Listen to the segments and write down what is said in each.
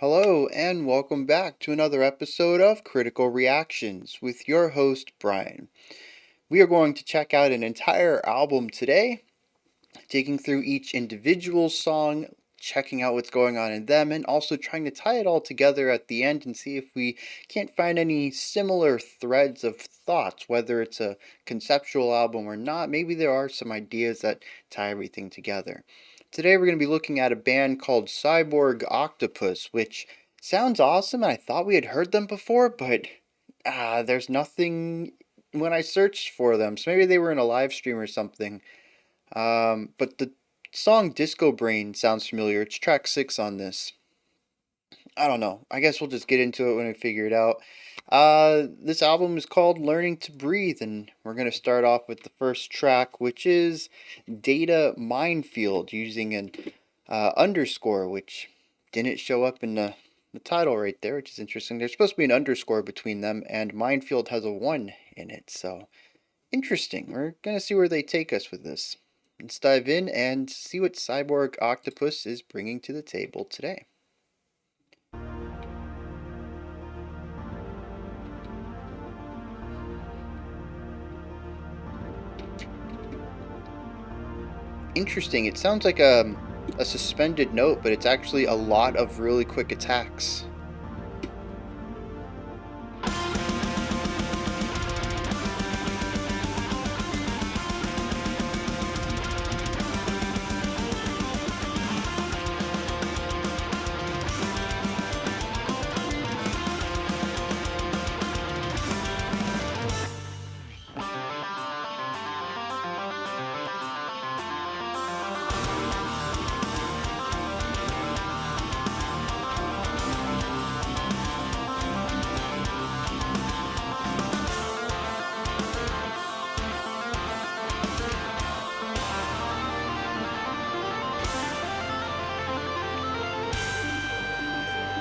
Hello, and welcome back to another episode of Critical Reactions with your host, Bryan. We are going to check out an entire album today, digging through each individual song, checking out what's going on in them, and also trying to tie it all together at the end and see if we can't find any similar threads of thoughts, whether it's a conceptual album or not. Maybe there are some ideas that tie everything together. Today we're going to be looking at a band called Cyborg Octopus, which sounds awesome, and I thought we had heard them before, but there's nothing when I searched for them. So maybe they were in a live stream or something. But the song Discobrain sounds familiar. It's track 6 on this. I don't know. I guess we'll just get into it when we figure it out. This album is called Learning to Breathe, and we're going to start off with the first track, which is Data Minefield, using an underscore, which didn't show up in the title right there, which is interesting. There's supposed to be an underscore between them, and Minefield has a 1 in it, so interesting. We're going to see where they take us with this. Let's dive in and see what Cyborg Octopus is bringing to the table today. Interesting. It sounds like a suspended note, but it's actually a lot of really quick attacks.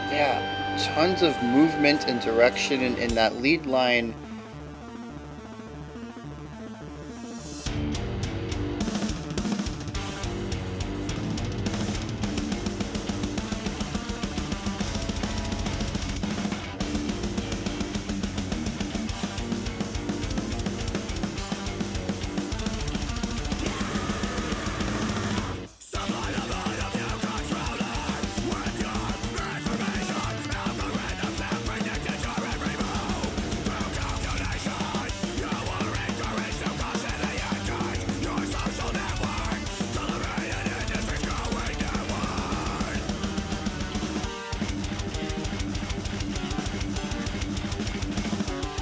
Yeah, tons of movement and direction in that lead line.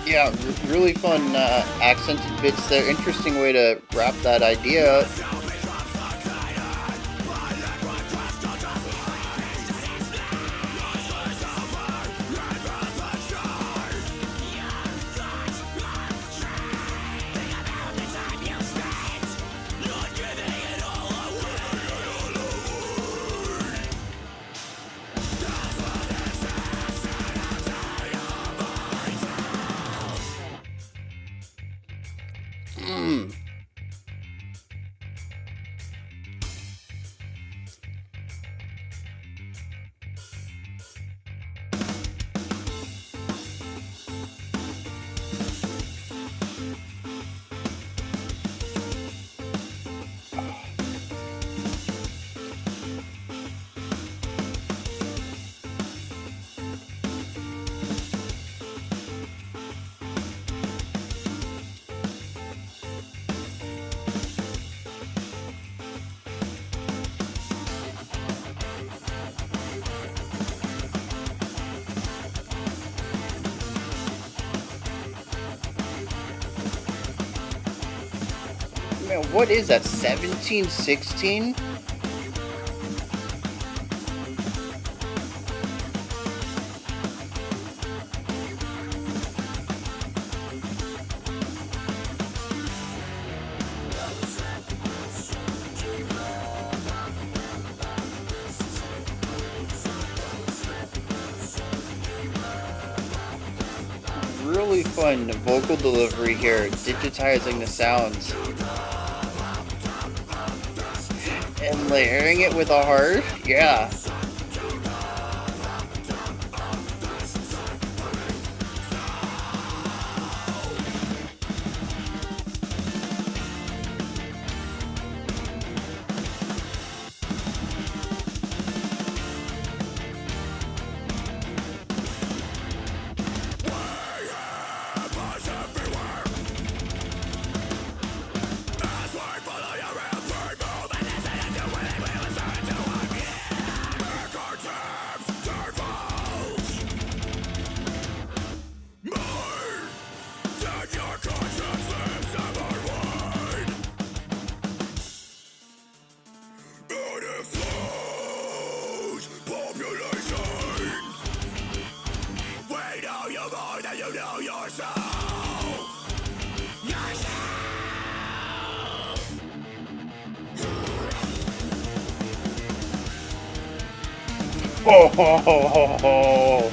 Yeah, really fun accented bits there. Interesting way to wrap that idea. Mm. Man, what is that? 1716? Really fun vocal delivery here, digitizing the sounds and layering it with a heart. Yeah. Oh,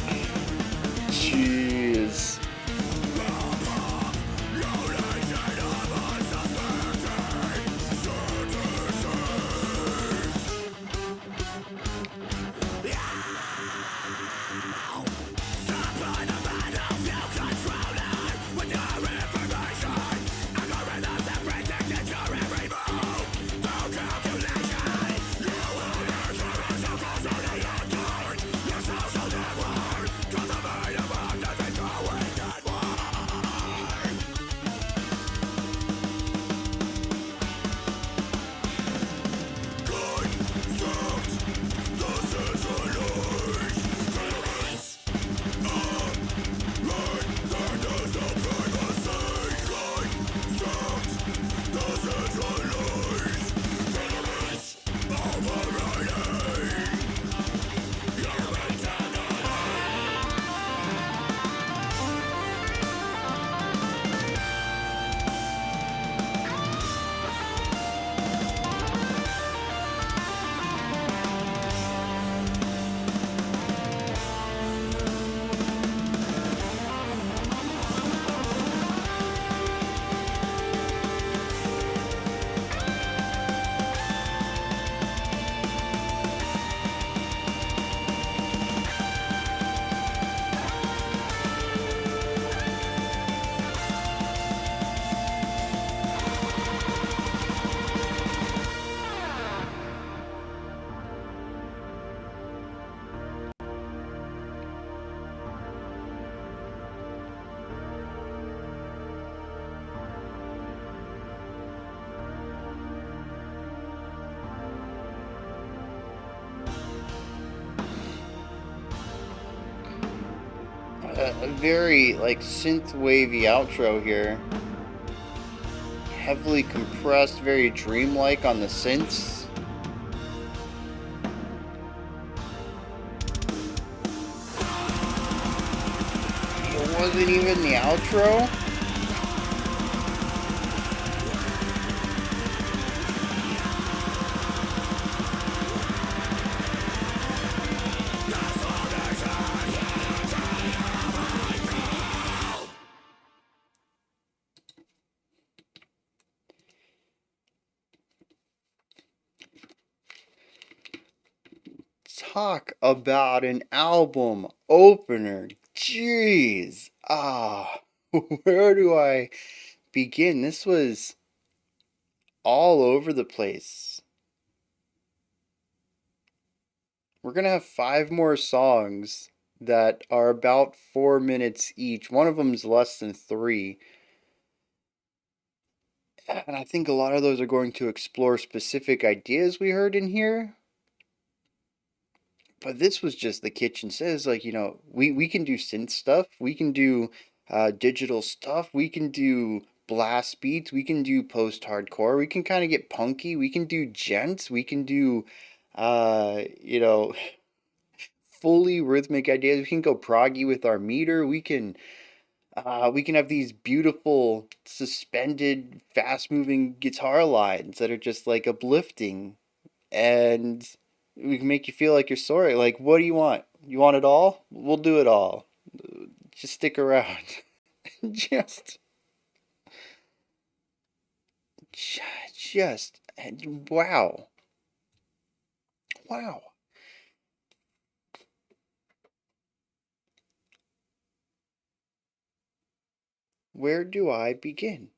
jeez. A very like synth wavy outro here. Heavily compressed, very dreamlike on the synths. It wasn't even the outro. Talk about an album opener. Jeez. Where do I begin? This was all over the place. We're going to have 5 more songs that are about 4 minutes each. One of them's less than 3. And I think a lot of those are going to explore specific ideas we heard in here. But this was just the kitchen says, like, we can do synth stuff, we can do digital stuff, we can do blast beats, we can do post-hardcore, we can kind of get punky, we can do gents, we can do, uh, you know, fully rhythmic ideas, we can go proggy with our meter, we can have these beautiful suspended fast-moving guitar lines that are just like uplifting, and we can make you feel like you're sorry. Like, what do you want? You want it all? We'll do it all. Just stick around. just, just, wow. Wow. Where do I begin?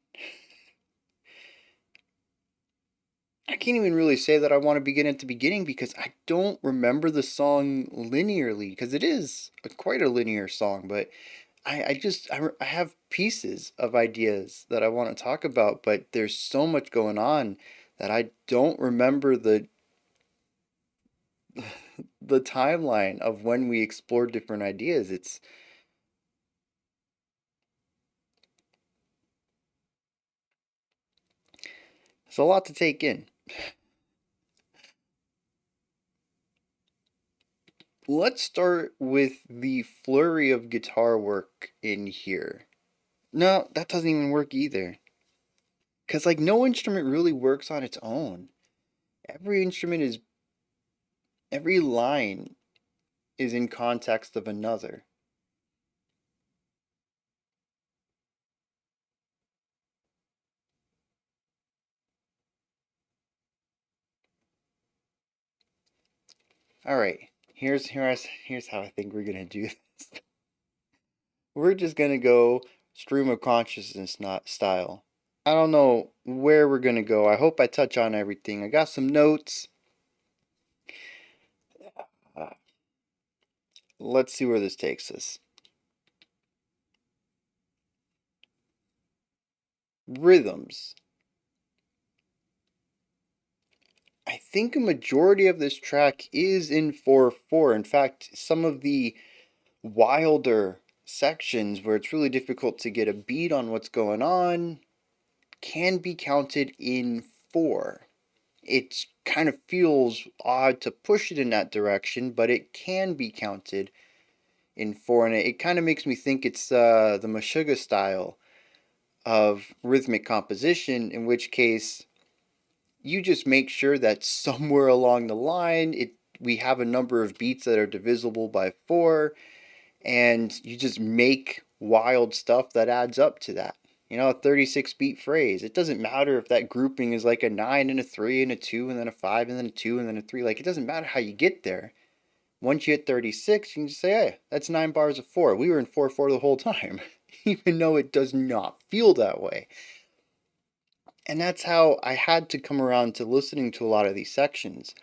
I can't even really say that I want to begin at the beginning because I don't remember the song linearly because it is quite a linear song, but I have pieces of ideas that I want to talk about, but there's so much going on that I don't remember the timeline of when we explored different ideas. It's a lot to take in. Let's start with the flurry of guitar work in here. No, that doesn't even work either. Because, like, no instrument really works on its own. Every instrument is, every line is in context of another. All right, here's how I think we're gonna do this. We're just gonna go stream of consciousness not style. I don't know where we're gonna go. I hope I touch on everything. I got some notes. Uh, let's see where this takes us. Rhythms. I think a majority of this track is in 4/4. In fact, some of the wilder sections where it's really difficult to get a beat on what's going on can be counted in 4. It kind of feels odd to push it in that direction, but it can be counted in 4, and it kind of makes me think it's the Meshuggah style of rhythmic composition, in which case you just make sure that somewhere along the line we have a number of beats that are divisible by 4, and you just make wild stuff that adds up to that. You know, a 36 beat phrase. It doesn't matter if that grouping is like a 9 and a 3 and a 2 and then a 5 and then a 2 and then a 3. Like, it doesn't matter how you get there. Once you hit 36, you can just say, hey, that's 9 bars of 4. We were in 4/4 the whole time, even though it does not feel that way. And that's how I had to come around to listening to a lot of these sections.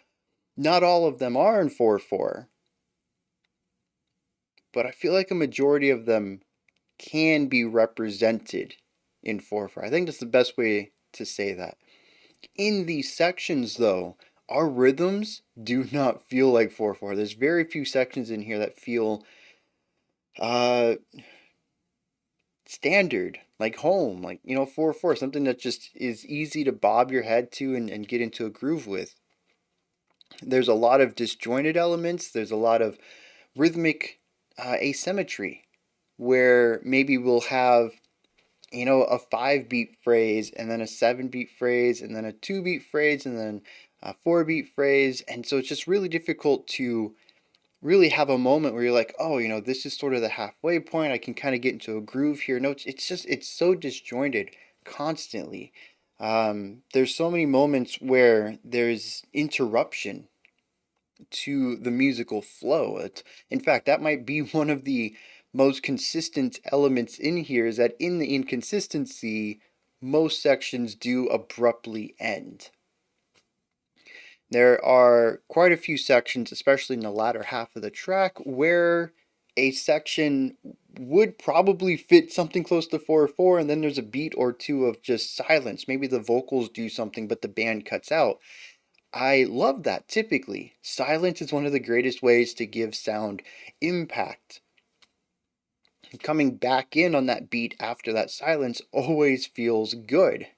Not all of them are in 4/4, but I feel like a majority of them can be represented in 4/4. I think that's the best way to say that. In these sections, though, our rhythms do not feel like 4/4. There's very few sections in here that feel uh standard, like home, like, 4/4, something that just is easy to bob your head to and get into a groove with. There's a lot of disjointed elements, there's a lot of rhythmic asymmetry, where maybe we'll have, a 5 beat phrase and then a 7 beat phrase and then a 2 beat phrase and then a 4 beat phrase. And so it's just really difficult to really have a moment where you're like, oh, this is sort of the halfway point. I can kind of get into a groove here. No, it's so disjointed constantly. There's so many moments where there's interruption to the musical flow. In fact, that might be one of the most consistent elements in here, is that in the inconsistency, most sections do abruptly end. There are quite a few sections, especially in the latter half of the track, where a section would probably fit something close to 4/4, and then there's a beat or two of just silence. Maybe the vocals do something, but the band cuts out. I love that typically. Silence is one of the greatest ways to give sound impact. Coming back in on that beat after that silence always feels good,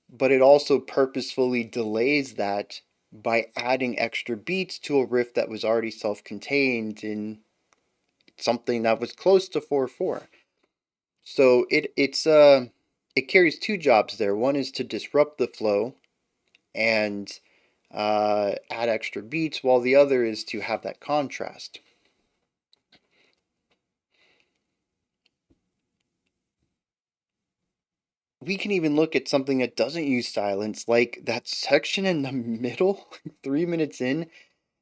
but it also purposefully delays that by adding extra beats to a riff that was already self-contained in something that was close to 4/4. So it carries two jobs there. One is to disrupt the flow and add extra beats, while the other is to have that contrast. We can even look at something that doesn't use silence, like that section in the middle, 3 minutes in,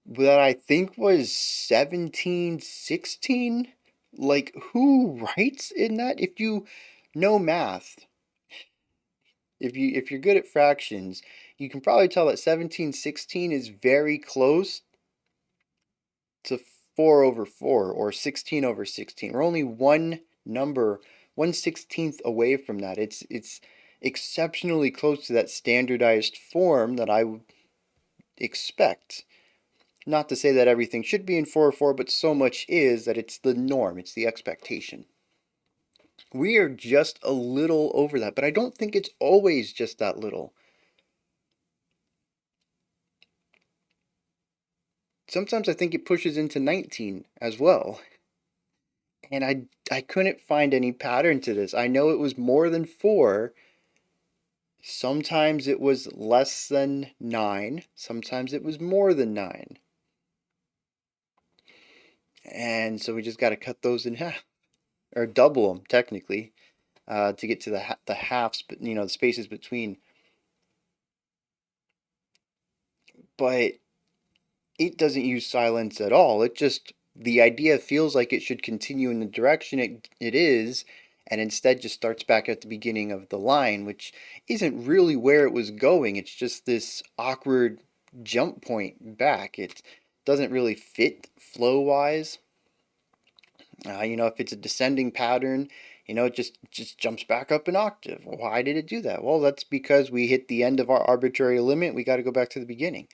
that I think was 1716. Like, who writes in that? If you know math, if you're good at fractions, you can probably tell that 1716 is very close to 4/4 or 16/16. We're only one number, 1/16th away from that. It's exceptionally close to that standardized form that I would expect. Not to say that everything should be in 4/4, but so much is that it's the norm, it's the expectation. We are just a little over that, but I don't think it's always just that little. Sometimes I think it pushes into 19 as well. And I couldn't find any pattern to this. I know it was more than 4. Sometimes it was less than 9. Sometimes it was more than 9. And so we just got to cut those in half, or double them technically, to get to the halves, but the spaces between. But it doesn't use silence at all. The idea feels like it should continue in the direction it is, and instead just starts back at the beginning of the line, which isn't really where it was going. It's just this awkward jump point back. It doesn't really fit flow wise. If it's a descending pattern, it just jumps back up an octave. Why did it do that? Well, that's because we hit the end of our arbitrary limit. We got to go back to the beginning.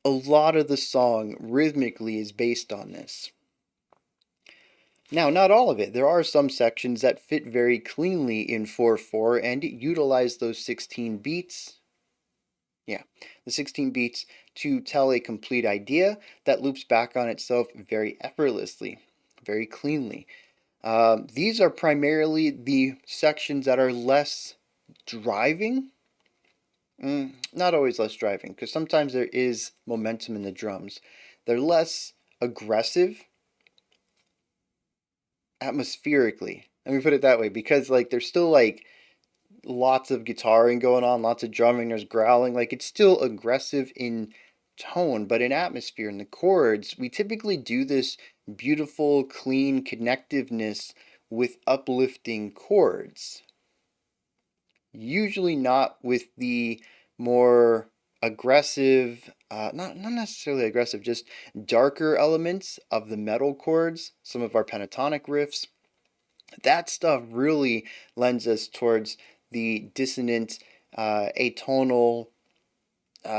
A lot of the song rhythmically is based on this. Now, not all of it. There are some sections that fit very cleanly in 4/4 and utilize those 16 beats. Yeah, the 16 beats to tell a complete idea that loops back on itself very effortlessly, very cleanly. These are primarily the sections that are less driving. Not always less driving, because sometimes there is momentum in the drums. They're less aggressive atmospherically. Let me put it that way, because there's still lots of guitaring going on, lots of drumming, there's growling. It's still aggressive in tone, but in atmosphere, in the chords, we typically do this beautiful, clean connectiveness with uplifting chords. Usually not with the more aggressive, not necessarily aggressive, just darker elements of the metal chords, some of our pentatonic riffs. That stuff really lends us towards the dissonant, atonal,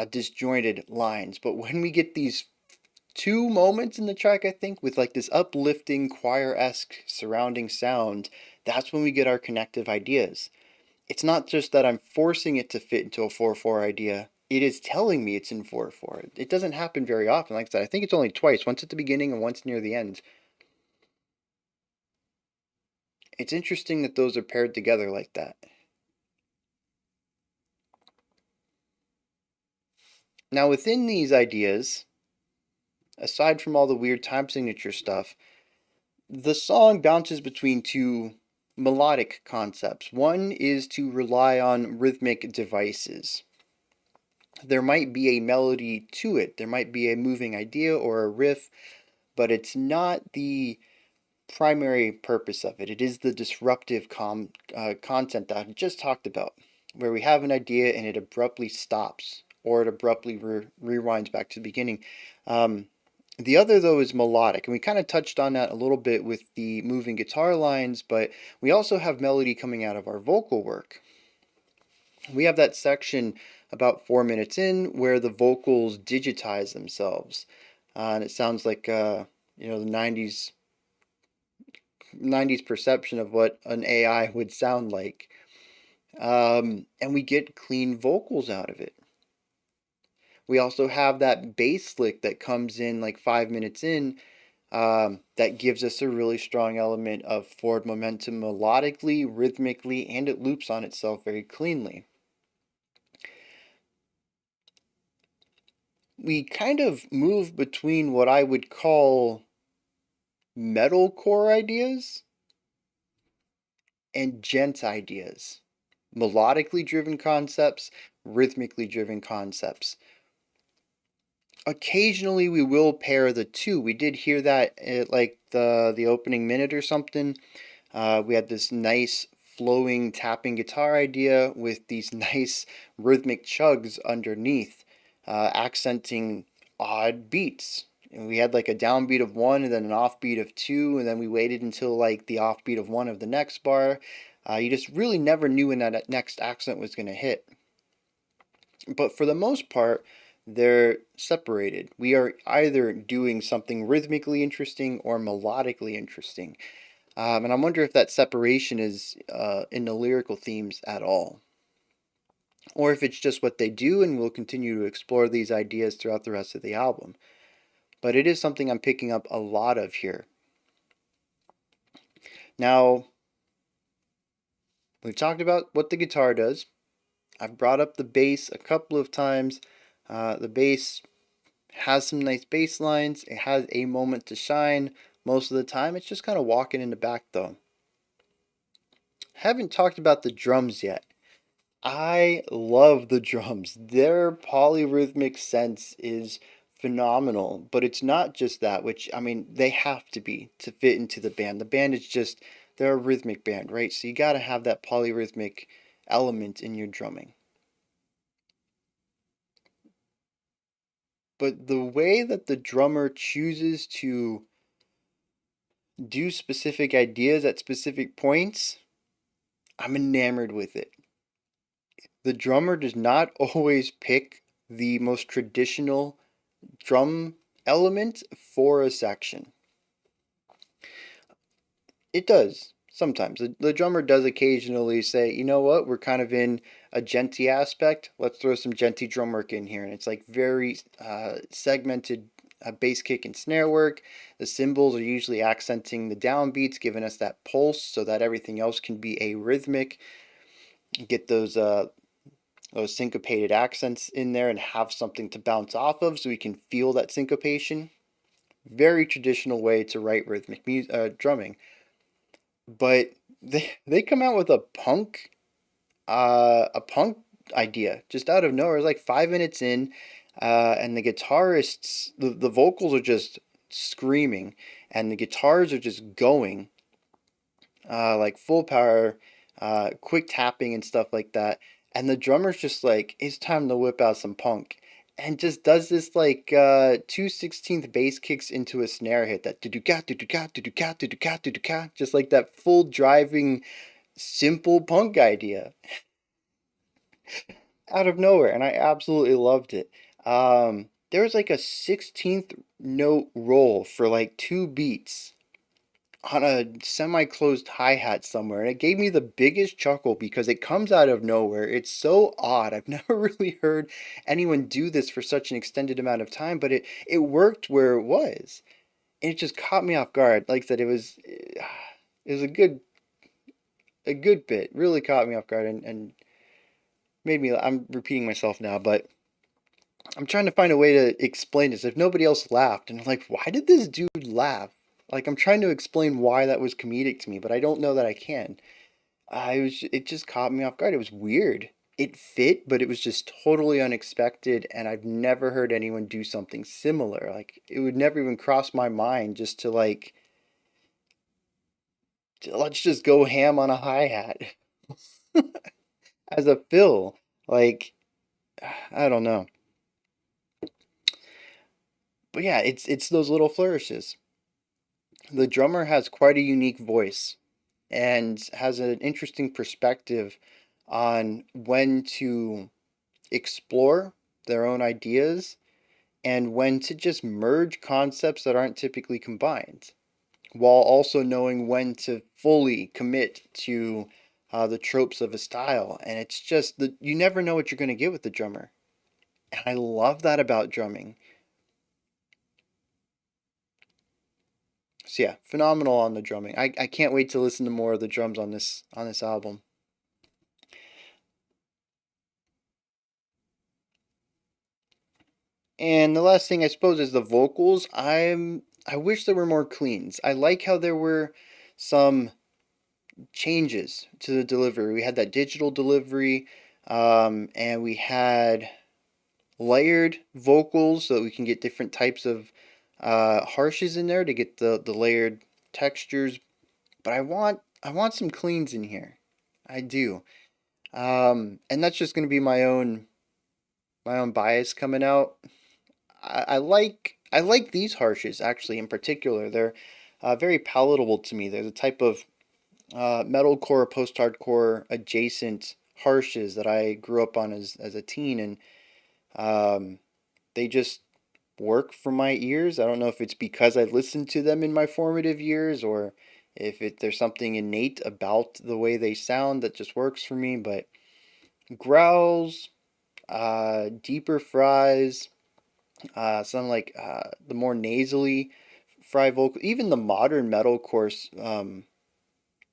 disjointed lines. But when we get these two moments in the track, I think, with this uplifting, choir-esque surrounding sound, that's when we get our connective ideas. It's not just that I'm forcing it to fit into a 4/4 idea. It is telling me it's in 4/4. It doesn't happen very often. Like I said, I think it's only twice, once at the beginning and once near the end. It's interesting that those are paired together like that. Now, within these ideas, aside from all the weird time signature stuff, the song bounces between two melodic concepts. One is to rely on rhythmic devices. There might be a melody to it, there might be a moving idea or a riff, but it's not the primary purpose of it. It is the disruptive content that I just talked about, where we have an idea and it abruptly stops or it abruptly rewinds back to the beginning. The other, though, is melodic, and we kind of touched on that a little bit with the moving guitar lines, but we also have melody coming out of our vocal work. We have that section about 4 minutes in where the vocals digitize themselves, and it sounds like the 90s perception of what an AI would sound like. And we get clean vocals out of it. We also have that bass lick that comes in 5 minutes in, that gives us a really strong element of forward momentum melodically, rhythmically, and it loops on itself very cleanly. We kind of move between what I would call metalcore ideas and djent ideas. Melodically driven concepts, rhythmically driven concepts. Occasionally we will pair the two. We did hear that at the opening minute or something. We had this nice flowing tapping guitar idea with these nice rhythmic chugs underneath, accenting odd beats. And we had a downbeat of one and then an offbeat of two, and then we waited until the offbeat of one of the next bar. You just really never knew when that next accent was going to hit. But for the most part, they're separated. We are either doing something rhythmically interesting or melodically interesting. And I wonder if that separation is in the lyrical themes at all. Or if it's just what they do, and we'll continue to explore these ideas throughout the rest of the album. But it is something I'm picking up a lot of here. Now, we've talked about what the guitar does. I've brought up the bass a couple of times. The bass has some nice bass lines. It has a moment to shine. Most of the time, it's just kind of walking in the back though. Haven't talked about the drums yet. I love the drums. Their polyrhythmic sense is phenomenal, but it's not just that, which I mean, they have to be to fit into the band. The band is just, they're a rhythmic band, right? So you got to have that polyrhythmic element in your drumming. But the way that the drummer chooses to do specific ideas at specific points, I'm enamored with it. The drummer does not always pick the most traditional drum element for a section. It does sometimes. The drummer does occasionally say, you know what, we're kind of in a djenty aspect. Let's throw some djenty drum work in here. And it's like very segmented bass kick and snare work. The cymbals are usually accenting the downbeats, giving us that pulse so that everything else can be a rhythmic. Get those syncopated accents in there and have something to bounce off of so we can feel that syncopation. Very traditional way to write rhythmic drumming. But they come out with a punk idea just out of nowhere. It's like 5 minutes in, and the guitarists, the vocals are just screaming, and the guitars are just going, like full power, quick tapping and stuff like that. And the drummer's just like, it's time to whip out some punk. And just does this like 2/16 bass kicks into a snare hit that do-do-ga, do-do-ga, do-do-ga, do-do-ga, do-do-ga, just like that full driving simple punk idea out of nowhere, and I absolutely loved it. There was like a 16th note roll for like 2 beats on a semi-closed hi-hat somewhere, and it gave me the biggest chuckle because it comes out of nowhere. It's so odd. I've never really heard anyone do this for such an extended amount of time, but it worked where it was. And it just caught me off guard. Like I said, it was a good bit. Really caught me off guard and made me, I'm repeating myself now, but I'm trying to find a way to explain this. If nobody else laughed, and I'm like, why did this dude laugh? Like, I'm trying to explain why that was comedic to me, but I don't know that I can. It just caught me off guard. It was weird. It fit, but it was just totally unexpected, and I've never heard anyone do something similar. Like, it would never even cross my mind just to like, let's just go ham on a hi-hat as a fill. Like, I don't know. But yeah, it's those little flourishes. The drummer has quite a unique voice and has an interesting perspective on when to explore their own ideas and when to just merge concepts that aren't typically combined, while also knowing when to fully commit to the tropes of a style. And it's just that you never know what you're going to get with the drummer. And I love that about drumming. So yeah, phenomenal on the drumming. I can't wait to listen to more of the drums on this album. And the last thing I suppose is the vocals. I wish there were more cleans. I like how there were some changes to the delivery. We had that digital delivery, and we had layered vocals so that we can get different types of harshes in there to get the layered textures. But I want some cleans in here. I do. And that's just going to be my own bias coming out. I like these harshes actually in particular. They're very palatable to me. They're the type of metalcore, post-hardcore adjacent harshes that I grew up on as a teen, and um, they just work for my ears. I don't know if it's because I listened to them in my formative years or if there's something innate about the way they sound that just works for me. But growls, deeper fries, some like the more nasally fry vocal, even the modern metalcore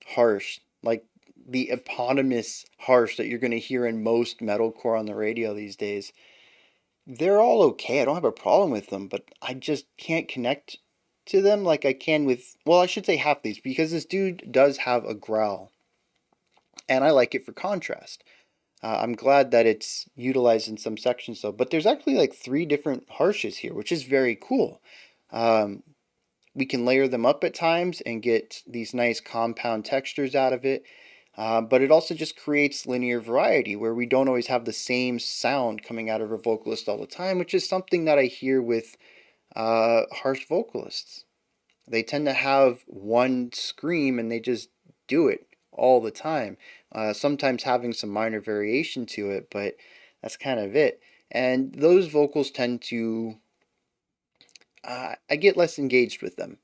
harsh, like the eponymous harsh that you're going to hear in most metalcore on the radio these days. They're all okay. I don't have a problem with them, but I just can't connect to them like I can with, well, I should say half these because this dude does have a growl, and I like it for contrast. I'm glad that it's utilized in some sections though, but there's actually like three different harshes here, which is very cool. Um, we can layer them up at times and get these nice compound textures out of it. But it also just creates linear variety where we don't always have the same sound coming out of a vocalist all the time, which is something that I hear with harsh vocalists. They tend to have one scream and they just do it all the time. Sometimes having some minor variation to it, but that's kind of it. And those vocals tend to, I get less engaged with them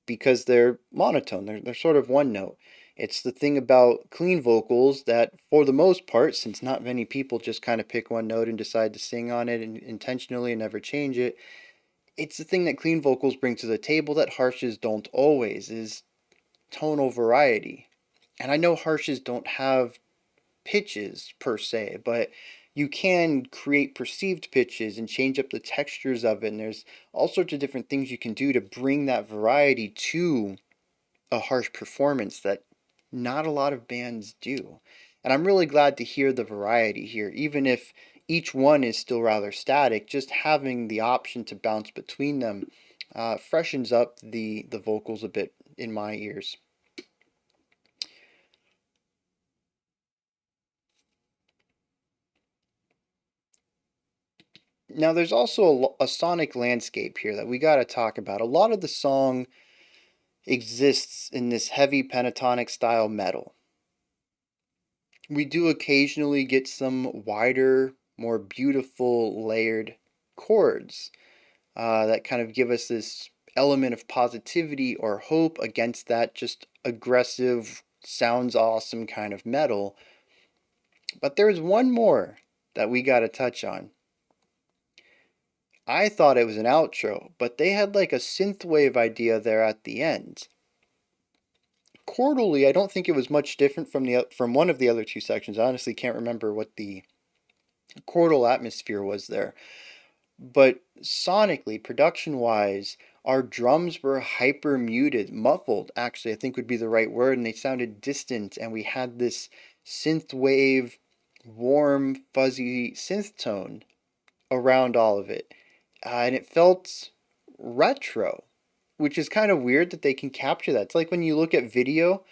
because they're monotone. They're sort of one note. It's the thing about clean vocals that, for the most part, since not many people just kind of pick one note and decide to sing on it and intentionally and never change it, it's the thing that clean vocals bring to the table that harshes don't always, is tonal variety. And I know harshes don't have pitches per se, but you can create perceived pitches and change up the textures of it. And there's all sorts of different things you can do to bring that variety to a harsh performance that not a lot of bands do. And I'm really glad to hear the variety here, even if each one is still rather static. Just having the option to bounce between them freshens up the vocals a bit in my ears. Now, there's also a sonic landscape here that we got to talk about. A lot of the song exists in this heavy pentatonic style metal. We do occasionally get some wider, more beautiful layered chords that kind of give us this element of positivity or hope against that just aggressive, sounds awesome kind of metal. But there's one more that we got to touch on. I thought it was an outro, but they had like a synthwave idea there at the end. Chordally, I don't think it was much different from one of the other two sections. I honestly can't remember what the chordal atmosphere was there. But sonically, production wise, our drums were hyper muted, muffled, actually, I think would be the right word, and they sounded distant, and we had this synth wave, warm, fuzzy synth tone around all of it. And it felt retro, which is kind of weird that they can capture that. It's like when you look at video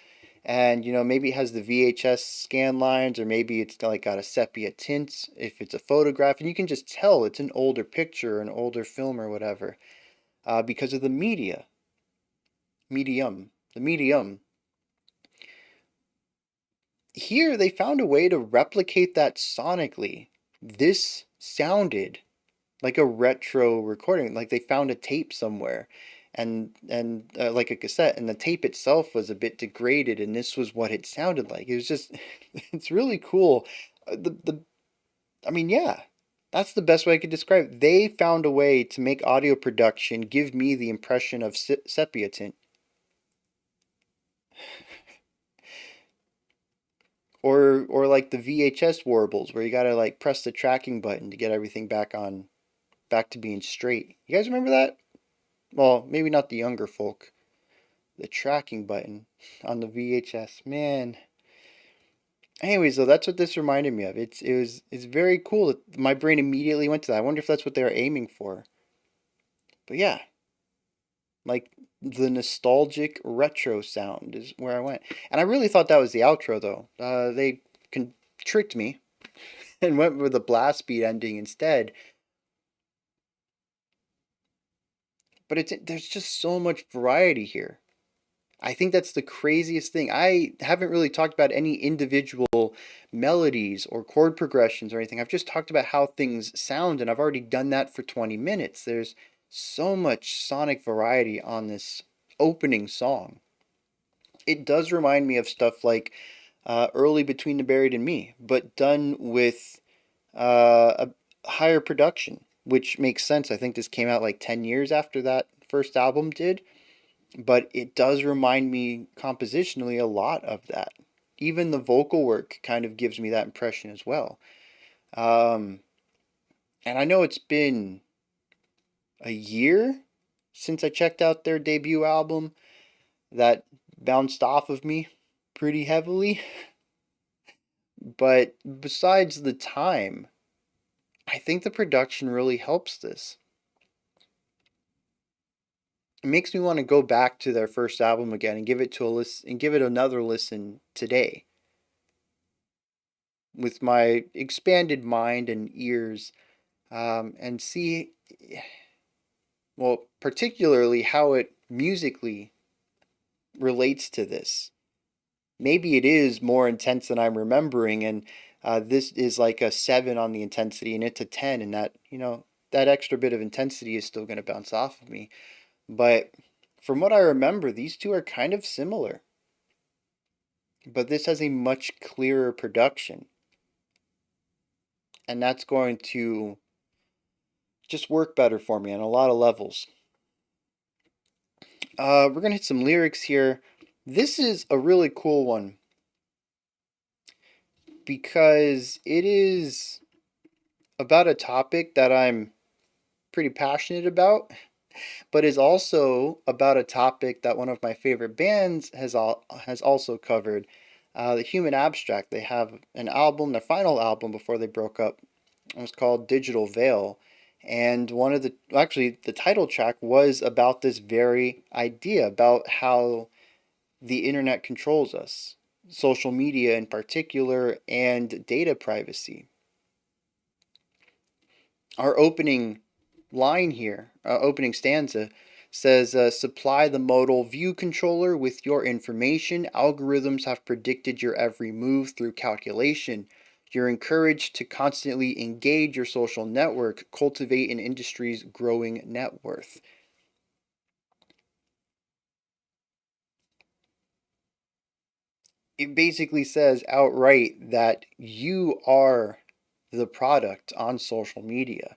and maybe it has the VHS scan lines, or maybe it's like got a sepia tint if it's a photograph, and you can just tell it's an older picture, an older film, or whatever, because of the medium. Here they found a way to replicate that sonically. This sounded like a retro recording, like they found a tape somewhere, and like a cassette, and the tape itself was a bit degraded, and this was what it sounded like. It was just, it's really cool. The I mean, yeah, that's the best way I could describe it. They found a way to make audio production give me the impression of sepia tint, or like the VHS warbles where you gotta like press the tracking button to get everything back to being straight. You guys remember that? Well, maybe not the younger folk. The tracking button on the VHS, man. Anyways, though, that's what this reminded me of. It's very cool that my brain immediately went to that. I wonder if that's what they were aiming for. But yeah, like the nostalgic retro sound is where I went, and I really thought that was the outro though. They tricked me and went with the blast beat ending instead. But there's just so much variety here. I think that's the craziest thing. I haven't really talked about any individual melodies or chord progressions or anything. I've just talked about how things sound, and I've already done that for 20 minutes. There's so much sonic variety on this opening song. It does remind me of stuff like early Between the Buried and Me, but done with a higher production, which makes sense. I think this came out like 10 years after that first album did, but it does remind me compositionally a lot of that. Even the vocal work kind of gives me that impression as well. Um, And I know it's been a year since I checked out their debut album that bounced off of me pretty heavily. But besides the time, I think the production really helps this. It makes me want to go back to their first album again and give it to a listen and give it another listen today with my expanded mind and ears, and see, well, particularly how it musically relates to this. Maybe it is more intense than I'm remembering, and this is like a 7 on the intensity, and it's a 10, and that, that extra bit of intensity is still going to bounce off of me. But from what I remember, these two are kind of similar, but this has a much clearer production, and that's going to just work better for me on a lot of levels. We're going to hit some lyrics here. This is a really cool one because it is about a topic that I'm pretty passionate about, but is also about a topic that one of my favorite bands has also covered. The Human Abstract. They have an album, their final album before they broke up. It was called Digital Veil, and the title track was about this very idea about how the internet controls us, social media in particular, and data privacy. Our opening line here, opening stanza, says, supply the modal view controller with your information. Algorithms have predicted your every move through calculation. You're encouraged to constantly engage your social network, cultivate an industry's growing net worth. It basically says outright that you are the product on social media.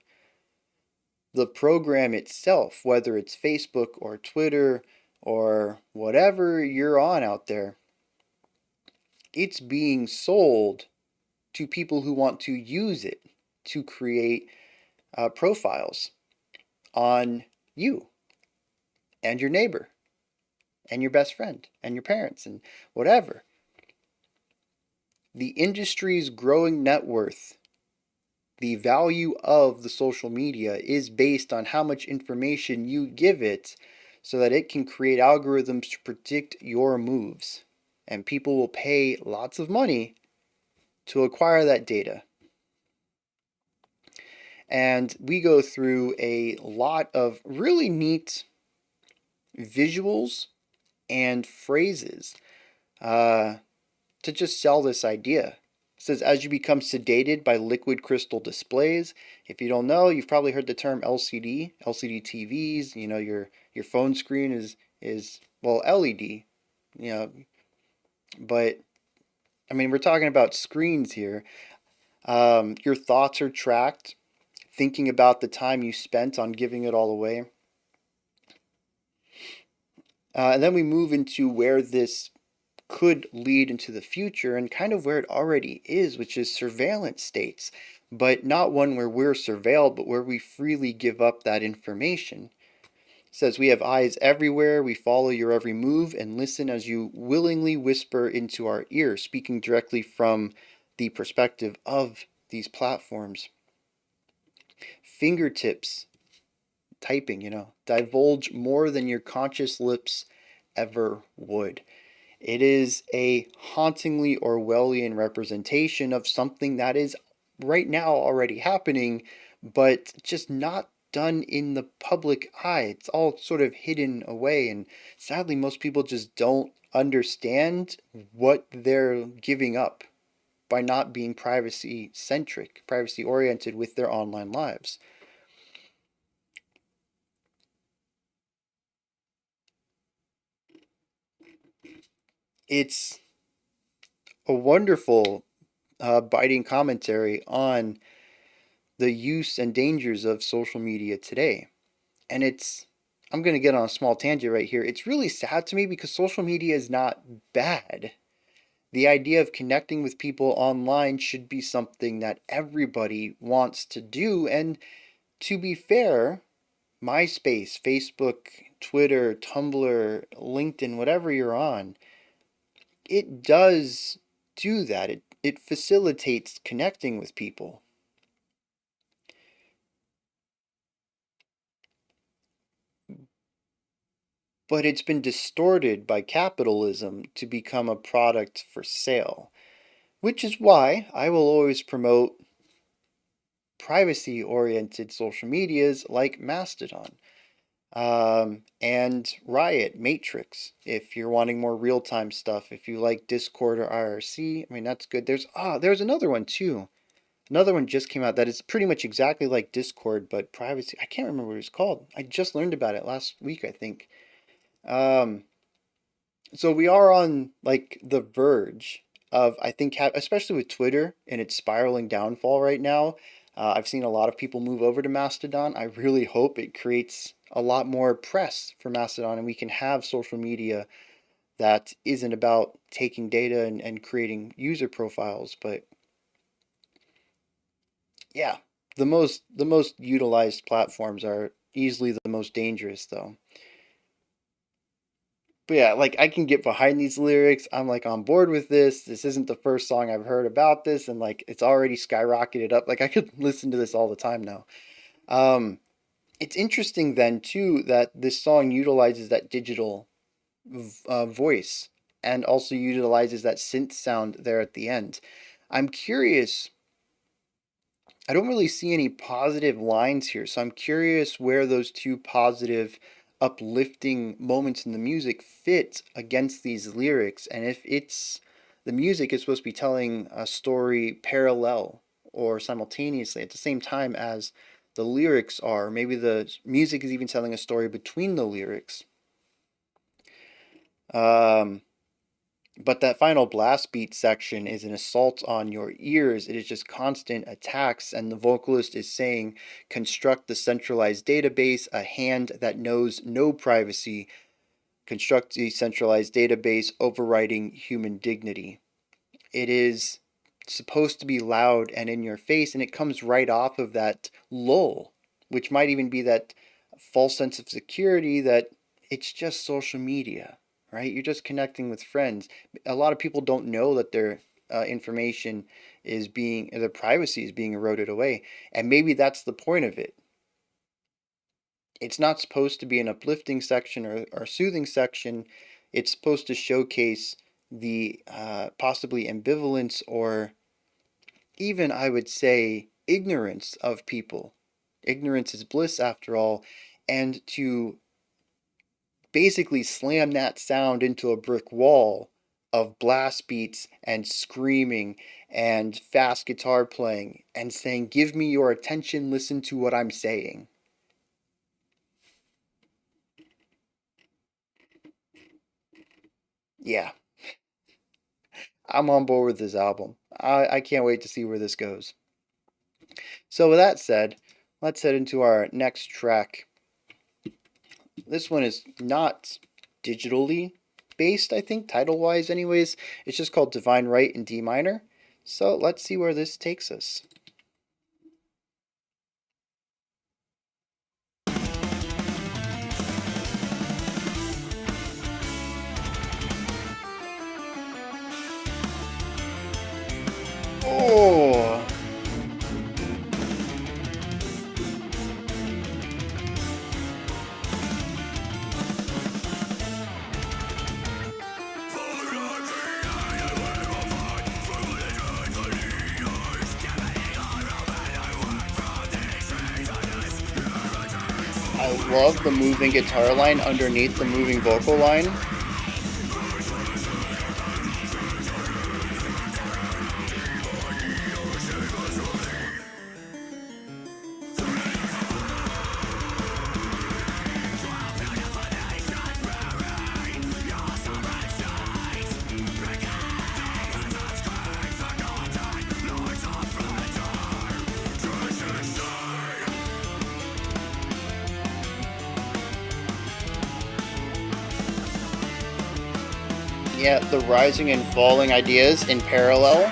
The program itself, whether it's Facebook or Twitter or whatever you're on out there, it's being sold to people who want to use it to create profiles on you and your neighbor and your best friend and your parents and whatever. The industry's growing net worth, the value of the social media, is based on how much information you give it so that it can create algorithms to predict your moves. And people will pay lots of money to acquire that data. And we go through a lot of really neat visuals and phrases to just sell this idea. It says, as you become sedated by liquid crystal displays. If you don't know, you've probably heard the term LCD TVs. Your phone screen is well, LED. You know, but I mean, we're talking about screens here. Your thoughts are tracked, thinking about the time you spent on giving it all away. And then we move into where this could lead into the future and kind of where it already is, which is surveillance states, but not one where we're surveilled, but where we freely give up that information. It says, we have eyes everywhere, we follow your every move and listen as you willingly whisper into our ear, speaking directly from the perspective of these platforms. Fingertips typing, divulge more than your conscious lips ever would. It is a hauntingly Orwellian representation of something that is right now already happening, but just not done in the public eye. It's all sort of hidden away, and sadly, most people just don't understand what they're giving up by not being privacy centric, privacy oriented with their online lives. It's a wonderful, biting commentary on the use and dangers of social media today. And I'm going to get on a small tangent right here. It's really sad to me because social media is not bad. The idea of connecting with people online should be something that everybody wants to do. And to be fair, MySpace, Facebook, Twitter, Tumblr, LinkedIn, whatever you're on, it does do that. It facilitates connecting with people. But it's been distorted by capitalism to become a product for sale, which is why I will always promote privacy-oriented social medias like Mastodon, and Riot, Matrix, if you're wanting more real-time stuff. If you like Discord or IRC, I mean, that's good. There's another one too. Another one just came out that is pretty much exactly like Discord, but privacy. I can't remember what it's called. I just learned about it last week, I think. Um, so we are on like the verge of, I think, especially with Twitter and its spiraling downfall right now. I've seen a lot of people move over to Mastodon. I really hope it creates a lot more press for Mastodon and we can have social media that isn't about taking data and creating user profiles. But yeah, the most utilized platforms are easily the most dangerous though. But yeah, like I can get behind these lyrics. I'm like on board with this. This isn't the first song I've heard about this, and like it's already skyrocketed up. Like I could listen to this all the time now. Um, it's interesting then too that this song utilizes that digital voice and also utilizes that synth sound there at the end. I'm curious. I don't really see any positive lines here, so I'm curious where those two positive, uplifting moments in the music fit against these lyrics, and if it's the music is supposed to be telling a story parallel or simultaneously at the same time as the lyrics are. Maybe the music is even telling a story between the lyrics. Um, But that final blast beat section is an assault on your ears. It is just constant attacks, and the vocalist is saying, construct the centralized database, a hand that knows no privacy. Construct the centralized database, overriding human dignity. It is supposed to be loud and in your face, and it comes right off of that lull, which might even be that false sense of security that it's just social media, right? You're just connecting with friends. A lot of people don't know that their information is their privacy is being eroded away, and maybe that's the point of it. It's not supposed to be an uplifting section or soothing section. It's supposed to showcase the possibly ambivalence or even, I would say, ignorance of people. Ignorance is bliss, after all, and to basically slam that sound into a brick wall of blast beats and screaming and fast guitar playing and saying, give me your attention, listen to what I'm saying. Yeah, I'm on board with this album. I can't wait to see where this goes. So, with that said, let's head into our next track. This one is not digitally based, I think, title wise, anyways. It's just called Divine Right in D minor. So, let's see where this takes us. Oh! I love the moving guitar line underneath the moving vocal line. Yeah, the rising and falling ideas in parallel.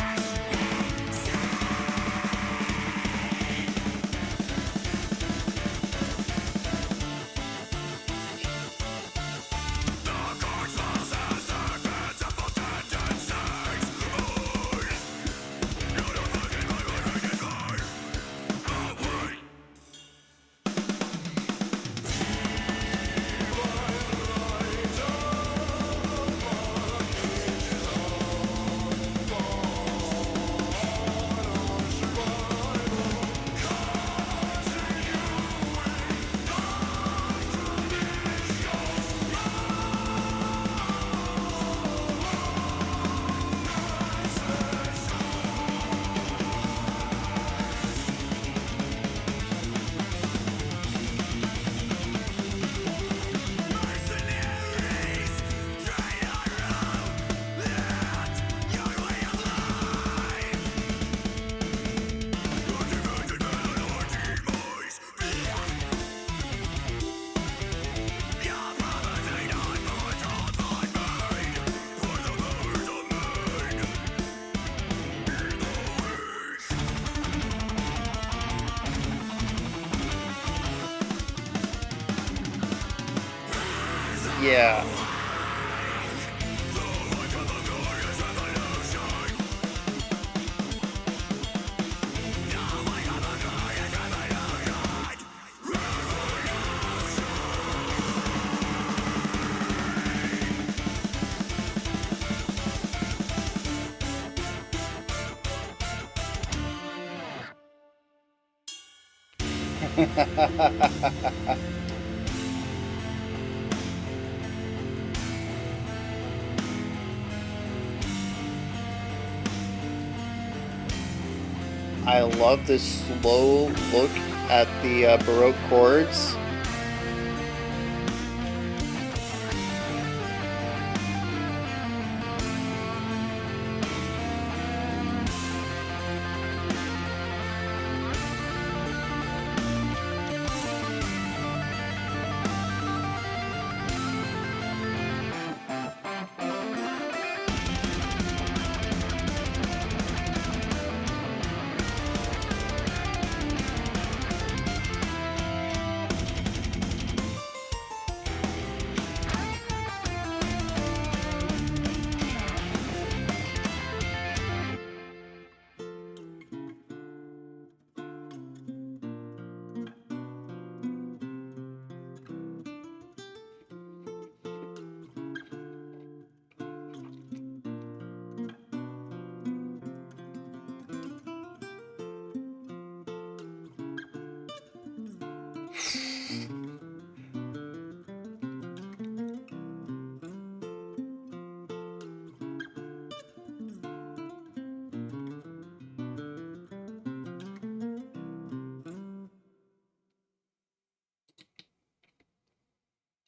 Yeah. I love this slow look at the Baroque chords.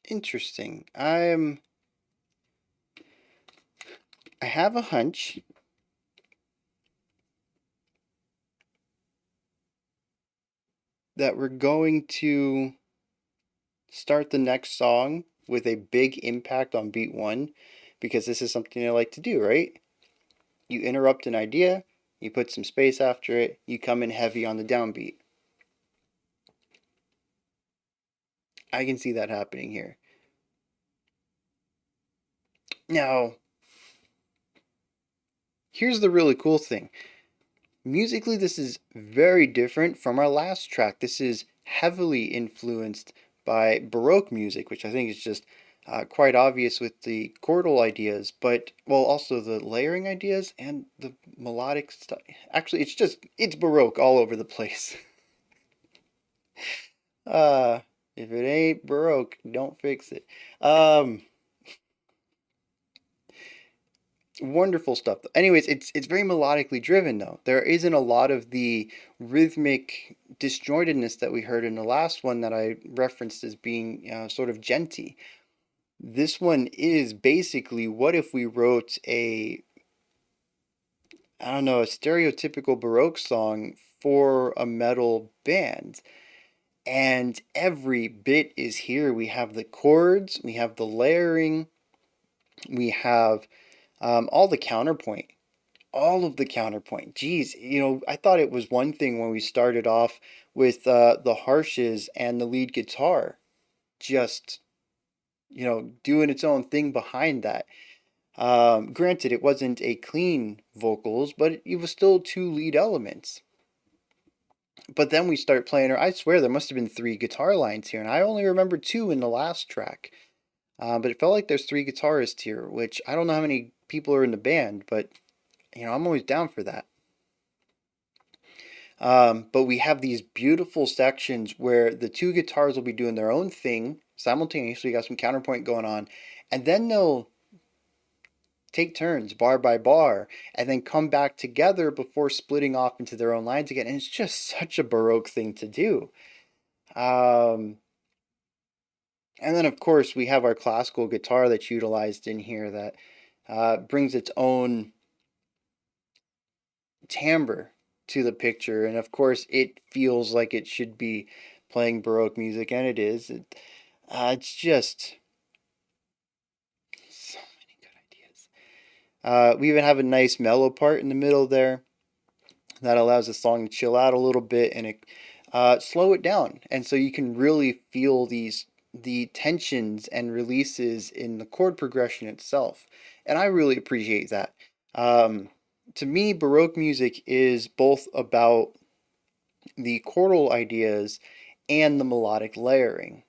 Interesting. I have a hunch that we're going to start the next song with a big impact on beat one, because this is something I like to do, right? You interrupt an idea, you put some space after it, you come in heavy on the downbeat. I can see that happening here. Now, here's the really cool thing. Musically, this is very different from our last track. This is heavily influenced by Baroque music, which I think is just quite obvious with the chordal ideas, but, well, also the layering ideas and the melodic stuff. Actually, it's Baroque all over the place. uh, if it ain't Baroque, don't fix it. Wonderful stuff. Anyways, it's very melodically driven though. There isn't a lot of the rhythmic disjointedness that we heard in the last one that I referenced as being sort of djenty. This one is basically, what if we wrote I don't know, a stereotypical Baroque song for a metal band? And every bit is here. We have the chords, we have the layering, we have All the counterpoint, all of the counterpoint. Geez, I thought it was one thing when we started off with the harshes and the lead guitar, just, doing its own thing behind that. Granted, it wasn't a clean vocals, but it was still two lead elements. But then we start playing, or I swear there must have been three guitar lines here, and I only remember two in the last track. But it felt like there's three guitarists here, which I don't know how many people are in the band, but I'm always down for that. But we have these beautiful sections where the two guitars will be doing their own thing simultaneously. You got some counterpoint going on, and then they'll take turns bar by bar and then come back together before splitting off into their own lines again. And it's just such a Baroque thing to do. Um, and then, of course, we have our classical guitar that's utilized in here that brings its own timbre to the picture. And of course, it feels like it should be playing Baroque music, and it is. It's just so many good ideas. We even have a nice mellow part in the middle there that allows the song to chill out a little bit and slow it down, and so you can really feel the tensions and releases in the chord progression itself, and I really appreciate that. To me, Baroque music is both about the chordal ideas and the melodic layering.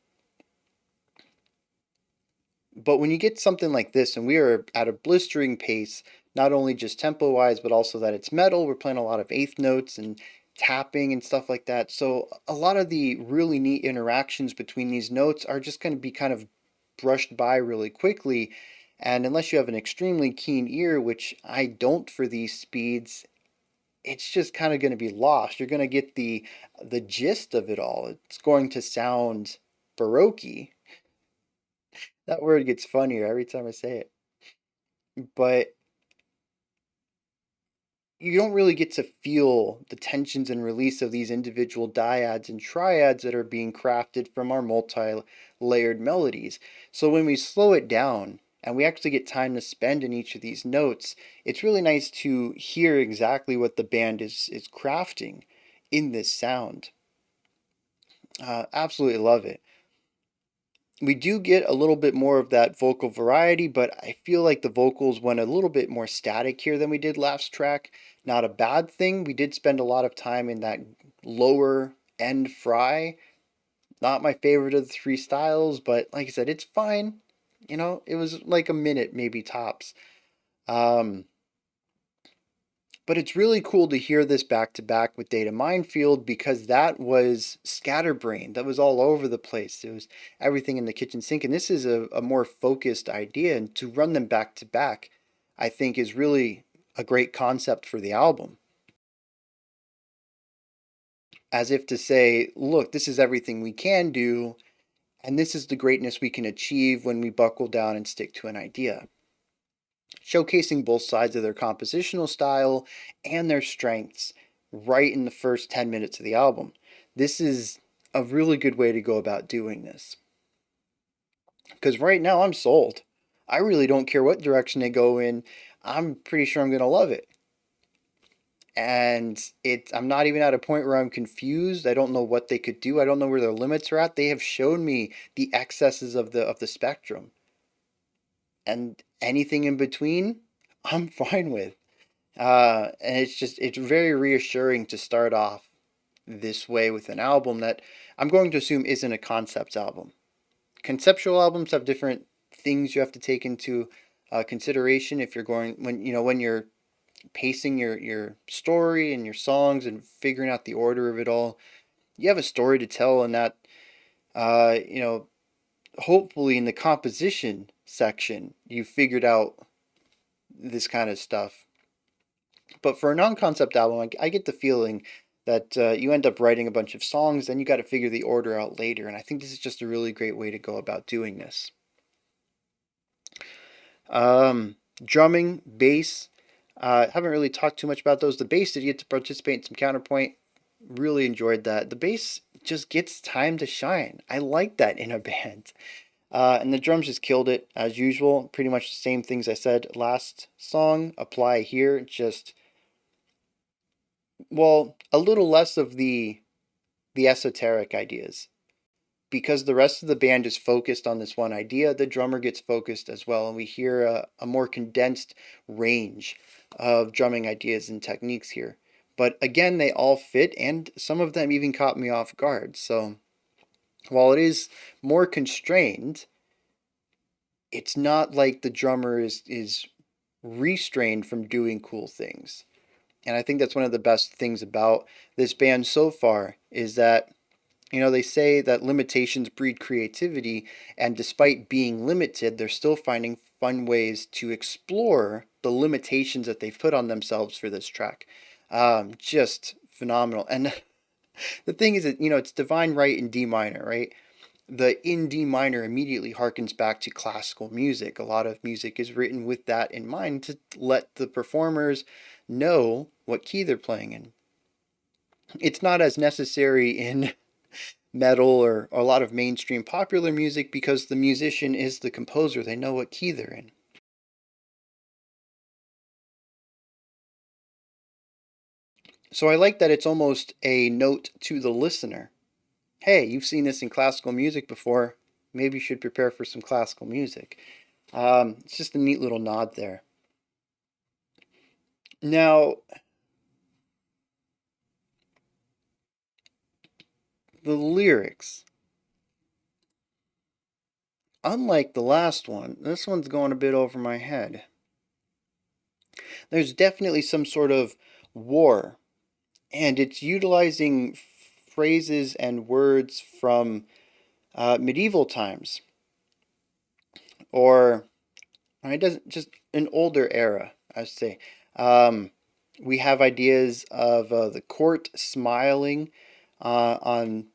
But when you get something like this, and we are at a blistering pace, not only just tempo wise, but also that it's metal, we're playing a lot of eighth notes and tapping and stuff like that. So a lot of the really neat interactions between these notes are just going to be kind of brushed by really quickly. And unless you have an extremely keen ear, which I don't for these speeds, it's just kind of going to be lost. You're going to get the gist of it all. It's going to sound Baroque. That word gets funnier every time I say it. But you don't really get to feel the tensions and release of these individual dyads and triads that are being crafted from our multi-layered melodies. So when we slow it down and we actually get time to spend in each of these notes, it's really nice to hear exactly what the band is crafting in this sound. Absolutely love it. We do get a little bit more of that vocal variety, but I feel like the vocals went a little bit more static here than we did last track. Not a bad thing. We did spend a lot of time in that lower end fry. Not my favorite of the three styles, but like I said, it's fine. It was like a minute, maybe tops. Um, but it's really cool to hear this back to back with Data Minefield because that was scatterbrained. That was all over the place. It was everything in the kitchen sink. And this is a more focused idea. And to run them back to back, I think is really a great concept for the album. As if to say, look, this is everything we can do. And this is the greatness we can achieve when we buckle down and stick to an idea. Showcasing both sides of their compositional style and their strengths right in the first 10 minutes of the album. This is a really good way to go about doing this. Because right now I'm sold. I really don't care what direction they go in. I'm pretty sure I'm going to love it. And I'm not even at a point where I'm confused. I don't know what they could do. I don't know where their limits are at. They have shown me the excesses of the spectrum. And anything in between, I'm fine with. And it's very reassuring to start off this way with an album that I'm going to assume isn't a concept album. Conceptual albums have different things you have to take into consideration if you're going when you're pacing your story and your songs and figuring out the order of it all. You have a story to tell, and that uh, you know hopefully in the composition section you figured out this kind of stuff. But for a non-concept album, I get the feeling that you end up writing a bunch of songs, then you got to figure the order out later. And I think this is just a really great way to go about doing this. Drumming, bass. Haven't really talked too much about those. The bass did get to participate in some counterpoint. Really enjoyed that. The bass just gets time to shine. I like that in a band. And the drums just killed it as usual. Pretty much the same things I said last song apply here. Just, well, a little less of the esoteric ideas. Because the rest of the band is focused on this one idea, the drummer gets focused as well, and we hear a more condensed range of drumming ideas and techniques here. But again, they all fit, and some of them even caught me off guard. So while it is more constrained, it's not like the drummer is restrained from doing cool things. And I think that's one of the best things about this band so far is that, they say that limitations breed creativity, and despite being limited, they're still finding fun ways to explore the limitations that they've put on themselves for this track. Just phenomenal. And the thing is that, it's divine right in D minor, right? The in D minor immediately harkens back to classical music. A lot of music is written with that in mind to let the performers know what key they're playing in. It's not as necessary in metal or a lot of mainstream popular music because the musician is the composer. They know what key they're in. So I like that it's almost a note to the listener. Hey, you've seen this in classical music before. Maybe you should prepare for some classical music. It's just a neat little nod there. Now, the lyrics. Unlike the last one, this one's going a bit over my head. There's definitely some sort of war, and it's utilizing phrases and words from medieval times, or it doesn't just an older era, I would say. Um, we have ideas of the court smiling on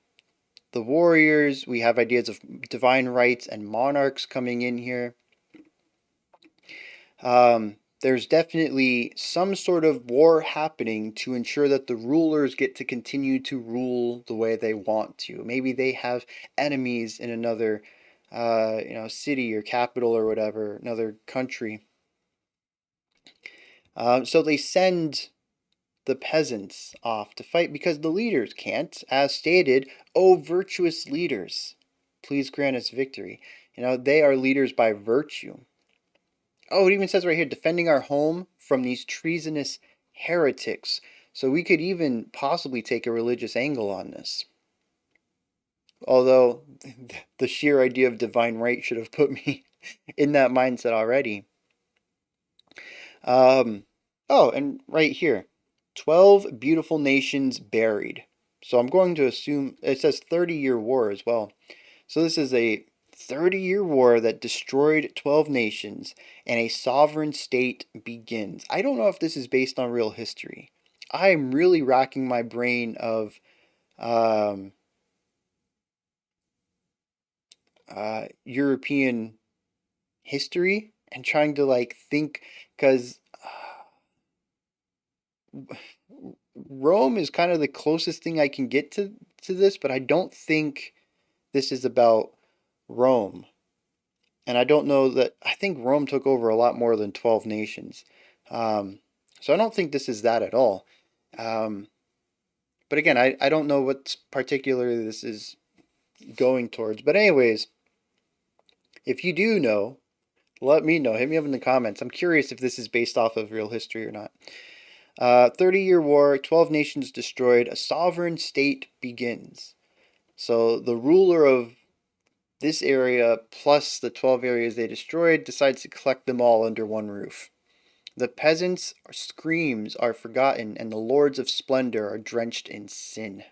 the warriors. We have ideas of divine rights and monarchs coming in here. There's definitely some sort of war happening to ensure that the rulers get to continue to rule the way they want to. Maybe they have enemies in another, city or capital or whatever, another country. So they send the peasants off to fight because the leaders can't. As stated, "O virtuous leaders, please grant us victory." They are leaders by virtue. Oh, it even says right here, defending our home from these treasonous heretics. So we could even possibly take a religious angle on this. Although the sheer idea of divine right should have put me in that mindset already. Um, oh, and right here, 12 beautiful nations buried. So I'm going to assume it says 30-year war as well. So this is a 30-year war that destroyed 12 nations and a sovereign state begins. I don't know if this is based on real history. I am really racking my brain of um, European history and trying to think because Rome is kind of the closest thing I can get to this, but I don't think this is about Rome. And I don't know that, I think Rome took over a lot more than 12 nations. Um, so I don't think this is that at all. Um, but again, I don't know what particularly this is going towards. But anyways, if you do know, let me know. Hit me up in the comments. I'm curious if this is based off of real history or not. 30-year war, 12 nations destroyed, a sovereign state begins. So the ruler of this area, plus the 12 areas they destroyed, decides to collect them all under one roof. The peasants' screams are forgotten, and the lords of splendor are drenched in sin.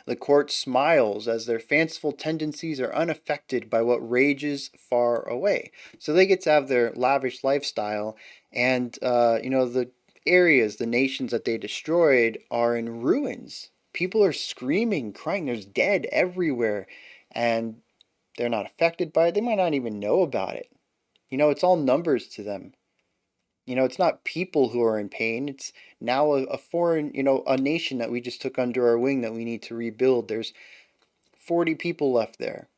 The court smiles as their fanciful tendencies are unaffected by what rages far away. So they get to have their lavish lifestyle, and the areas, the nations that they destroyed, are in ruins. People are screaming, crying. There's dead everywhere, and they're not affected by it. They might not even know about it. It's all numbers to them. It's not people who are in pain. It's now a foreign, a nation that we just took under our wing that we need to rebuild. There's 40 people left there.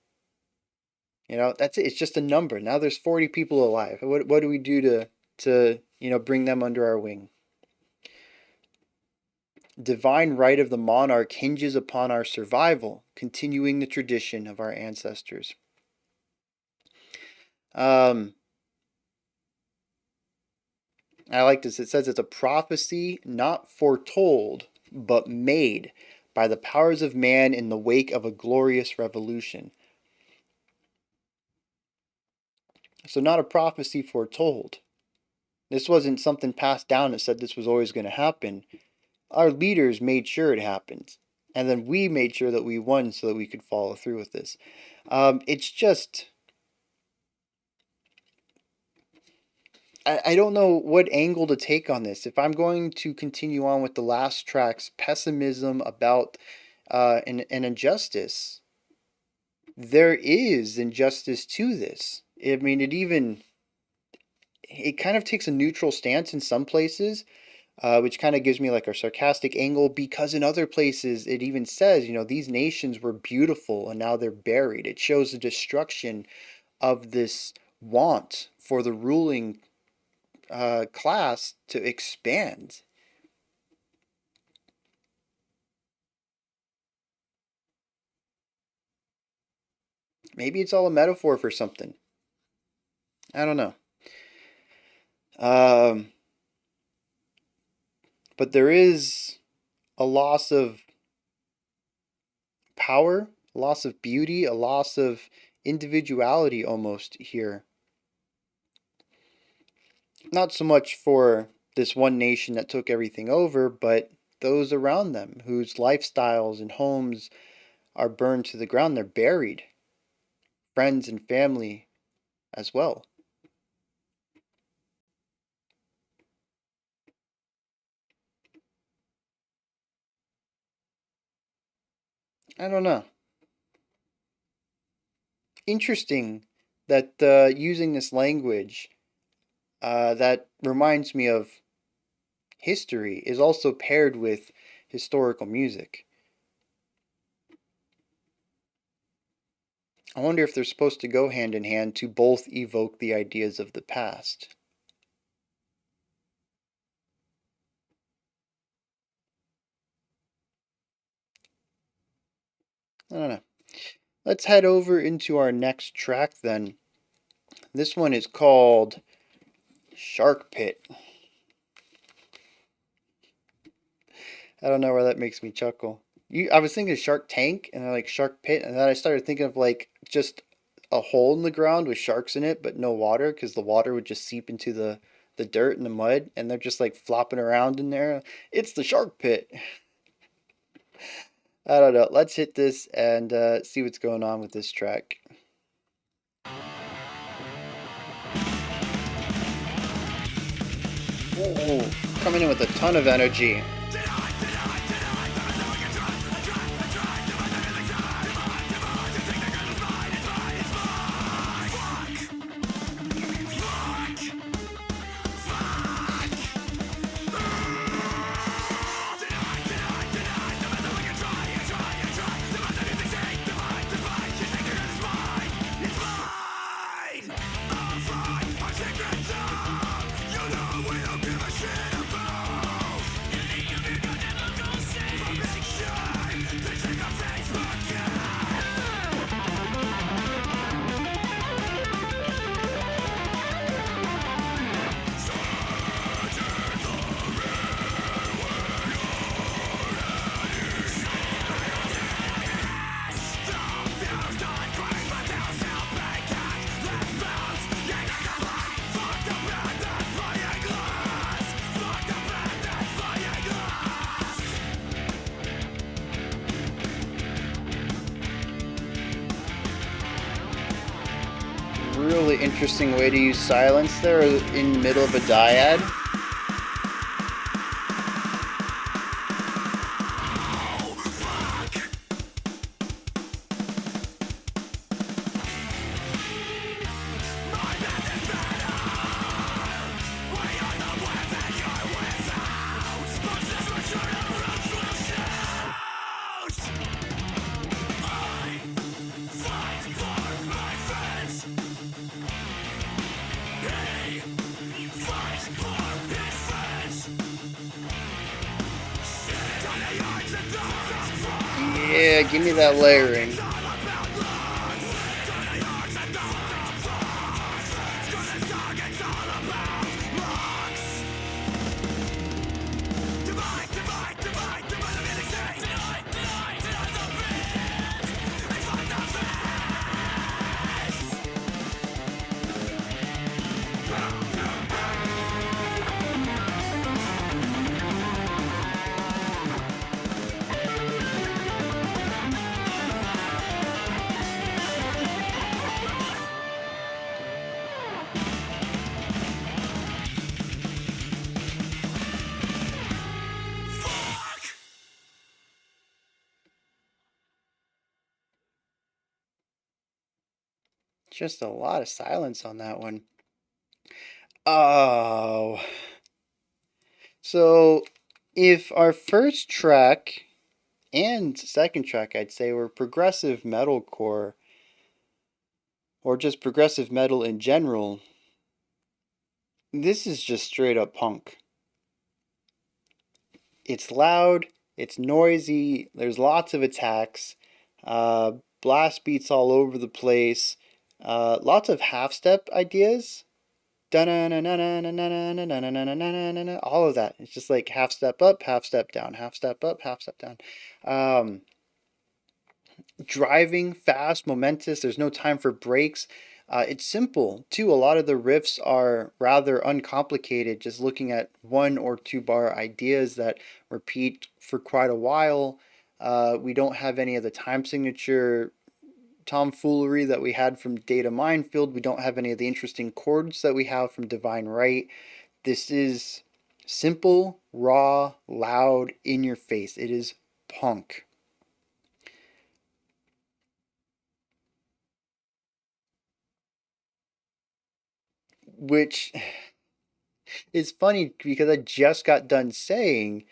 That's it. It's just a number. Now there's 40 people alive. What do we do to bring them under our wing? Divine right of the monarch hinges upon our survival, continuing the tradition of our ancestors. I like this. It says it's a prophecy not foretold, but made by the powers of man in the wake of a glorious revolution. So, not a prophecy foretold. This wasn't something passed down that said this was always going to happen. Our leaders made sure it happened. And then we made sure that we won so that we could follow through with this. It's just, I don't know what angle to take on this. If I'm going to continue on with the last track's pessimism about an injustice, there is injustice to this. I mean, it kind of takes a neutral stance in some places, which kind of gives me like a sarcastic angle, because in other places it even says, these nations were beautiful and now they're buried. It shows the destruction of this want for the ruling class to expand. Maybe it's all a metaphor for something. I don't know. Um, but there is a loss of power, a loss of beauty, a loss of individuality almost here. Not so much for this one nation that took everything over, but those around them whose lifestyles and homes are burned to the ground. They're buried. Friends and family as well. I don't know. Interesting that using this language that reminds me of history is also paired with historical music. I wonder if they're supposed to go hand in hand to both evoke the ideas of the past. I don't know. Let's head over into our next track then. This one is called Shark Pit. I don't know where that makes me chuckle. I was thinking of Shark Tank and I like Shark Pit, and then I started thinking of like just a hole in the ground with sharks in it, but no water, because the water would just seep into the dirt and the mud, and they're just like flopping around in there. It's the Shark Pit. I don't know. Let's hit this and see what's going on with this track. Oh, coming in with a ton of energy. Really interesting way to use silence there in the middle of a dyad. Yeah, give me that layering. Just a lot of silence on that one. Oh. So, if our first track and second track, I'd say, were progressive metalcore, or just progressive metal in general, this is just straight up punk. It's loud, it's noisy, there's lots of attacks, blast beats all over the place, lots of half step ideas. All of that. It's just like half step up, half step down, half step up, half step down. Driving fast, momentous. There's no time for breaks. It's simple too. A lot of the riffs are rather uncomplicated, just looking at 1 or 2 bar ideas that repeat for quite a while. We don't have any of the time signature tomfoolery that we had from Data Minefield. We don't have any of the interesting chords that we have from Divine Right. This is simple, raw, loud, in your face. It is punk. Which is funny because I just got done saying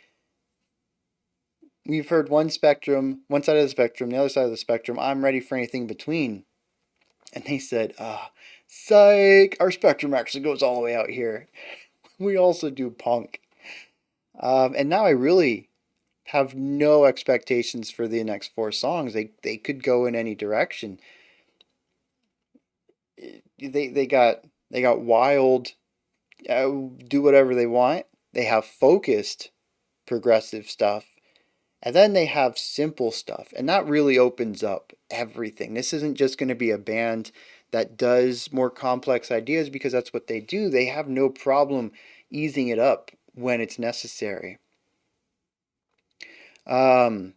we've heard one spectrum, one side of the spectrum, the other side of the spectrum. I'm ready for anything between. And they said, psych, our spectrum actually goes all the way out here. We also do punk. And now I really have no expectations for the next 4 songs. They could go in any direction. They got wild, do whatever they want. They have focused progressive stuff, and then they have simple stuff, and that really opens up everything. This isn't just going to be a band that does more complex ideas because that's what they do. They have no problem easing it up when it's necessary. But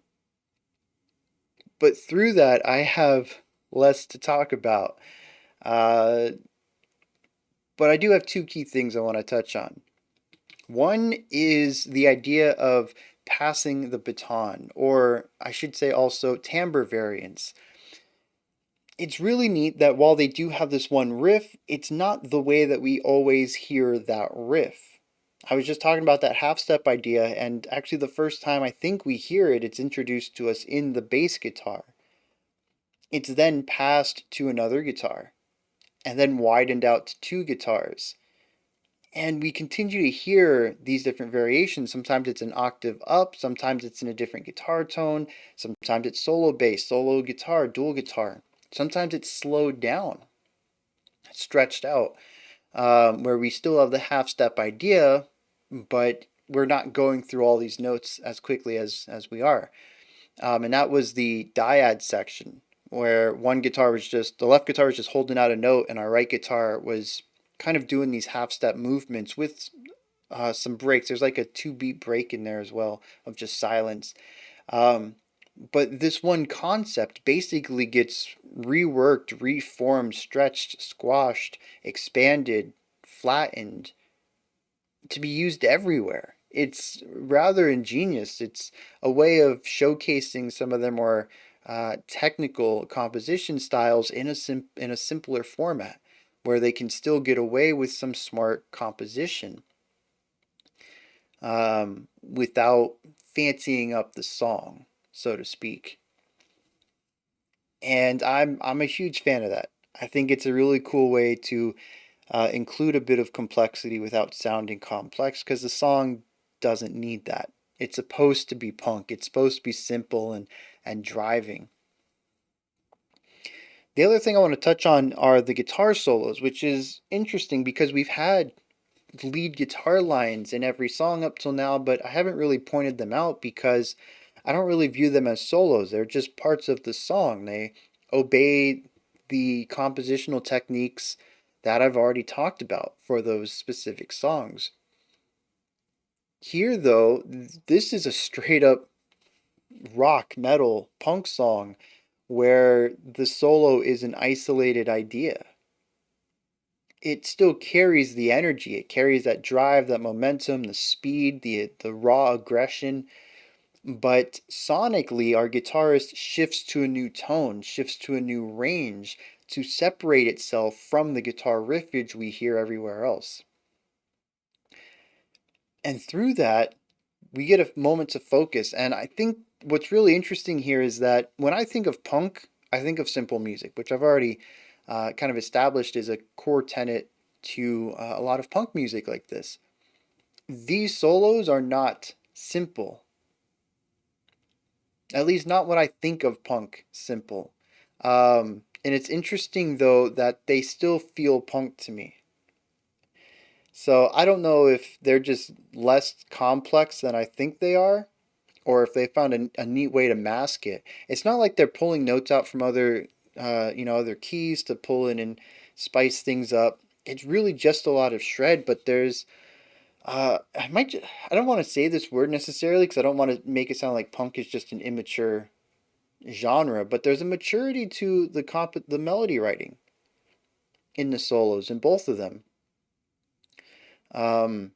through that, I have less to talk about. Uh, but I do have 2 key things I want to touch on. One is the idea of passing the baton, or I should say also timbre variants. It's really neat that while they do have this one riff, it's not the way that we always hear that riff. I was just talking about that half step idea, and actually, the first time I think we hear it, it's introduced to us in the bass guitar. It's then passed to another guitar, and then widened out to 2 guitars. And we continue to hear these different variations. Sometimes it's an octave up, sometimes it's in a different guitar tone, sometimes it's solo bass, solo guitar, dual guitar. Sometimes it's slowed down, stretched out, where we still have the half step idea, but we're not going through all these notes as quickly as we are. And that was the dyad section, where one guitar was just, the left guitar was just holding out a note, and our right guitar was kind of doing these half step movements with some breaks. There's like a 2 beat break in there as well of just silence. But this one concept basically gets reworked, reformed, stretched, squashed, expanded, flattened to be used everywhere. It's rather ingenious. It's a way of showcasing some of their more technical composition styles in a simpler format, where they can still get away with some smart composition without fancying up the song, so to speak. And I'm a huge fan of that. I think it's a really cool way to include a bit of complexity without sounding complex, because the song doesn't need that. It's supposed to be punk. It's supposed to be simple and driving. The other thing I want to touch on are the guitar solos, which is interesting because we've had lead guitar lines in every song up till now, but I haven't really pointed them out because I don't really view them as solos. They're just parts of the song. They obey the compositional techniques that I've already talked about for those specific songs. Here, though, this is a straight up rock, metal, punk song where the solo is an isolated idea. It still carries the energy. It carries that drive, that momentum, the speed, the raw aggression. But sonically, our guitarist shifts to a new tone, shifts to a new range to separate itself from the guitar riffage we hear everywhere else. And through that, we get a moment to focus. And I think what's really interesting here is that when I think of punk, I think of simple music, which I've already kind of established is a core tenet to a lot of punk music like this. These solos are not simple. At least not when I think of punk simple. And it's interesting though that they still feel punk to me. So I don't know if they're just less complex than I think they are, or if they found a neat way to mask it. It's not like they're pulling notes out from other, other keys to pull in and spice things up. It's really just a lot of shred, but there's, I don't want to say this word necessarily because I don't want to make it sound like punk is just an immature genre, but there's a maturity to the melody writing in the solos in both of them. Um,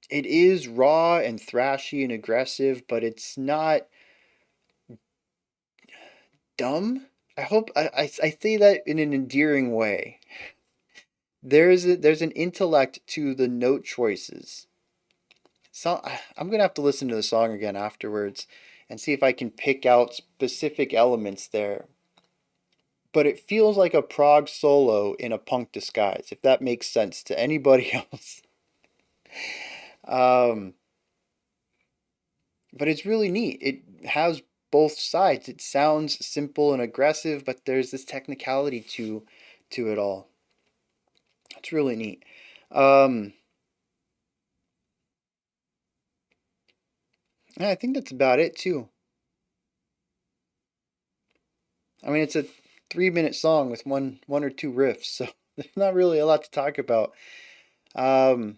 it is raw and thrashy and aggressive, but it's not dumb. I hope I say that in an endearing way. There's an intellect to the note choices. So I'm gonna have to listen to the song again afterwards and see if I can pick out specific elements there. But it feels like a prog solo in a punk disguise, if that makes sense to anybody else. Um, but it's really neat. It has both sides. It sounds simple and aggressive, but there's this technicality to it all. It's really neat. Um, yeah, I think that's about it too. I mean, it's a 3 minute song with one or two riffs, so there's not really a lot to talk about. Um,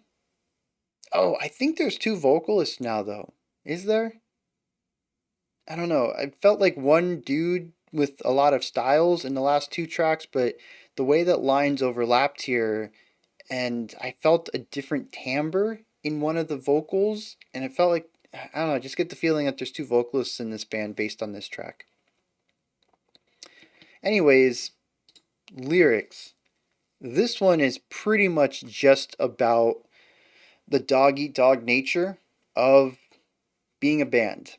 oh, I think there's two vocalists now though. Is there? I don't know. I felt like one dude with a lot of styles in the last two tracks, but the way that lines overlapped here, and I felt a different timbre in one of the vocals, and it felt like, I don't know, I just get the feeling that there's two vocalists in this band based on this track. Anyways, lyrics. This one is pretty much just about the dog eat dog nature of being a band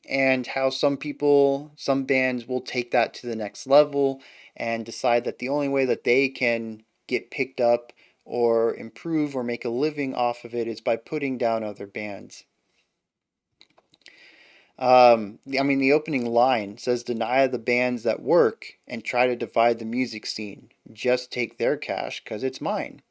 and how some bands will take that to the next level and decide that the only way that they can get picked up or improve or make a living off of it is by putting down other bands. I mean, the opening line says, "Deny the bands that work and try to divide the music scene. Just take their cash, 'cause it's mine."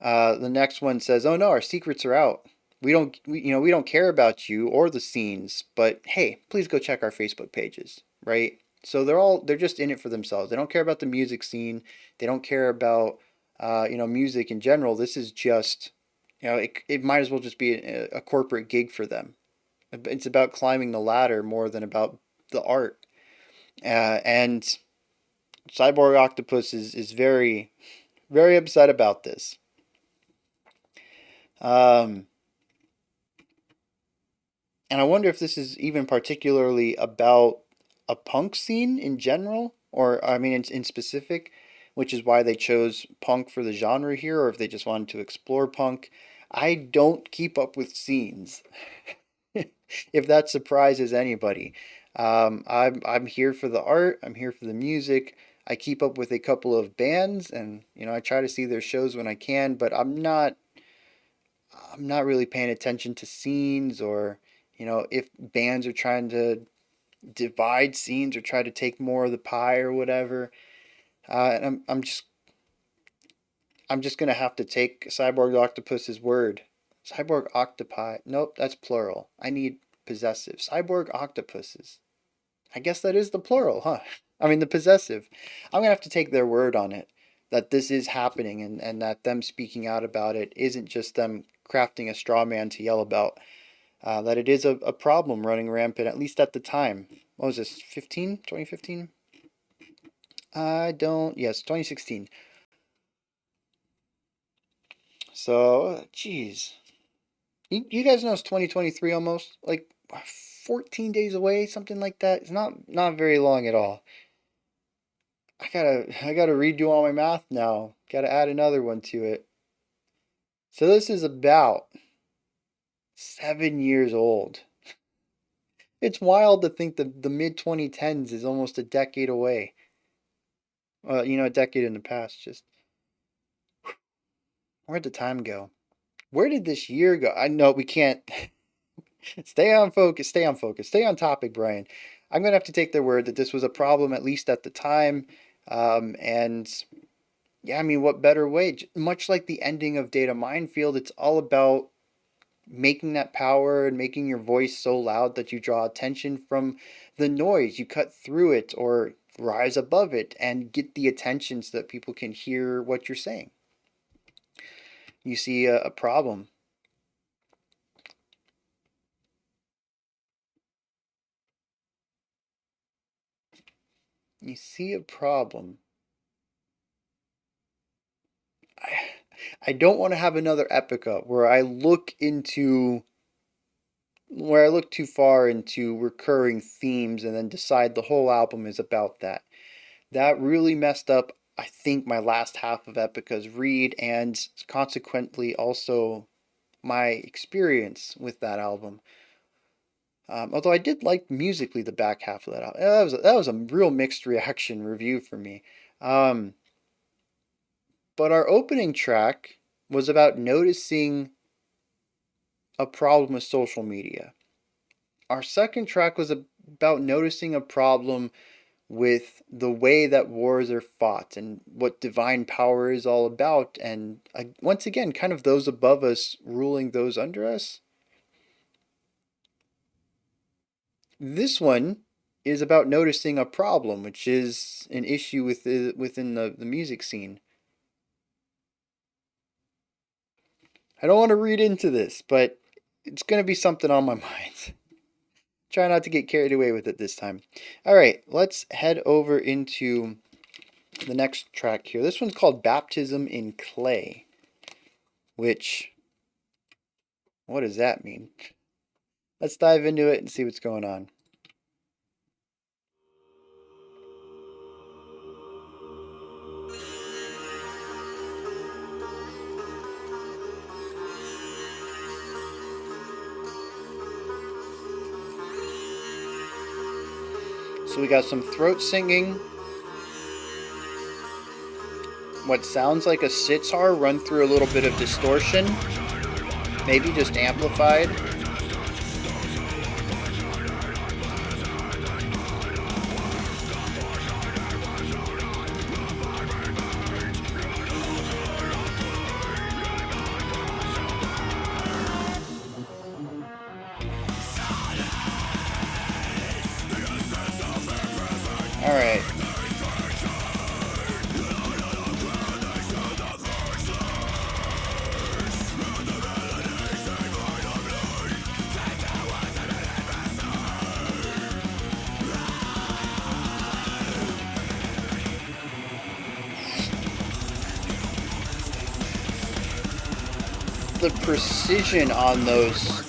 The next one says, "Oh no, our secrets are out. We don't care about you or the scenes, but hey, please go check our Facebook pages, right?" So they're just in it for themselves. They don't care about the music scene. They don't care about, music in general. This is just, it might as well just be a corporate gig for them. It's about climbing the ladder more than about the art. And Cyborg Octopus is very, very upset about this. Um, and I wonder if this is even particularly about a punk scene in general, or I mean, in specific, which is why they chose punk for the genre here, or if they just wanted to explore punk. I don't keep up with scenes, if that surprises anybody. I'm here for the art. I'm here for the music. I keep up with a couple of bands, and I try to see their shows when I can. But I'm not really paying attention to scenes or if bands are trying to divide scenes or try to take more of the pie or whatever. And I'm just gonna have to take Cyborg Octopus's word. Cyborg octopi. Nope, that's plural. I need possessive. Cyborg octopuses. I guess that is the plural, huh? I mean the possessive. I'm gonna have to take their word on it. That this is happening and that them speaking out about it isn't just them crafting a straw man to yell about. That it is a problem running rampant, at least at the time. What was this, 2015? Yes, 2016. So, geez. You guys know it's 2023 almost? Like 14 days away, something like that. It's not very long at all. I gotta redo all my math now. Gotta add another one to it. So this is about 7 years old. It's wild to think that the mid 2010s is almost a decade away. A decade in the past. Just where'd the time go? Where did this year go? I know we can't. Stay on focus. Stay on focus. Stay on topic, Bryan. I'm gonna have to take their word that this was a problem, at least at the time. And yeah, I mean, what better way? Much like the ending of Data Minefield, it's all about making that power and making your voice so loud that you draw attention from the noise. You cut through it or rise above it and get the attention so that people can hear what you're saying. You see a problem. You see a problem. I don't want to have another Epica where I look too far into recurring themes and then decide the whole album is about that. That really messed up, I think, my last half of Epica's read and consequently also my experience with that album. Although I did like musically the back half of that album. That was a real mixed reaction review for me. But our opening track was about noticing a problem with social media. Our second track was about noticing a problem with the way that wars are fought and what divine power is all about, and once again, kind of those above us ruling those under us. This one is about noticing a problem, which is an issue within the music scene. I don't want to read into this, but it's going to be something on my mind. Try not to get carried away with it this time. All right, let's head over into the next track here. This one's called Baptism in Clay, which, what does that mean? Let's dive into it and see what's going on. So we got some throat singing, what sounds like a sitar run through a little bit of distortion, maybe just amplified. All right. The precision on those.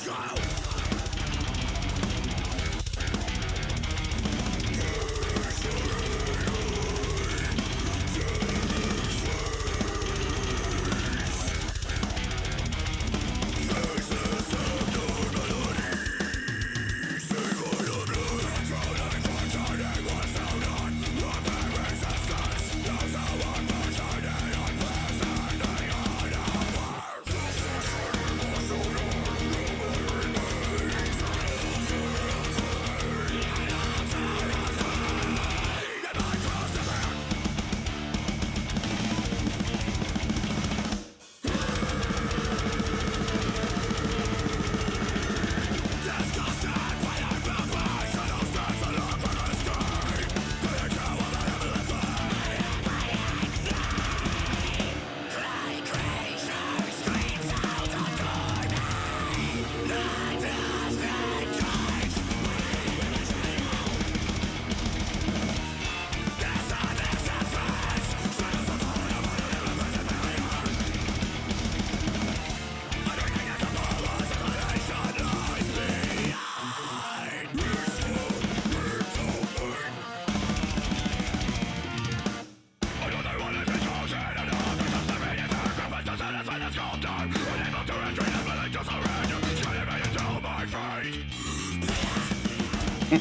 Dude,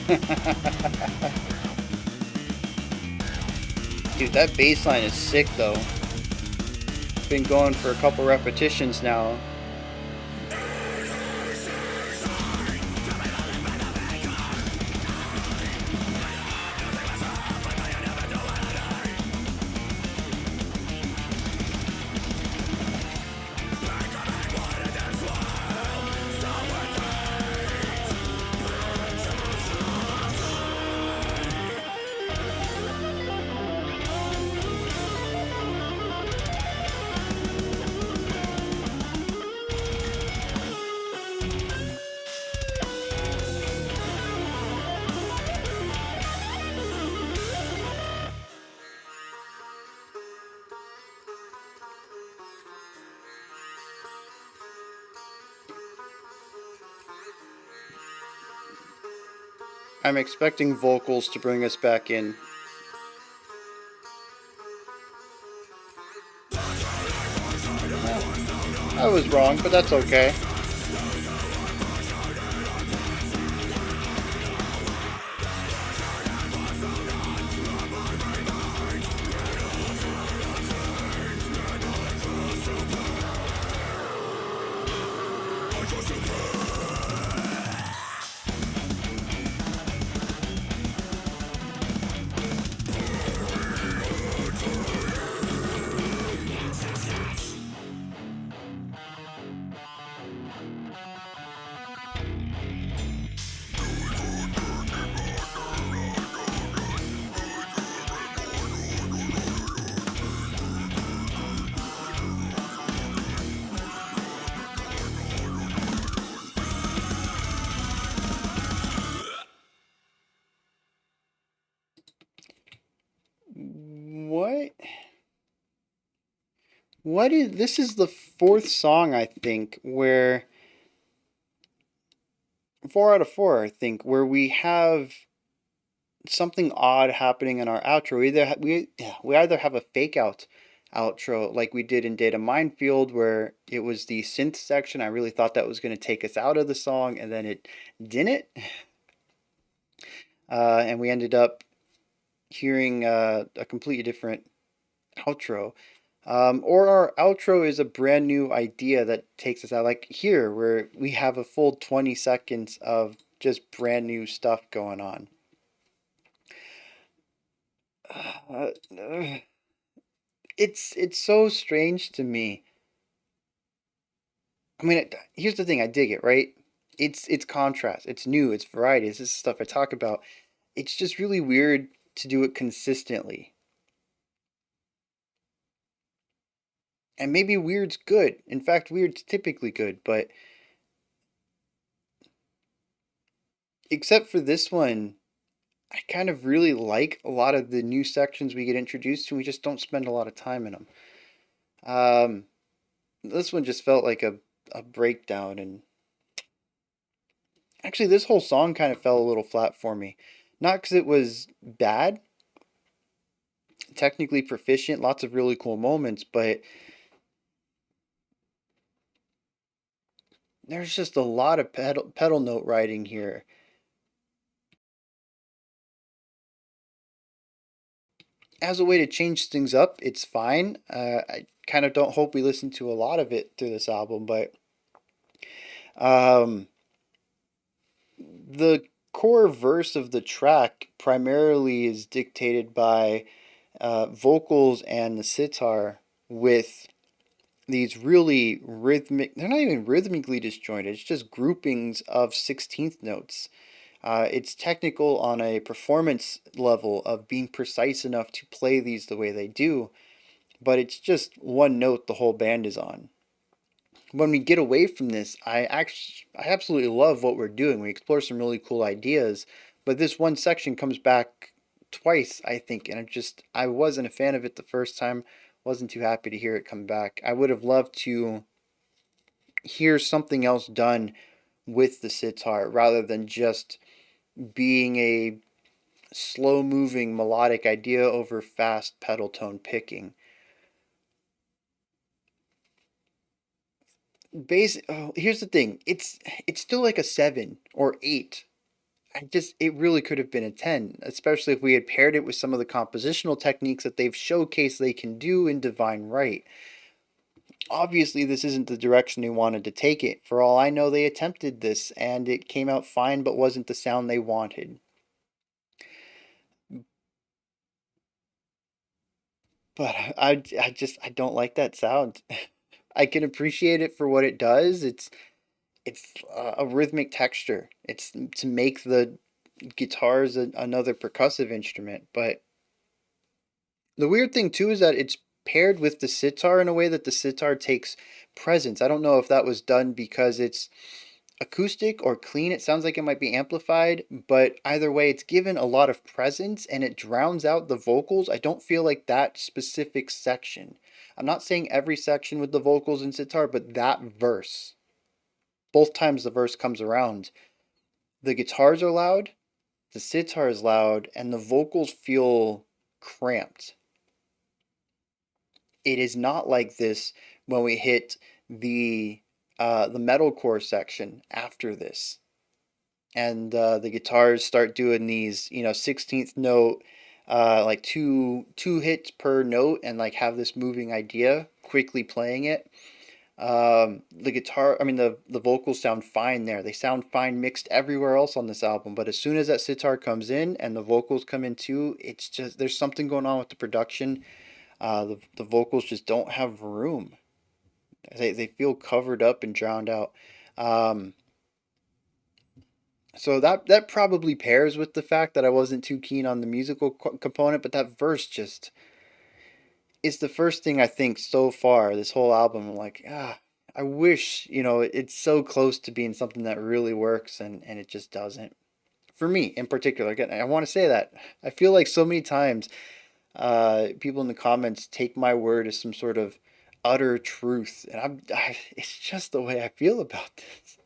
that bass line is sick though. It's been going for a couple repetitions now. I'm expecting vocals to bring us back in. I was wrong, but that's okay. What? What is this? Is the fourth song, I think, where 4 out of 4, I think, where we have something odd happening in our outro. We either have a fake out outro like we did in Data Minefield, where it was the synth section. I really thought that was going to take us out of the song, and then it didn't. And we ended up hearing a completely different outro. Or our outro is a brand new idea that takes us out, like here, where we have a full 20 seconds of just brand new stuff going on. Uh, it's so strange to me. I mean, here's the thing: I dig it, right? It's contrast, it's new, it's variety. This is stuff I talk about. It's just really weird to do it consistently. And maybe weird's good. In fact, weird's typically good, but except for this one, I kind of really like a lot of the new sections we get introduced to. We just don't spend a lot of time in them. Um, this one just felt like a breakdown, and actually, this whole song kind of fell a little flat for me. Not because it was bad, technically proficient, lots of really cool moments, but there's just a lot of pedal note writing here. As a way to change things up, it's fine. I kind of don't hope we listen to a lot of it through this album, but um, the core verse of the track primarily is dictated by vocals and the sitar with these really rhythmic, they're not even rhythmically disjointed, it's just groupings of 16th notes. It's technical on a performance level of being precise enough to play these the way they do, but it's just one note the whole band is on. When we get away from this, I absolutely love what we're doing. We explore some really cool ideas, but this one section comes back twice, I think, and I wasn't a fan of it the first time. Wasn't too happy to hear it come back. I would have loved to hear something else done with the sitar rather than just being a slow moving melodic idea over fast pedal tone picking. Here's the thing. It's still like a 7 or 8. it really could have been a 10, especially if we had paired it with some of the compositional techniques that they've showcased they can do in Divine Right. Obviously, this isn't the direction they wanted to take it. For all I know, they attempted this and it came out fine, but wasn't the sound they wanted. But I don't like that sound. I can appreciate it for what it does. It's a rhythmic texture. It's to make the guitars another percussive instrument. But the weird thing too is that it's paired with the sitar in a way that the sitar takes presence. I don't know if that was done because it's acoustic or clean. It sounds like it might be amplified, but either way, it's given a lot of presence and it drowns out the vocals. I don't feel like that specific section. I'm not saying every section with the vocals and sitar, but that verse. Both times the verse comes around, the guitars are loud, the sitar is loud, and the vocals feel cramped. It is not like this when we hit the metalcore section after this, and the guitars start doing these 16th note, like two hits per note, and like have this moving idea quickly playing it. The guitar, I mean the vocals sound fine there. They sound fine mixed everywhere else on this album, but as soon as that sitar comes in and the vocals come in too, it's just there's something going on with the production. The vocals just don't have room. They feel covered up and drowned out. Um, so that probably pairs with the fact that I wasn't too keen on the musical component, but that verse just is the first thing I think so far this whole album. I'm like, I wish, it's so close to being something that really works and it just doesn't. For me in particular, again, I want to say that I feel like so many times people in the comments take my word as some sort of utter truth, and it's just the way I feel about this.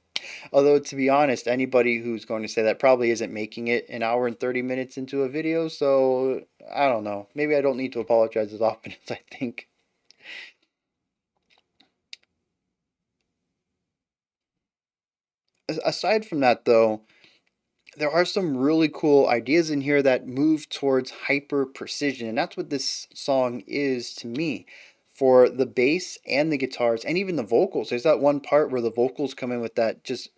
Although, to be honest, anybody who's going to say that probably isn't making it an hour and 30 minutes into a video, so I don't know. Maybe I don't need to apologize as often as I think. Aside from that, though, there are some really cool ideas in here that move towards hyper precision, and that's what this song is to me. For the bass and the guitars and even the vocals, there's that one part where the vocals come in with that just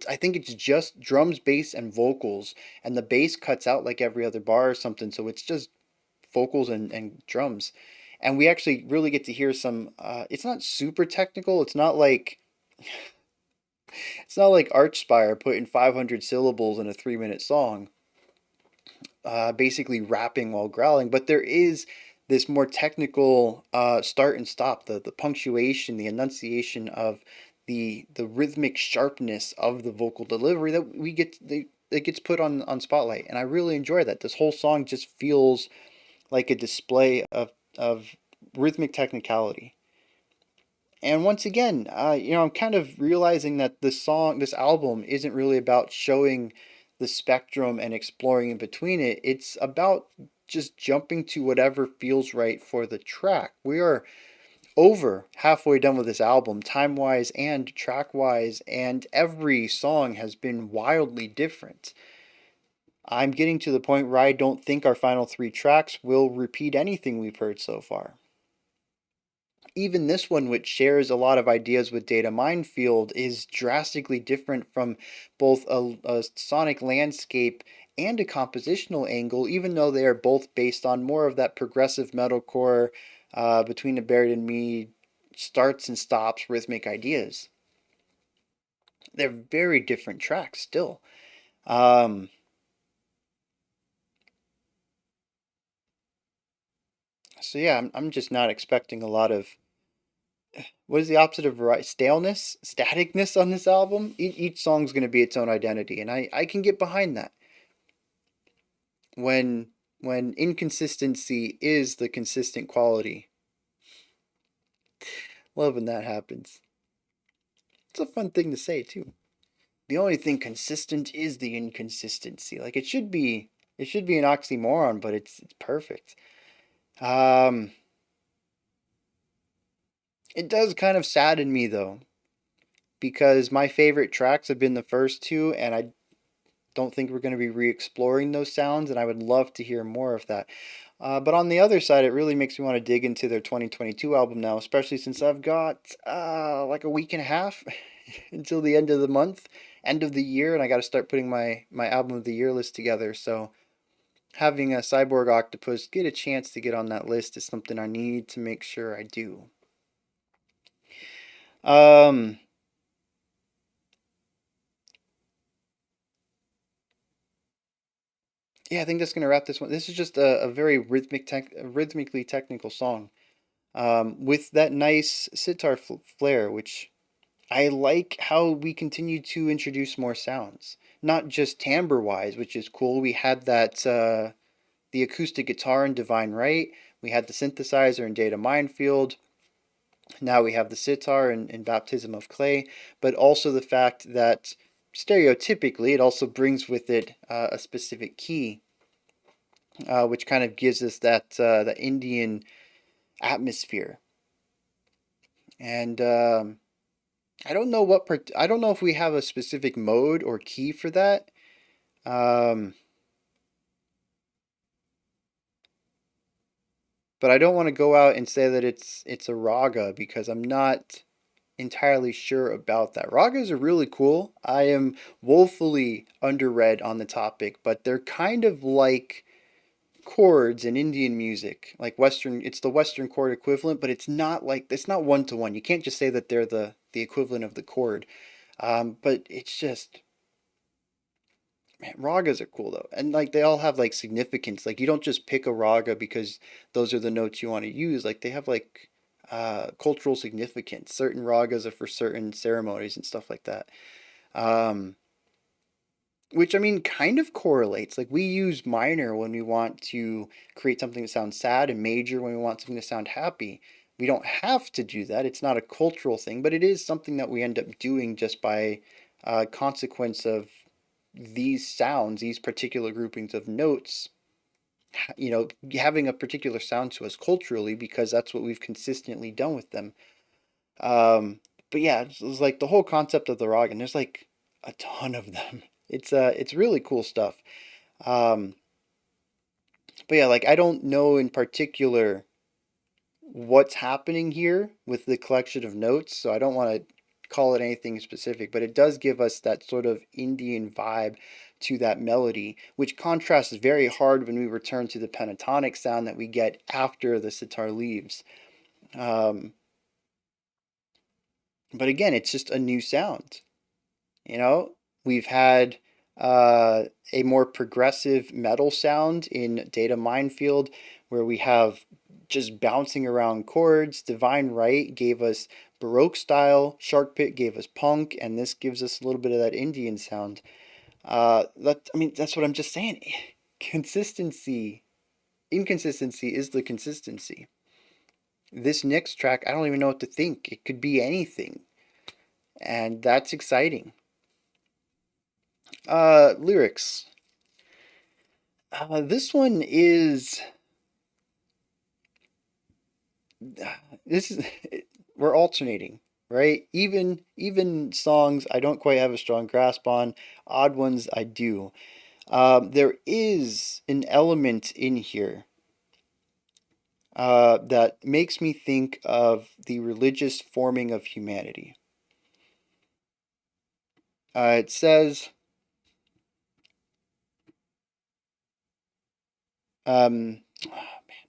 I think it's just drums, bass, and vocals, and the bass cuts out like every other bar or something, so it's just vocals and drums. And we actually really get to hear some it's not super technical, it's not like Archspire putting 500 syllables in a 3-minute song, basically rapping while growling, but there is this more technical start and stop, the punctuation, the enunciation of the rhythmic sharpness of the vocal delivery that we get that gets put on spotlight, and I really enjoy that. This whole song just feels like a display of rhythmic technicality. And once again, I'm kind of realizing that this album, isn't really about showing the spectrum and exploring in between it. It's about just jumping to whatever feels right for the track. We are over halfway done with this album, time wise and track wise, and every song has been wildly different. I'm getting to the point where I don't think our final 3 tracks will repeat anything we've heard so far. Even this one, which shares a lot of ideas with Data Minefield, is drastically different from both a sonic landscape and a compositional angle, even though they are both based on more of that progressive metalcore, Between the Buried and Me, starts and stops rhythmic ideas. They're very different tracks still. Um, so yeah, I'm just not expecting a lot of what is the opposite of staleness, staticness on this album. Each song's going to be its own identity, and I can get behind that. When inconsistency is the consistent quality, love when that happens. It's a fun thing to say too. The only thing consistent is the inconsistency. Like it should be an oxymoron, but it's perfect. Um, it does kind of sadden me though, because my favorite tracks have been the first two, and don't think we're going to be re-exploring those sounds, and I would love to hear more of that. But on the other side, it really makes me want to dig into their 2022 album now, especially since I've got like a week and a half until the end of the month, end of the year, and I got to start putting my album of the year list together. So having a Cyborg Octopus get a chance to get on that list is something I need to make sure I do. Um, yeah, I think that's gonna wrap this one. This is just a very rhythmically technical song, with that nice sitar flair, which I like how we continue to introduce more sounds, not just timbre wise, which is cool. We had that the acoustic guitar in Divine Right. We had the synthesizer in Data Minefield. Now we have the sitar in Baptism of Clay, but also the fact that stereotypically it also brings with it a specific key, which kind of gives us that Indian atmosphere. And I don't know I don't know if we have a specific mode or key for that. Um, but I don't want to go out and say that it's a raga because I'm not entirely sure about that. Ragas are really cool. I am woefully underread on the topic, but they're kind of like chords in Indian music, like Western. It's the Western chord equivalent, but it's not one to one. You can't just say that they're the equivalent of the chord. But it's just, man, ragas are cool though, and like they all have like significance. Like you don't just pick a raga because those are the notes you want to use. Like they have like cultural significance. Certain ragas are for certain ceremonies and stuff like that. Um, which I mean kind of correlates. Like we use minor when we want to create something that sounds sad, and major when we want something to sound happy. We don't have to do that. It's not a cultural thing, but it is something that we end up doing just by consequence of these sounds, these particular groupings of notes, having a particular sound to us culturally because that's what we've consistently done with them. Um, but yeah, it's like the whole concept of the rag, and there's like a ton of them. It's really cool stuff. Um, but yeah, like I don't know in particular what's happening here with the collection of notes, so I don't want to call it anything specific, but it does give us that sort of Indian vibe to that melody, which contrasts very hard when we return to the pentatonic sound that we get after the sitar leaves. Um, but again, it's just a new sound. You know, we've had uh, a more progressive metal sound in Data Minefield, where we have just bouncing around chords. Divine Right gave us Baroque style, Shark Pit gave us punk, and this gives us a little bit of that Indian sound. I mean, that's what I'm just saying. Consistency, inconsistency is the consistency. This next track, I don't even know what to think. It could be anything, and that's exciting. Lyrics. This one is this is we're alternating, right? Even songs I don't quite have a strong grasp on, odd ones I do. There is an element in here that makes me think of the religious forming of humanity. It says,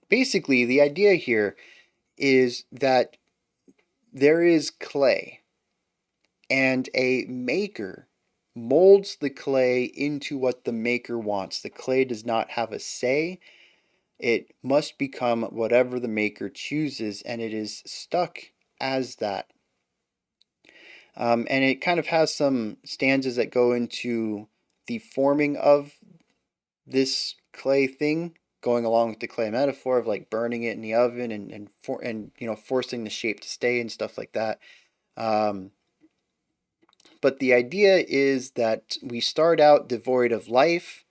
basically, the idea here is that there is clay and a maker molds the clay into what the maker wants. The clay does not have a say. It must become whatever the maker chooses, and it is stuck as that. And it kind of has some stanzas that go into the forming of this clay thing, going along with the clay metaphor of like burning it in the oven and forcing the shape to stay and stuff like that. Um, But the idea is that we start out devoid of life.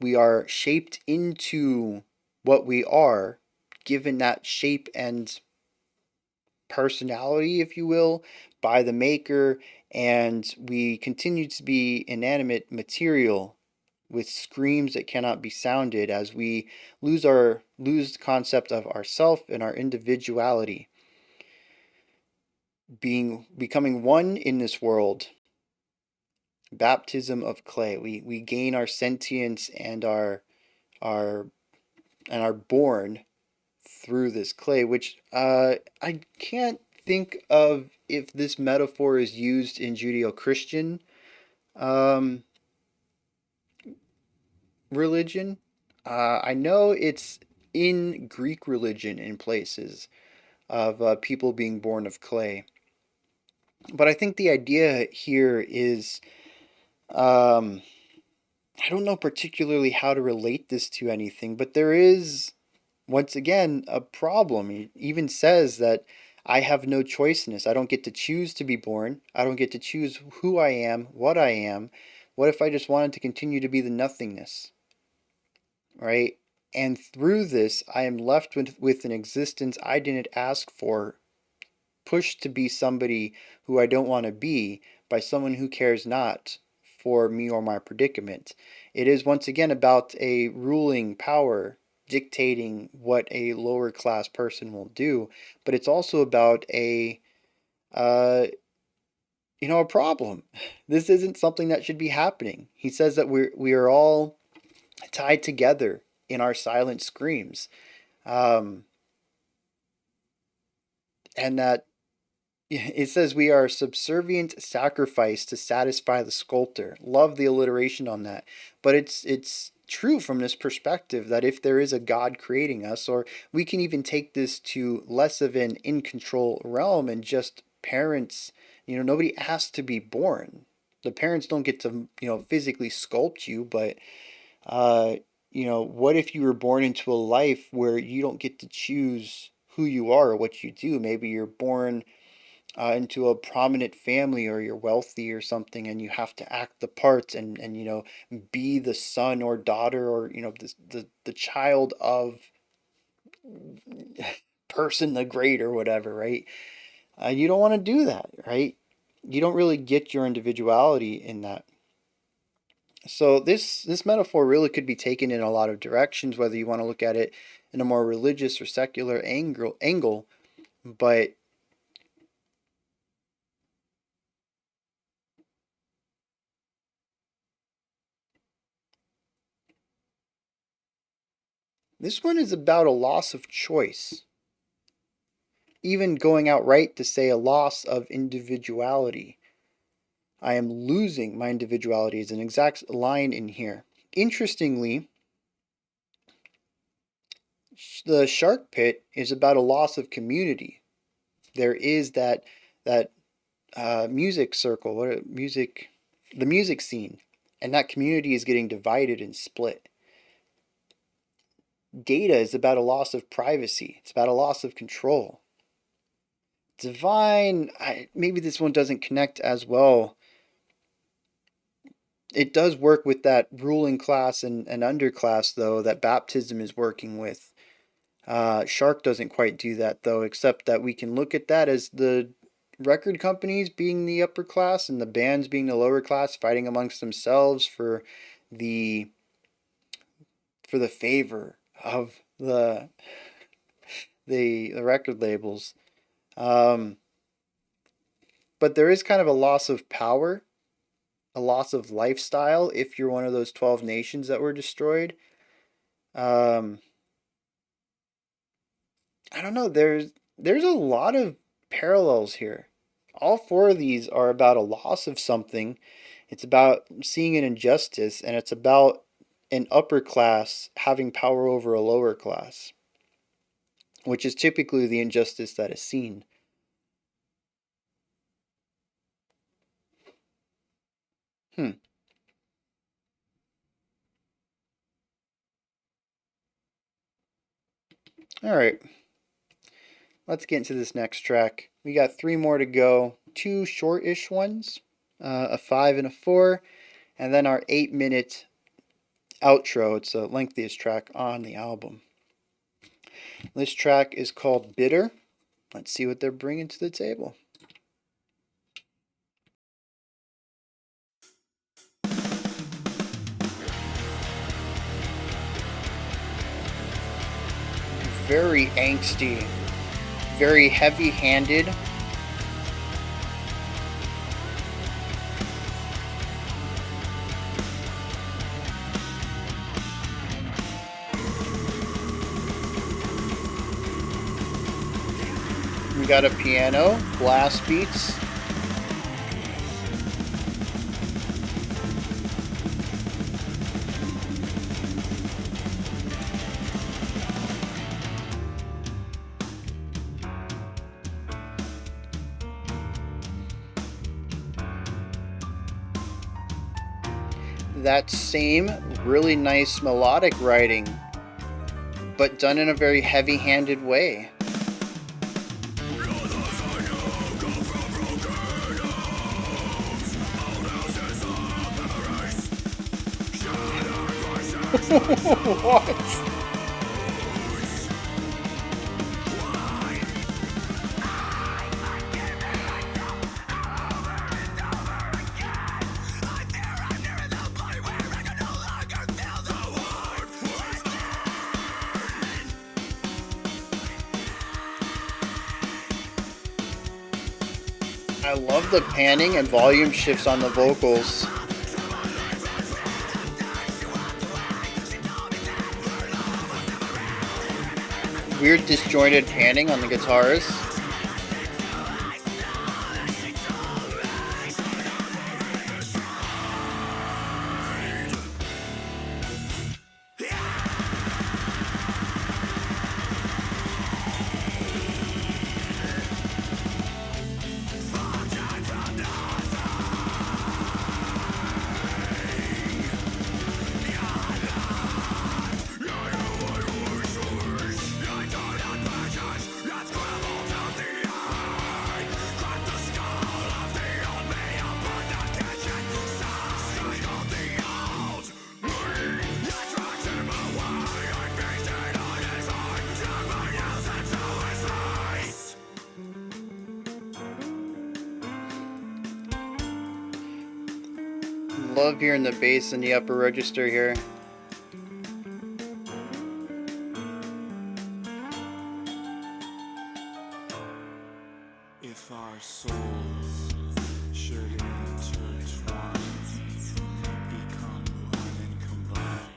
We are shaped into what we are, given that shape and personality, if you will, by the maker, and we continue to be inanimate material with screams that cannot be sounded as we lose the concept of ourself and our individuality, becoming one in this world. Baptism of clay. We gain our sentience and our and are born through this clay, which I can't think of if this metaphor is used in Judeo-Christian um, religion. I know it's in Greek religion in places of people being born of clay. But I think the idea here is um, I don't know particularly how to relate this to anything, but there is, once again, a problem. He even says that I have no choice in this. I don't get to choose to be born. I don't get to choose who I am, what I am. What if I just wanted to continue to be the nothingness, right? And through this, I am left with an existence I didn't ask for, pushed to be somebody who I don't want to be by someone who cares not for me or my predicament. It is once again about a ruling power dictating what a lower class person will do, but it's also about uh, a problem. This isn't something that should be happening. He says that we are all tied together in our silent screams, um, and that it says we are subservient sacrifice to satisfy the sculptor. Love the alliteration on that. But it's true from this perspective that if there is a God creating us, or we can even take this to less of an in control realm and just parents, nobody asked to be born. The parents don't get to, physically sculpt you, but uh, what if you were born into a life where you don't get to choose who you are or what you do? Maybe you're born into a prominent family, or you're wealthy or something, and you have to act the part and be the son or daughter, or the child of person the great or whatever, right? You don't want to do that, right? You don't really get your individuality in that. So this metaphor really could be taken in a lot of directions, whether you want to look at it in a more religious or secular angle, but this one is about a loss of choice, even going outright to say a loss of individuality. I am losing my individuality is an exact line in here. Interestingly, the shark pit is about a loss of community. There is that music circle, the music scene, and that community is getting divided and split. Data is about a loss of privacy. It's about a loss of control. Divine, maybe this one doesn't connect as well. It does work with that ruling class and underclass, though, that baptism is working with. Shark doesn't quite do that, though, except that we can look at that as the record companies being the upper class and the bands being the lower class, fighting amongst themselves the for the favor of the record labels. Um, but there is kind of a loss of power, a loss of lifestyle if you're one of those 12 nations that were destroyed. Um, I don't know. There's a lot of parallels here. All four of these are about a loss of something. It's about seeing an injustice, and it's about an upper class having power over a lower class, which is typically the injustice that is seen. Hmm. All right. Let's get into this next track. We got three more to go. Two short-ish ones, a 5 and a 4, and then our 8-minute outro. It's the lengthiest track on the album. This track is called Bitter. Let's see what they're bringing to the table. Very angsty, very heavy-handed. We got a piano, blast beats. That same really nice melodic writing, but done in a very heavy-handed way. What? I love the panning and volume shifts on the vocals. Weird disjointed panning on the guitars. Love hearing the bass in the upper register here. If our souls should intertwine, become one and combine.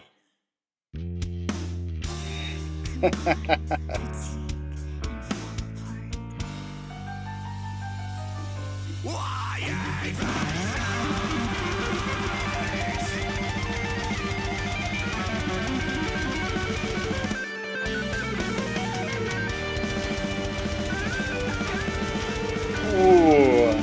Ooh.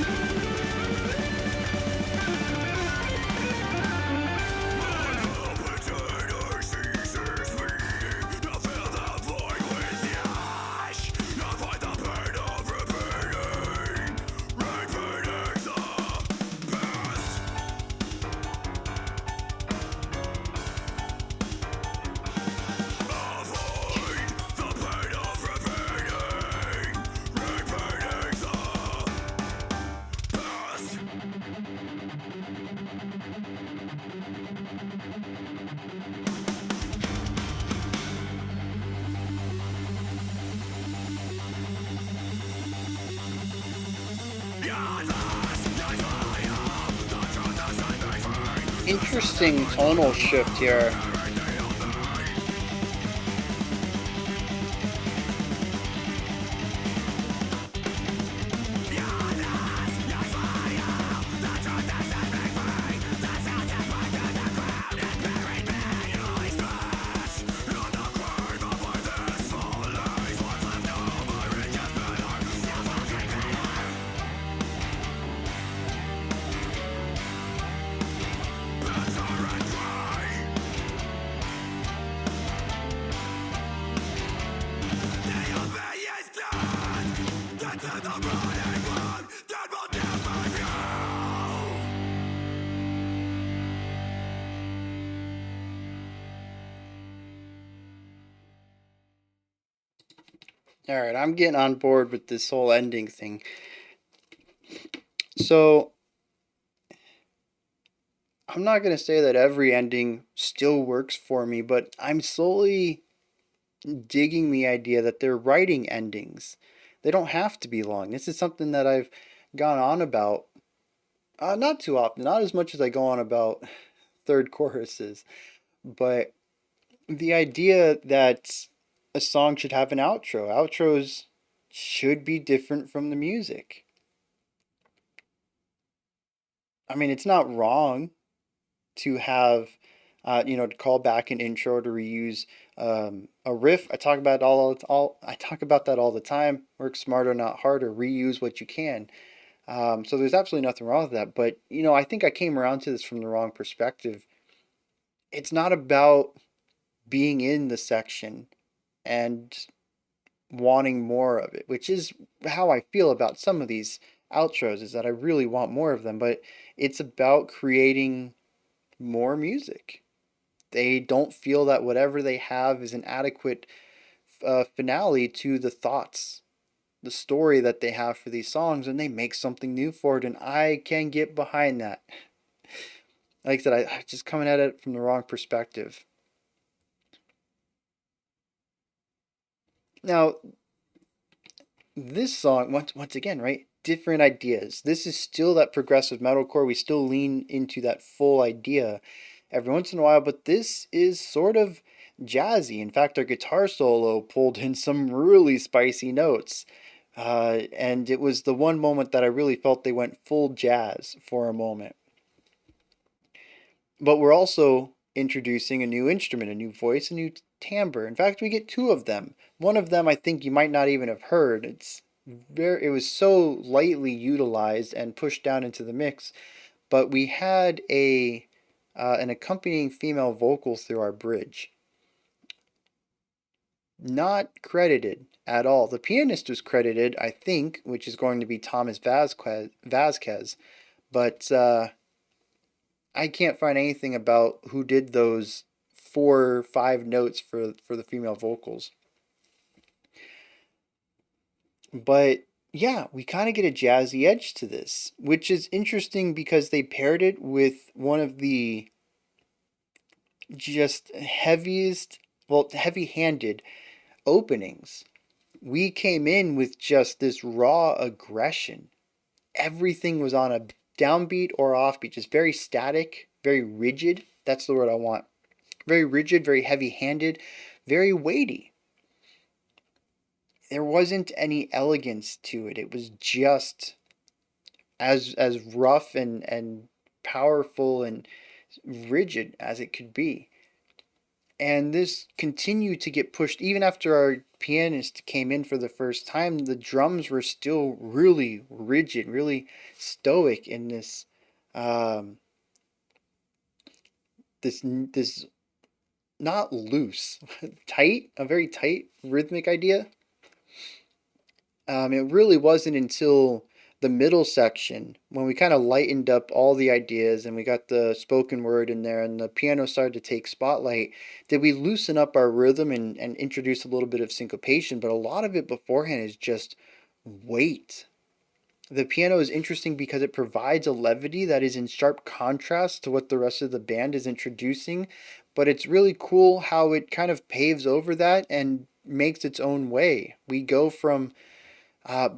Interesting tonal shift here. All right, I'm getting on board with this whole ending thing. So, I'm not going to say that every ending still works for me, but I'm slowly digging the idea that they're writing endings. They don't have to be long. This is something that I've gone on about, not too often, not as much as I go on about third choruses, but the idea that a song should have an outro. Outros should be different from the music. I mean, it's not wrong to have, to call back an intro to reuse a riff. I talk about I talk about that all the time. Work smarter, not harder. Reuse what you can. So there's absolutely nothing wrong with that. But I think I came around to this from the wrong perspective. It's not about being in the section and wanting more of it, which is how I feel about some of these outros. Is that I really want more of them, but it's about creating more music. They don't feel that whatever they have is an adequate finale to the thoughts, the story that they have for these songs, and they make something new for it, and I can get behind that. Like I said, I just coming at it from the wrong perspective. Now, this song, once again, right? Different ideas. This is still that progressive metalcore. We still lean into that full idea every once in a while, but this is sort of jazzy. In fact, our guitar solo pulled in some really spicy notes. And it was the one moment that I really felt they went full jazz for a moment. But we're also introducing a new instrument, a new voice, a new timbre. In fact, we get two of them. One of them I think you might not even have heard. It was so lightly utilized and pushed down into the mix, but we had an accompanying female vocal through our bridge. Not credited at all. The pianist was credited, I think, which is going to be Thomas Vasquez, but I can't find anything about who did those 4 or 5 notes for the female vocals. But yeah, we kind of get a jazzy edge to this, which is interesting because they paired it with one of the just heavy-handed openings. We came in with just this raw aggression. Everything was on a downbeat or offbeat, just very static, very rigid. That's the word I want. Very rigid, very heavy-handed, very weighty. There wasn't any elegance to it. It was just as rough and powerful and rigid as it could be. And this continued to get pushed even after our pianist came in for the first time. The drums were still really rigid, really stoic in um, this not loose, tight, a very tight rhythmic idea. It really wasn't until the middle section when we kind of lightened up all the ideas and we got the spoken word in there and the piano started to take spotlight did we loosen up our rhythm and introduce a little bit of syncopation, but a lot of it beforehand is just weight. The piano is interesting because it provides a levity that is in sharp contrast to what the rest of the band is introducing, but it's really cool how it kind of paves over that and makes its own way. We go from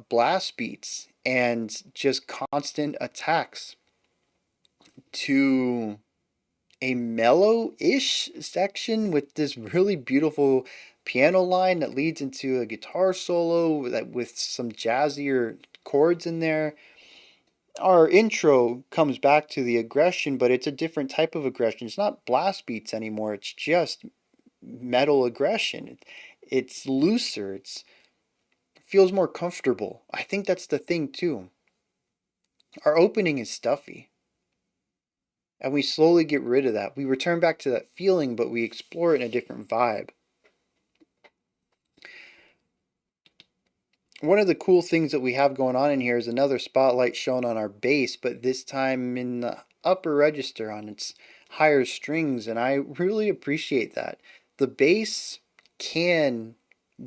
blast beats and just constant attacks to a mellow-ish section with this really beautiful piano line that leads into a guitar solo with some jazzier chords in there. Our intro comes back to the aggression, but it's a different type of aggression. It's not blast beats anymore. It's just metal aggression. It's looser. It feels more comfortable. I think that's the thing too. Our opening is stuffy, and we slowly get rid of that. We return back to that feeling, but we explore it in a different vibe. One of the cool things that we have going on in here is another spotlight shown on our bass, but this time in the upper register on its higher strings, and I really appreciate that. The bass can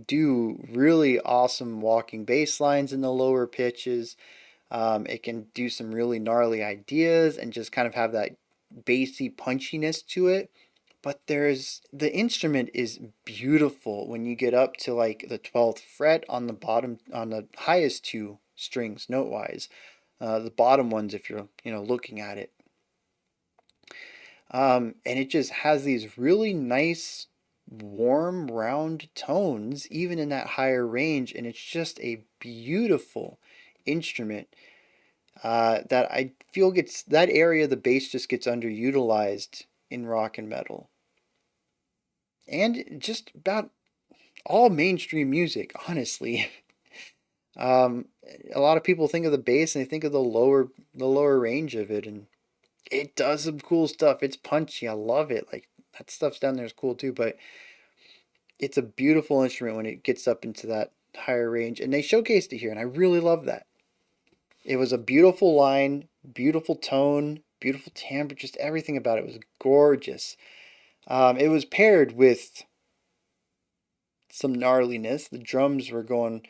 do really awesome walking bass lines in the lower pitches. It can do some really gnarly ideas and just kind of have that bassy punchiness to it. But the instrument is beautiful when you get up to like the 12th fret on the bottom, on the highest two strings note wise. The bottom ones, if you're, looking at it. And it just has these really nice, warm, round tones, even in that higher range. And it's just a beautiful instrument that I feel gets that area of the bass just gets underutilized in rock and metal. And just about all mainstream music, honestly. Um, a lot of people think of the bass and they think of the lower range of it, and it does some cool stuff. It's punchy. I love it. Like that stuff's down there is cool too, but it's a beautiful instrument when it gets up into that higher range. And they showcased it here, and I really love that. It was a beautiful line, beautiful tone, beautiful timbre, just everything about it was gorgeous. It was paired with some gnarliness. The drums were going,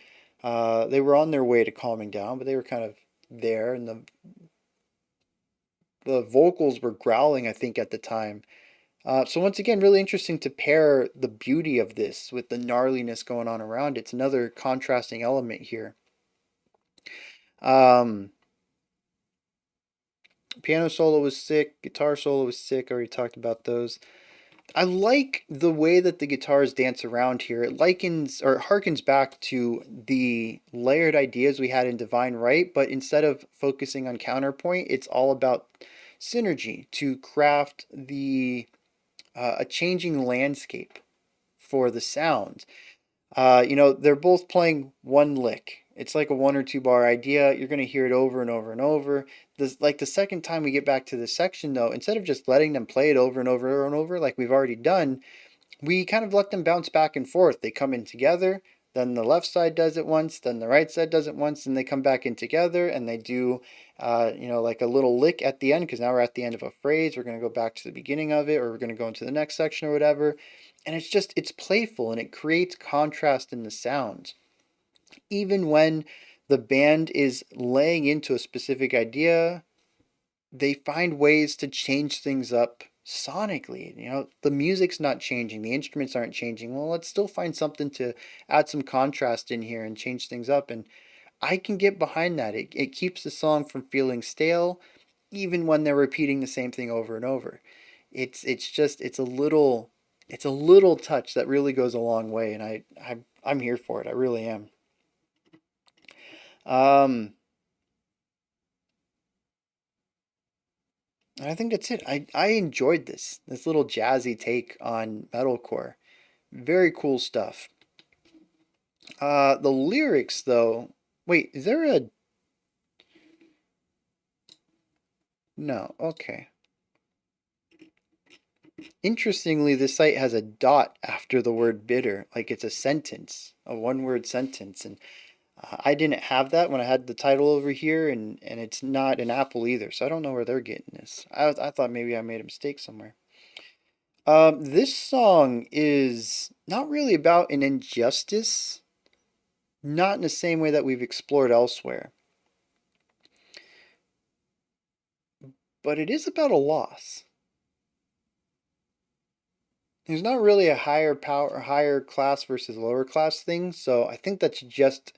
they were on their way to calming down, but they were kind of there, and the vocals were growling, I think, at the time. So once again, really interesting to pair the beauty of this with the gnarliness going on around. It's another contrasting element here. Um, Piano solo was sick. Guitar solo was sick. I already talked about those. I like the way that the guitars dance around here. It likens or harkens back to the layered ideas we had in Divine Right, but instead of focusing on counterpoint, it's all about synergy to craft the a changing landscape for the sound. They're both playing one lick. It's like a 1 or 2 bar idea. You're going to hear it over and over and over. Like the second time we get back to this section, though, instead of just letting them play it over and over and over like we've already done, we kind of let them bounce back and forth. They come in together, then the left side does it once, then the right side does it once, and they come back in together and they do, like a little lick at the end because now we're at the end of a phrase. We're going to go back to the beginning of it, or we're going to go into the next section or whatever. And it's playful and it creates contrast in the sounds. Even when the band is laying into a specific idea, they find ways to change things up sonically. The music's not changing, the instruments aren't changing. Well, let's still find something to add some contrast in here and change things up. And I can get behind that. It keeps the song from feeling stale, even when they're repeating the same thing over and over. It's a little touch that really goes a long way, and I'm here for it. I really am. Um, and I think that's it. I enjoyed this little jazzy take on metalcore. Very cool stuff. The lyrics though. Wait, is there a no? Okay. Interestingly, the site has a dot after the word bitter, like it's a sentence, a one-word sentence, and I didn't have that when I had the title over here, and it's not an Apple either, so I don't know where they're getting this. I thought maybe I made a mistake somewhere. This song is not really about an injustice, not in the same way that we've explored elsewhere, but it is about a loss. There's not really a higher power, higher class versus lower class thing, so I think that's just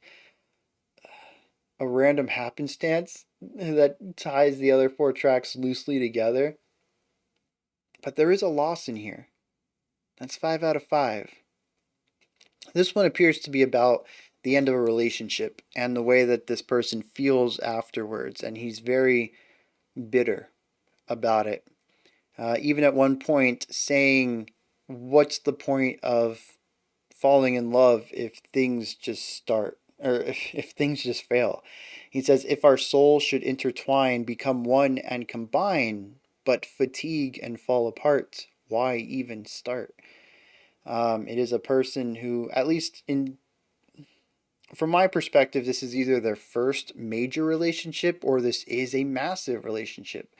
a random happenstance that ties the other four tracks loosely together. But there is a loss in here. That's 5 out of 5. This one appears to be about the end of a relationship and the way that this person feels afterwards, and he's very bitter about it. Even at one point saying, what's the point of falling in love if things just start, or if things just fail? He says, if our souls should intertwine, become one and combine, but fatigue and fall apart, why even start? It is a person who, at least from my perspective, this is either their first major relationship or this is a massive relationship.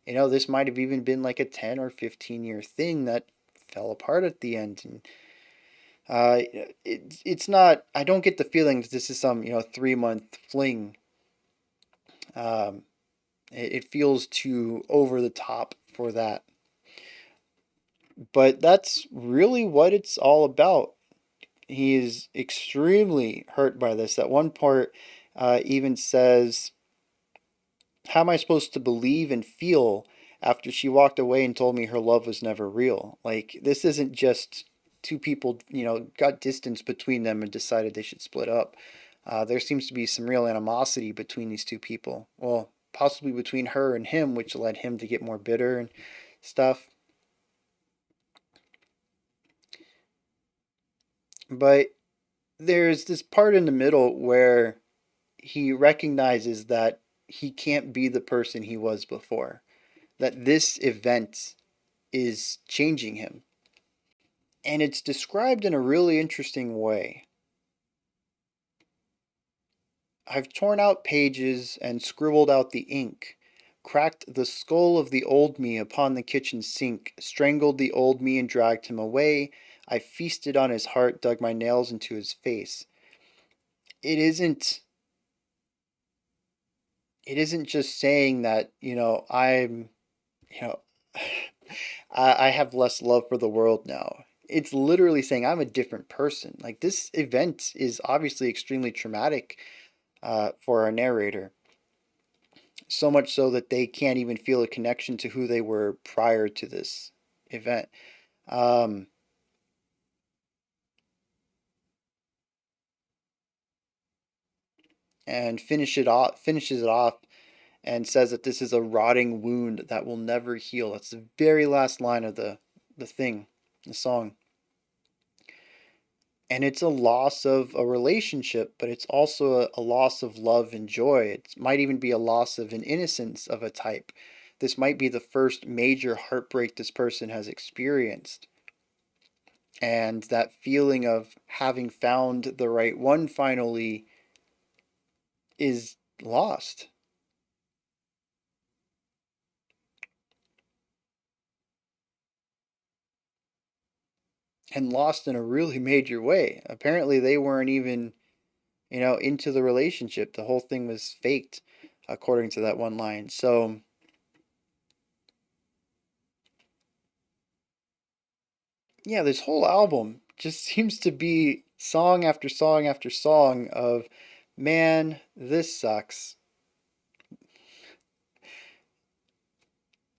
This might have even been like a 10 or 15 year thing that fell apart at the end. And Uh, it's not. I don't get the feeling that this is some 3 month fling. Um, it feels too over the top for that. But that's really what it's all about. He is extremely hurt by this. That one part even says, "How am I supposed to believe and feel after she walked away and told me her love was never real?" Like, this isn't just two people, got distance between them and decided they should split up. There seems to be some real animosity between these two people. Well, possibly between her and him, which led him to get more bitter and stuff. But there's this part in the middle where he recognizes that he can't be the person he was before, that this event is changing him. And it's described in a really interesting way. "I've torn out pages and scribbled out the ink, cracked the skull of the old me upon the kitchen sink, strangled the old me and dragged him away. I feasted on his heart, dug my nails into his face." It isn't it isn't just saying that, I'm, you know, I have less love for the world now. It's literally saying I'm a different person. Like, this event is obviously extremely traumatic for our narrator. So much so that they can't even feel a connection to who they were prior to this event. Um, and finishes it off and says that this is a rotting wound that will never heal. That's the very last line of the song. And it's a loss of a relationship, but it's also a loss of love and joy. It might even be a loss of an innocence of a type. This might be the first major heartbreak this person has experienced. And that feeling of having found the right one finally is lost. And lost in a really major way. Apparently, they weren't even, into the relationship. The whole thing was faked, according to that one line. So, yeah, this whole album just seems to be song after song after song of, man, this sucks.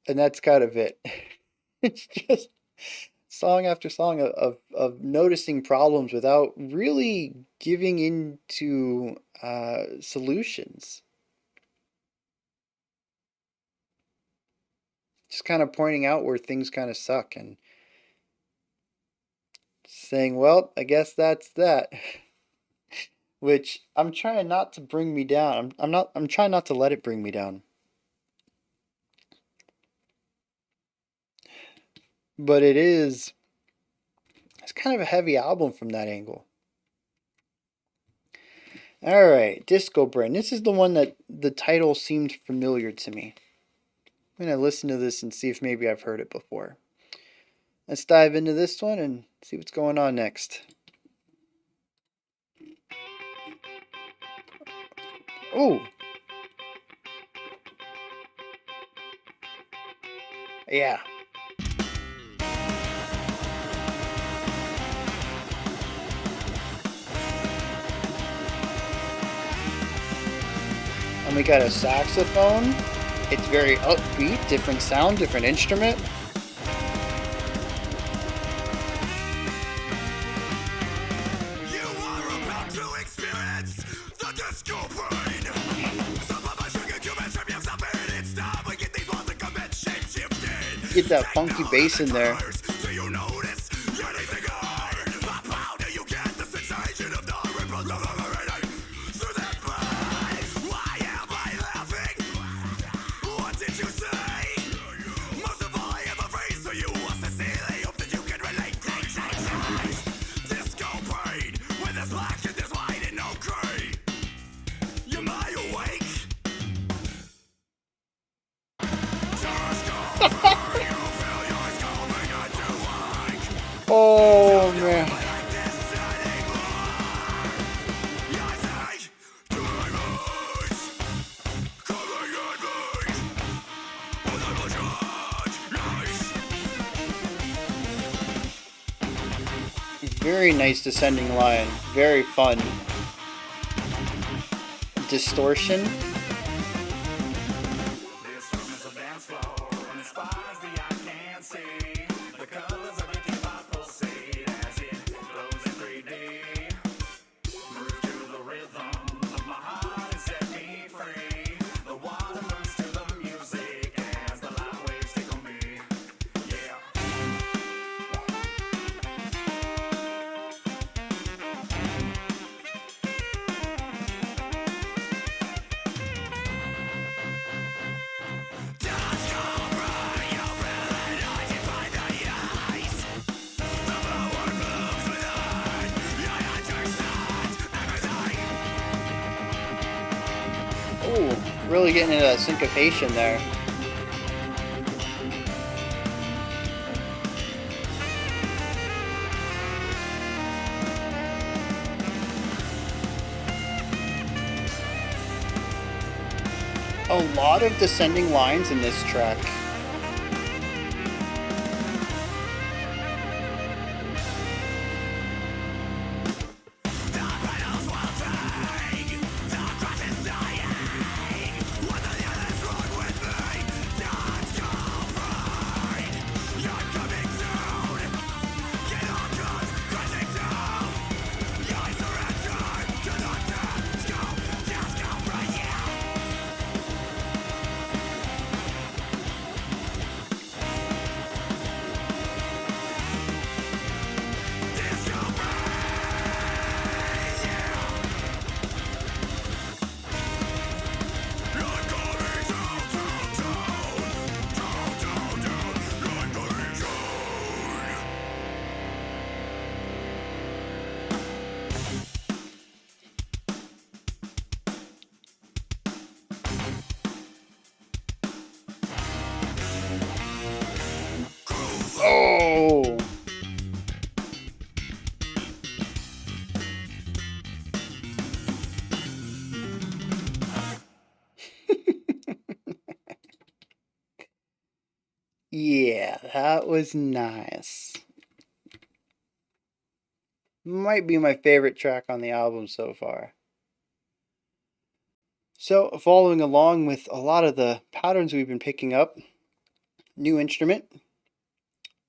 And that's kind of it. It's just song after song of noticing problems without really giving into solutions. Just kind of pointing out where things kind of suck and saying, well, I guess that's that. Which I'm trying not to bring me down. I'm trying not to let it bring me down. But it's kind of a heavy album from that angle. All right, Discobrain. This is the one that the title seemed familiar to me. I'm going to listen to this and see if maybe I've heard it before. Let's dive into this one and see what's going on next. Oh, yeah. And we got a saxophone. It's very upbeat, different sound, different instrument. You are about to experience the Discobrain. Some of us are good humans from yourself, and it's time we get these ones that commit shape shifting. Get that funky bass in there. Do you notice anything hard? How do you get the sensation of the ripples of overrating through that pain? Why am I laughing? What did you say? Most of all, I am afraid, so you will sincerely hope that you can relate things. Disco brain, with this black and this white and no gray. Am I awake? Just go for you feel your skull, Very nice descending line. Very fun. Distortion. This room is a dance floor, and as far as the eye can see, the colors of your K-pop pulsate as it glows in 3D. Move to the rhythm of my heart and set me free. The water moves to the music as the light waves tickle me. Yeah. Ooh, really getting into that syncopation there. A lot of descending lines in this track. Oh! Yeah, that was nice. Might be my favorite track on the album so far. So, following along with a lot of the patterns we've been picking up, new instrument,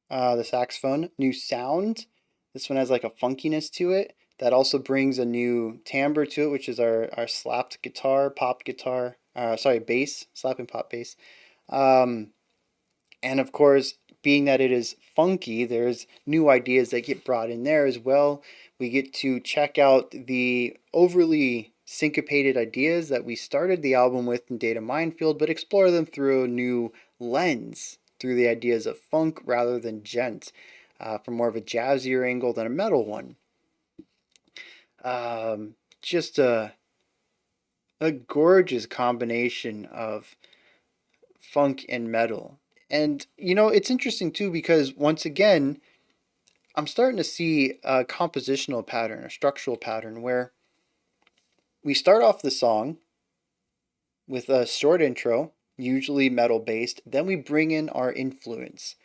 the saxophone, new sound. This one has like a funkiness to it that also brings a new timbre to it, which is our slapped guitar, pop guitar, bass, slap and pop bass. And of course, being that it is funky, there's new ideas that get brought in there as well. We get to check out the overly syncopated ideas that we started the album with in Data Minefield, but explore them through a new lens, through the ideas of funk rather than djent, from more of a jazzier angle than a metal one. Just a gorgeous combination of funk and metal. And it's interesting too because once again, I'm starting to see a compositional pattern, a structural pattern where we start off the song with a short intro, usually metal based, then we bring in our influence,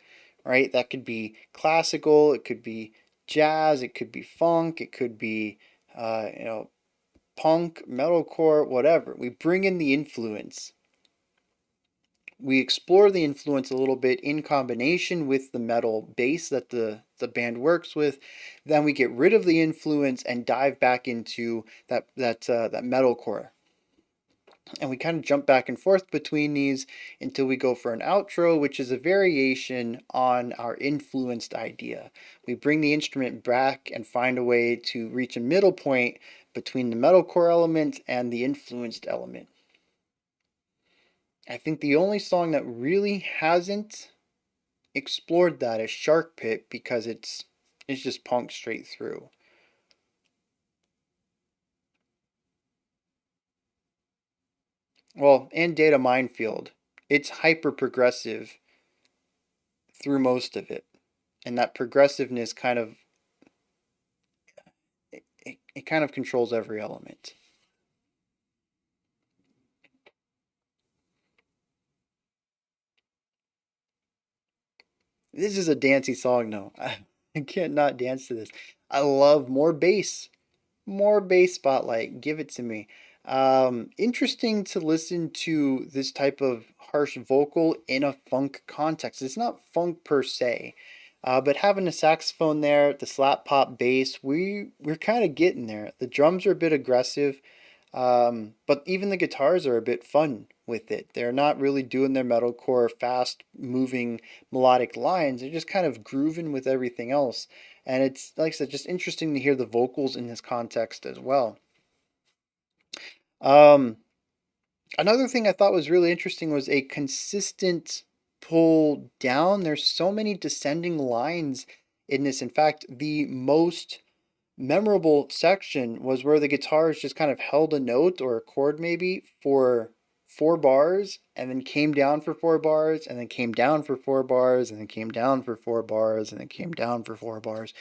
right? That could be classical, it could be jazz, it could be funk, it could be punk, metalcore, whatever. We bring in the influence. We explore the influence a little bit in combination with the metal bass that the band works with. Then we get rid of the influence and dive back into that metalcore. And we kind of jump back and forth between these until we go for an outro, which is a variation on our influenced idea. We bring the instrument back and find a way to reach a middle point between the metalcore element and the influenced element. I think the only song that really hasn't explored that is Shark Pit because it's just punk straight through. Well, and Data Minefield, it's hyper progressive through most of it. And that progressiveness kind of it kind of controls every element. This is a dancey song though. I can't not dance to this. I love more bass spotlight. Give it to me. Interesting to listen to this type of harsh vocal in a funk context. It's not funk per se, but having a saxophone there, the slap pop bass, we're kind of getting there. The drums are a bit aggressive, but even the guitars are a bit fun with it. They're not really doing their metalcore fast moving melodic lines. They're just kind of grooving with everything else. And it's, like I said, just interesting to hear the vocals in this context as well. Um, Another thing I thought was really interesting was a consistent pull down. There's so many descending lines in this. In fact, the most memorable section was where the guitars just kind of held a note or a chord maybe for 4 bars and then came down for 4 bars and then came down for 4 bars and then came down for 4 bars and then came down for 4 bars.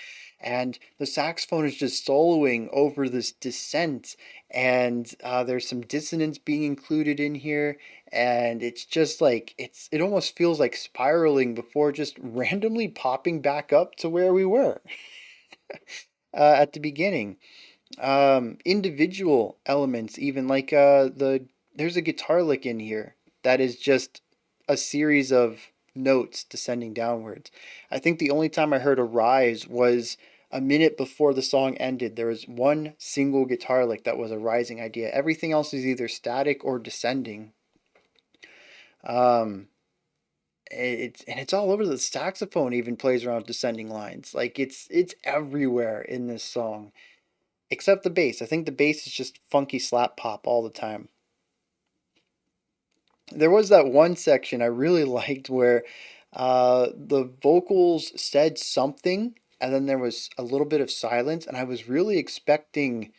And the saxophone is just soloing over this descent, and there's some dissonance being included in here, and it's just like it almost feels like spiraling before just randomly popping back up to where we were at the beginning. Individual elements, even like there's a guitar lick in here that is just a series of notes descending downwards. I think the only time I heard a rise was a minute before the song ended. There was one single guitar lick that was a rising idea. Everything else is either static or descending. Um, it's all over. The saxophone even plays around descending lines. Like it's everywhere in this song. Except the bass. I think the bass is just funky slap pop all the time. There was that one section I really liked where the vocals said something and then there was a little bit of silence, and I was really expecting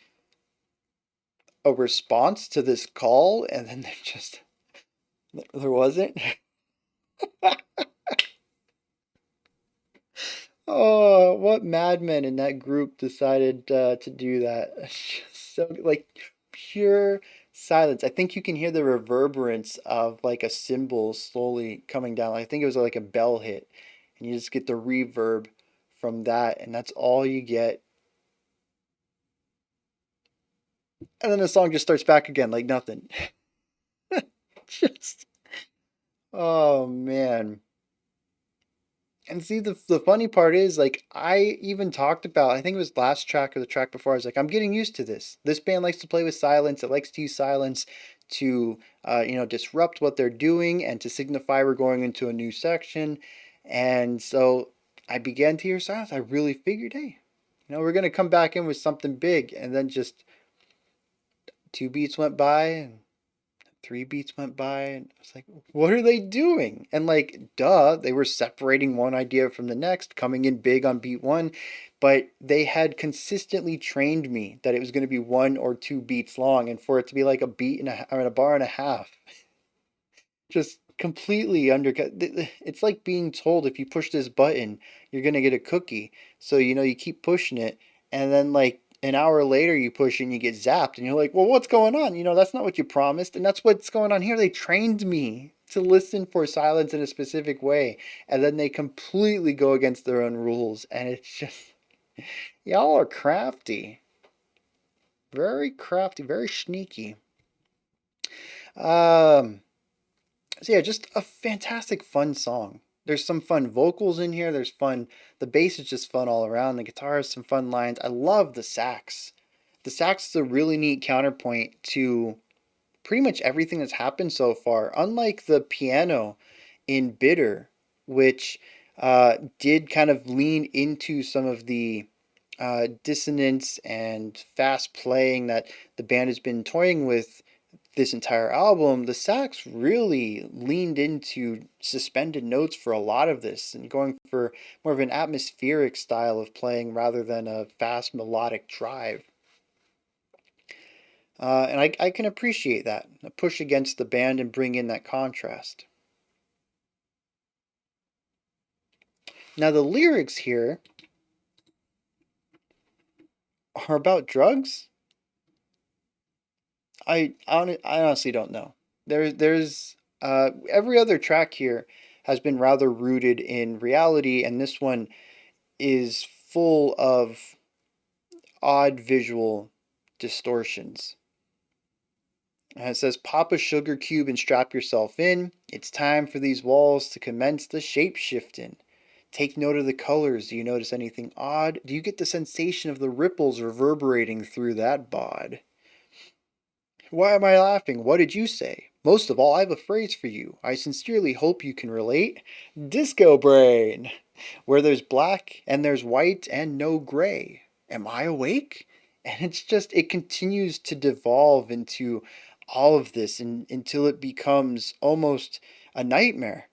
a response to this call, and then there wasn't. Oh, what madmen in that group decided to do that? It's just so like pure silence. I think you can hear the reverberance of like a cymbal slowly coming down. I think it was like a bell hit, and you just get the reverb from that, and that's all you get. And then the song just starts back again like nothing. Just oh man. And see, the funny part is, like, I even talked about, I think it was last track or the track before, I was like, I'm getting used to this. This band likes to play with silence. It likes to use silence to, disrupt what they're doing and to signify we're going into a new section. And so I began to hear silence. I really figured, hey, we're going to come back in with something big. And then just 2 beats went by, and 3 beats went by, and I was like, what are they doing? And like, duh, they were separating one idea from the next, coming in big on beat one, but they had consistently trained me that it was going to be 1 or 2 beats long, and for it to be like a beat and a bar and a half, just completely undercut. It's like being told if you push this button, you're going to get a cookie. So, you keep pushing it, and then like an hour later you push it and you get zapped, and you're like, well, what's going on? That's not what you promised. And that's what's going on here. They trained me to listen for silence in a specific way, and then they completely go against their own rules. And it's just, y'all are crafty. Very crafty, very sneaky. Um, So yeah, just a fantastic fun song. There's some fun vocals in here. There's fun. The bass is just fun all around. The guitar has some fun lines. I love the sax. The sax is a really neat counterpoint to pretty much everything that's happened so far. Unlike the piano in Bitter, which did kind of lean into some of the dissonance and fast playing that the band has been toying with this entire album, the sax really leaned into suspended notes for a lot of this and going for more of an atmospheric style of playing rather than a fast melodic drive. And I can appreciate that, a push against the band and bring in that contrast. Now, the lyrics here are about drugs. I honestly don't know. There's every other track here has been rather rooted in reality, and this one is full of odd visual distortions. And it says, pop a sugar cube and strap yourself in. It's time for these walls to commence the shape shifting. Take note of the colors. Do you notice anything odd? Do you get the sensation of the ripples reverberating through that bod? Why am I laughing? What did you say? Most of all, I have a phrase for you. I sincerely hope you can relate. Discobrain, where there's black and there's white and no gray. Am I awake? And it's just, it continues to devolve into all of this until it becomes almost a nightmare.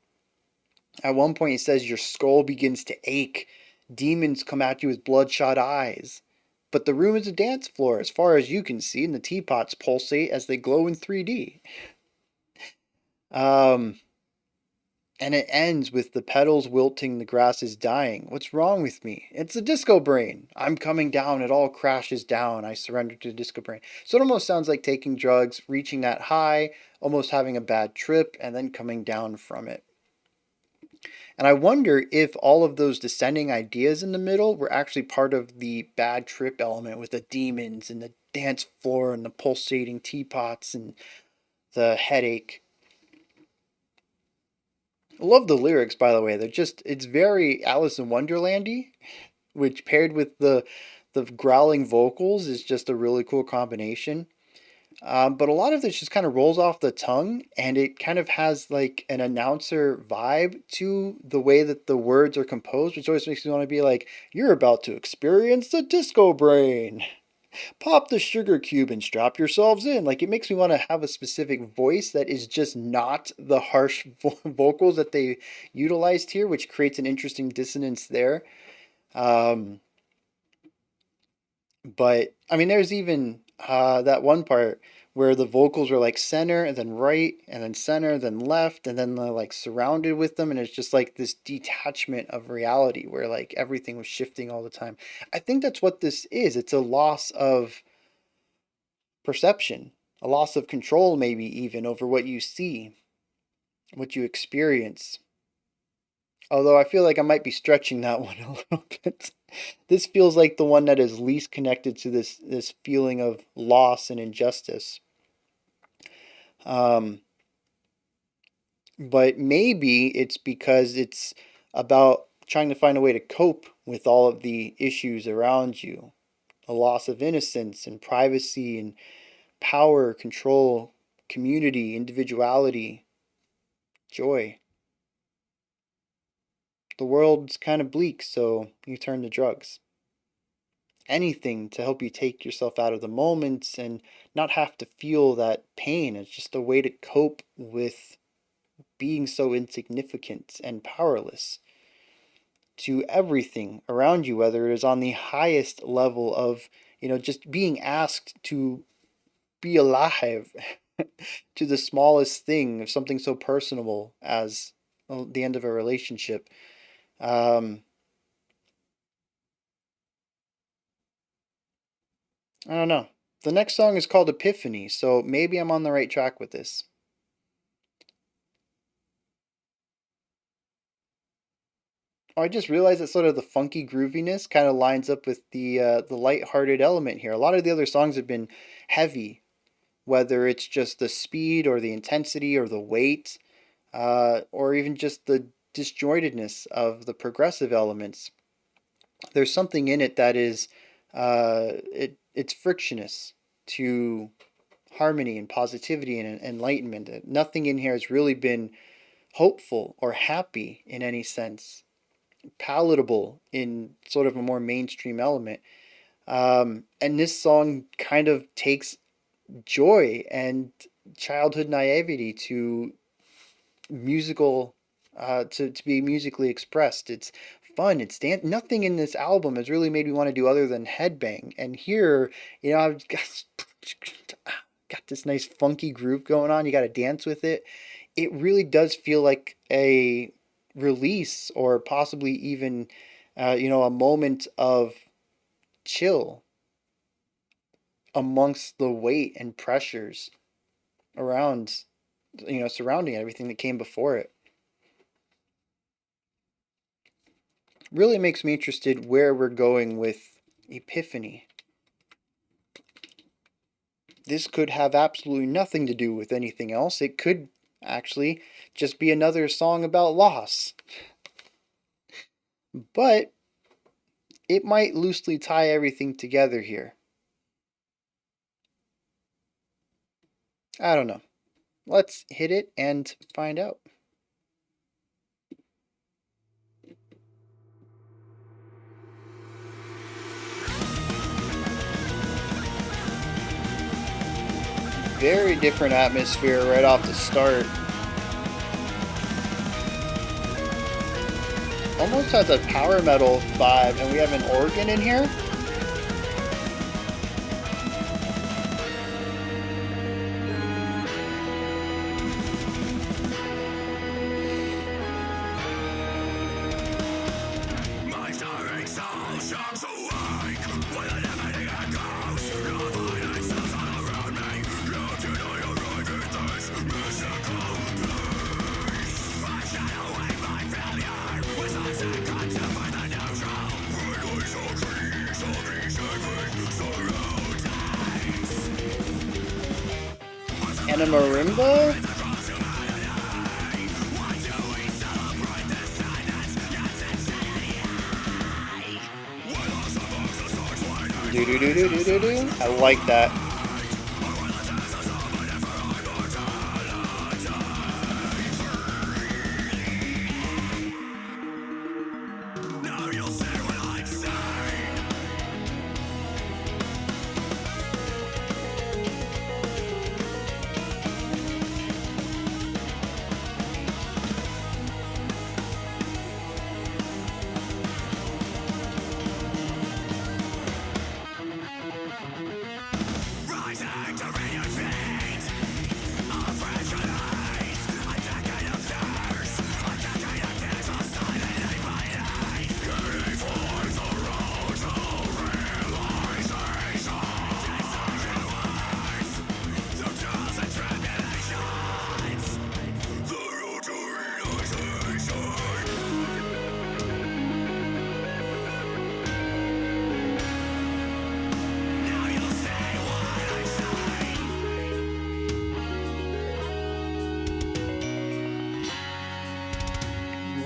At one point, it says your skull begins to ache. Demons come at you with bloodshot eyes. But the room is a dance floor as far as you can see, and the teapots pulsate as they glow in 3D. Um, and it ends with the petals wilting, the grass is dying. What's wrong with me? It's a Discobrain. I'm coming down, it all crashes down. I surrender to Discobrain. So it almost sounds like taking drugs, reaching that high, almost having a bad trip, and then coming down from it. And I wonder if all of those descending ideas in the middle were actually part of the bad trip element with the demons and the dance floor and the pulsating teapots and the headache. I love the lyrics, by the way. They're just, it's very Alice in Wonderlandy, which paired with the growling vocals is just a really cool combination. But a lot of this just kind of rolls off the tongue, and it kind of has like an announcer vibe to the way that the words are composed, which always makes me want to be like, you're about to experience the Discobrain. Pop the sugar cube and strap yourselves in. Like, it makes me want to have a specific voice that is just not the harsh vocals that they utilized here, which creates an interesting dissonance there. Um, but I mean, there's even that one part where the vocals are like center and then right and then center, then left, and then they're like surrounded with them, and it's just like this detachment of reality where like everything was shifting all the time. I think that's what this is. It's a loss of perception, a loss of control, maybe even over what you see, what you experience. Although I feel like I might be stretching that one a little bit. This feels like the one that is least connected to this feeling of loss and injustice. Um, but maybe it's because it's about trying to find a way to cope with all of the issues around you, a loss of innocence and privacy and power, control, community, individuality, joy. The world's kind of bleak, so you turn to drugs. Anything to help you take yourself out of the moment and not have to feel that pain. It's just a way to cope with being so insignificant and powerless to everything around you, whether it is on the highest level of, just being asked to be alive, to the smallest thing of something so personable as the end of a relationship. Um, I don't know. The next song is called Epiphany, so maybe I'm on the right track with this. Oh, I just realized that sort of the funky grooviness kind of lines up with the light-hearted element here. A lot of the other songs have been heavy, whether it's just the speed or the intensity or the weight, or even just the disjointedness of the progressive elements. There's something in it that is it's frictionous to harmony and positivity and enlightenment. Nothing in here has really been hopeful or happy in any sense, palatable in sort of a more mainstream element. And this song kind of takes joy and childhood naivety to musical to be musically expressed. It's fun. It's nothing in this album has really made me want to do other than headbang. And here, I've got this nice funky groove going on. You got to dance with it. It really does feel like a release or possibly even a moment of chill amongst the weight and pressures around surrounding everything that came before it. really makes me interested where we're going with Epiphany. This could have absolutely nothing to do with anything else. It could actually just be another song about loss. But it might loosely tie everything together here. I don't know. Let's hit it and find out. Very different atmosphere right off the start. Almost has a power metal vibe, and we have an organ in here. And a marimba? Do do do do do do do. I like that.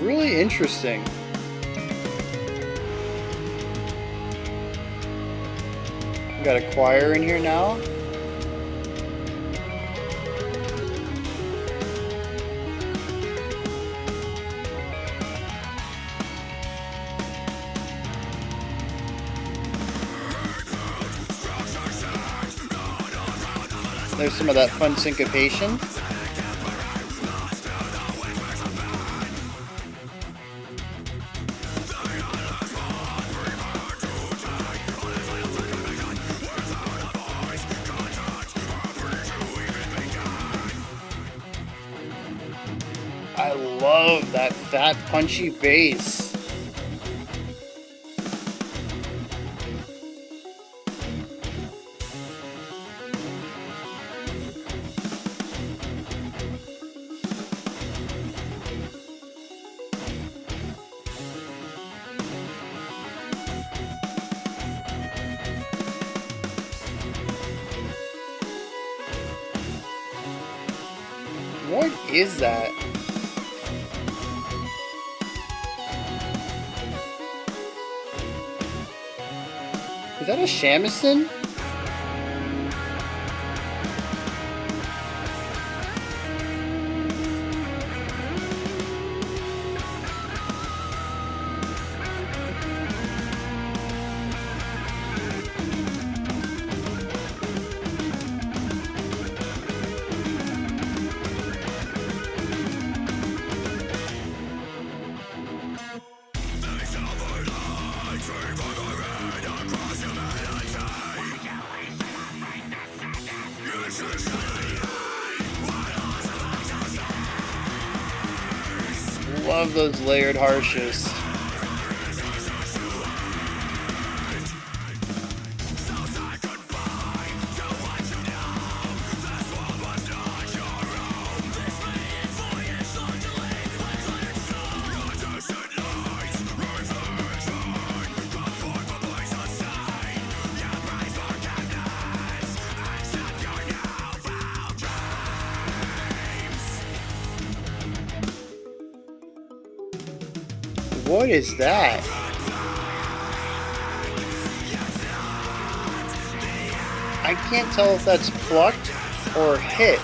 Really interesting. We got a choir in here now. There's some of that fun syncopation. I love that fat, punchy bass. What is that? Is that a shamisen? Love those layered harshes. What is that? I can't tell if that's plucked or hit.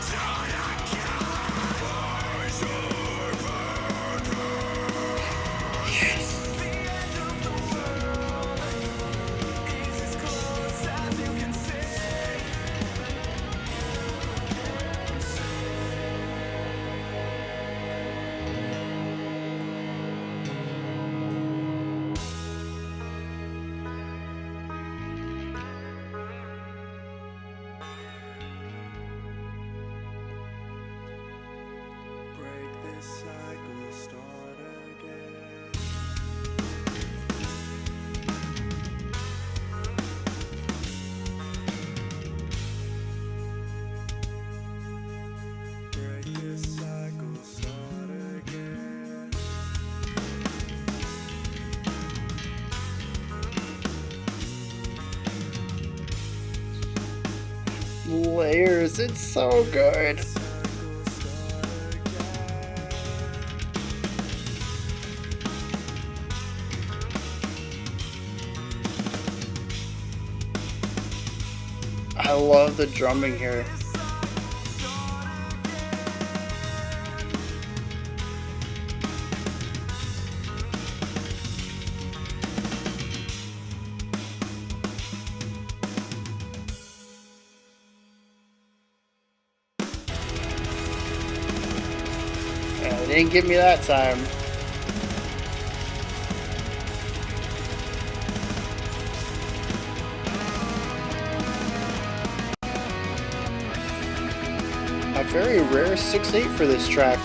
Layers, it's so good. I love the drumming here. Yeah, they didn't give me that time. A very rare 6/8 for this track.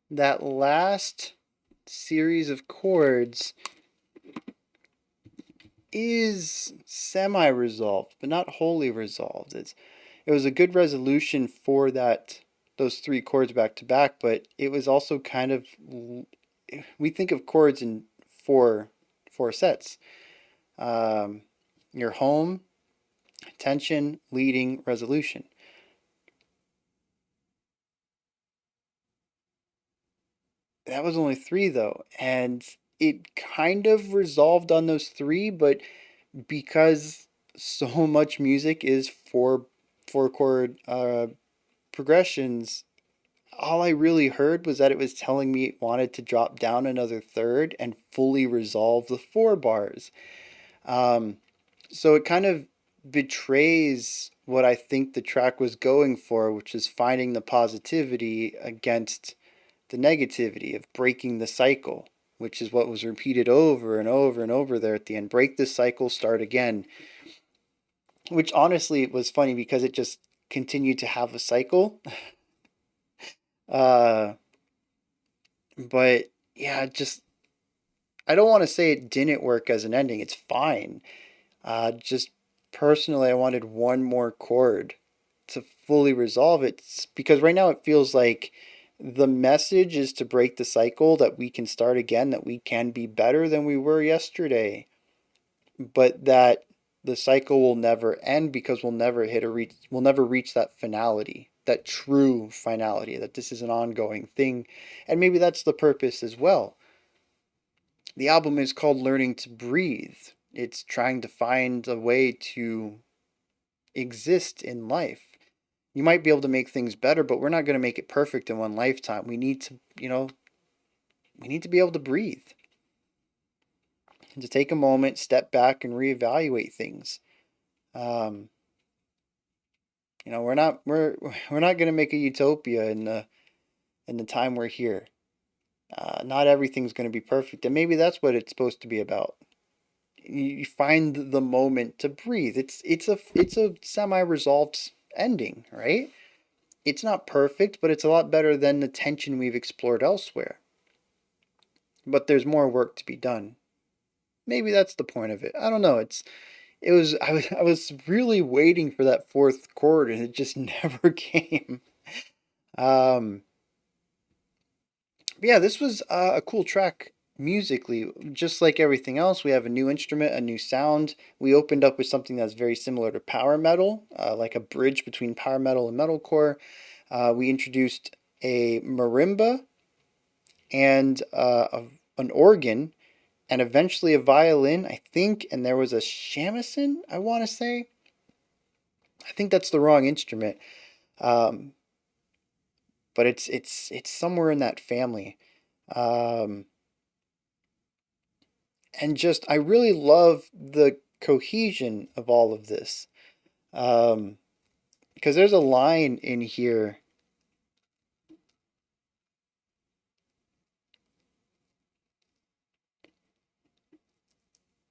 That last series of chords is semi-resolved, but not wholly resolved. It was a good resolution for those three chords back to back, but it was also kind of, we think of chords in four sets. Your home, tension, leading, resolution. That was only three though, and it kind of resolved on those three, but because so much music is four chord progressions, all I really heard was that it was telling me it wanted to drop down another third and fully resolve the four bars. So it kind of betrays what I think the track was going for, which is finding the positivity against the negativity of breaking the cycle, which is what was repeated over and over and over there at the end. Break the cycle, start again. Which honestly was funny because it just continued to have a cycle. Uh, but yeah, just I don't want to say it didn't work as an ending. It's fine. Just personally, I wanted one more chord to fully resolve it because right now it feels like The message is to break the cycle, that we can start again, that we can be better than we were yesterday, but that the cycle will never end because we'll never reach that finality, that true finality, that this is an ongoing thing. And maybe that's the purpose as well. The album is called Learning to Breathe. It's trying to find a way to exist in life. You might be able to make things better, but we're not going to make it perfect in one lifetime. We need to, we need to be able to breathe and to take a moment, step back, and reevaluate things. Um, we're not going to make a utopia in the time we're here. Not everything's going to be perfect, and maybe that's what it's supposed to be about. You find the moment to breathe. It's a semi-resolved ending, right? It's not perfect, but it's a lot better than the tension we've explored elsewhere. But there's more work to be done. Maybe that's the point of it. I don't know. I was really waiting for that fourth chord and it just never came. Um, yeah, this was a cool track musically. Just like everything else, we have a new instrument, a new sound. We opened up with something that's very similar to power metal, like a bridge between power metal and metalcore. We introduced a marimba and an organ, and eventually a violin, I think, and there was a shamisen, I want to say. I think that's the wrong instrument, um, but it's somewhere in that family. Um, and just I really love the cohesion of all of this. Um, because there's a line in here.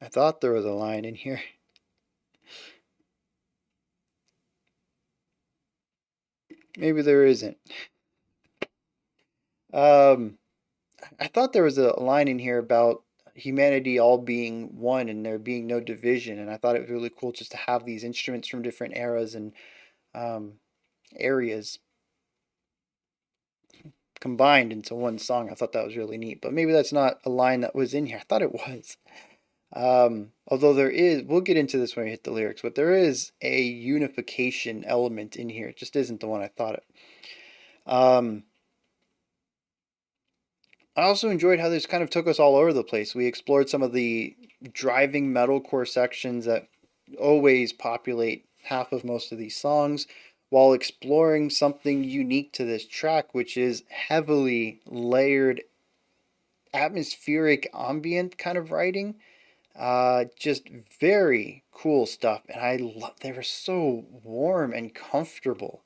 I thought there was a line in here. Maybe there isn't. Um, I thought there was a line in here about humanity all being one and there being no division, and I thought it was really cool just to have these instruments from different eras and um, areas combined into one song. I thought that was really neat, but maybe that's not a line that was in here. I thought it was. Although there is, we'll get into this when we hit the lyrics, but there is a unification element in here. It just isn't the one I thought it. Um, I also enjoyed how this kind of took us all over the place. We explored some of the driving metalcore sections that always populate half of most of these songs, while exploring something unique to this track, which is heavily layered atmospheric ambient kind of writing. Just very cool stuff, and I love. They were so warm and comfortable.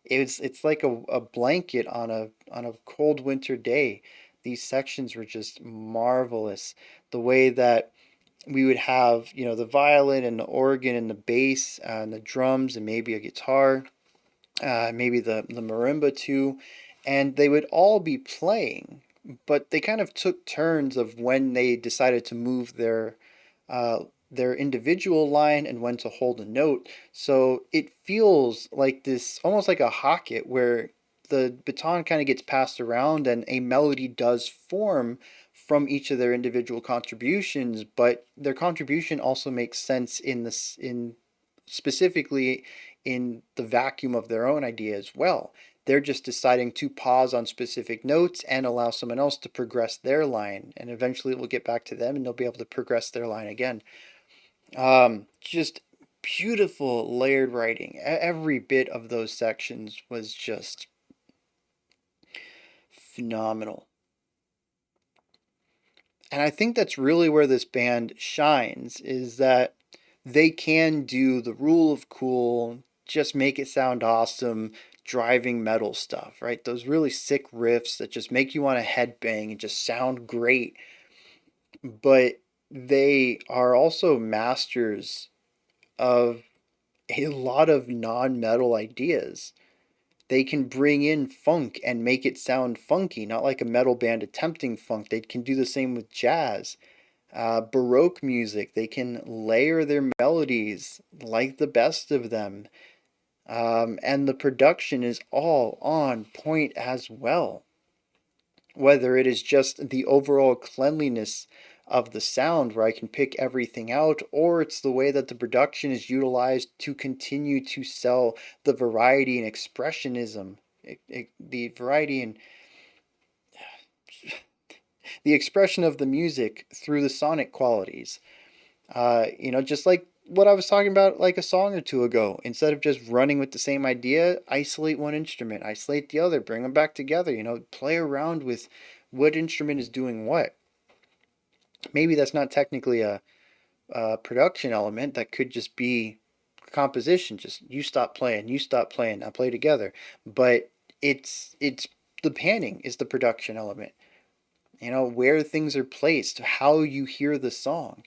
It's like a blanket on a cold winter day. These sections were just marvelous. The way that we would have, the violin and the organ and the bass and the drums and maybe a guitar, maybe the marimba too, and they would all be playing, but they kind of took turns of when they decided to move their individual line and when to hold a note. So it feels like this, almost like a hocket, where the baton kind of gets passed around and a melody does form from each of their individual contributions, but their contribution also makes sense in specifically in the vacuum of their own idea as well. They're just deciding to pause on specific notes and allow someone else to progress their line, and eventually it will get back to them and they'll be able to progress their line again. Just beautiful layered writing. Every bit of those sections was just phenomenal. And I think that's really where this band shines, is that they can do the rule of cool, just make it sound awesome, driving metal stuff, right? Those really sick riffs that just make you want to headbang and just sound great. But they are also masters of a lot of non-metal ideas. They can bring in funk and make it sound funky, not like a metal band attempting funk. They can do the same with jazz. Baroque music, they can layer their melodies like the best of them. And the production is all on point as well. Whether it is just the overall cleanliness of the sound where I can pick everything out, or it's the way that the production is utilized to continue to sell the variety and expressionism, the variety and the expression of the music through the sonic qualities. Just like what I was talking about like a song or two ago. Instead of just running with the same idea, isolate one instrument, isolate the other, bring them back together, play around with what instrument is doing what. Maybe that's not technically a production element, that could just be composition. Just you stop playing, I play together. But it's the panning is the production element. Where things are placed, how you hear the song.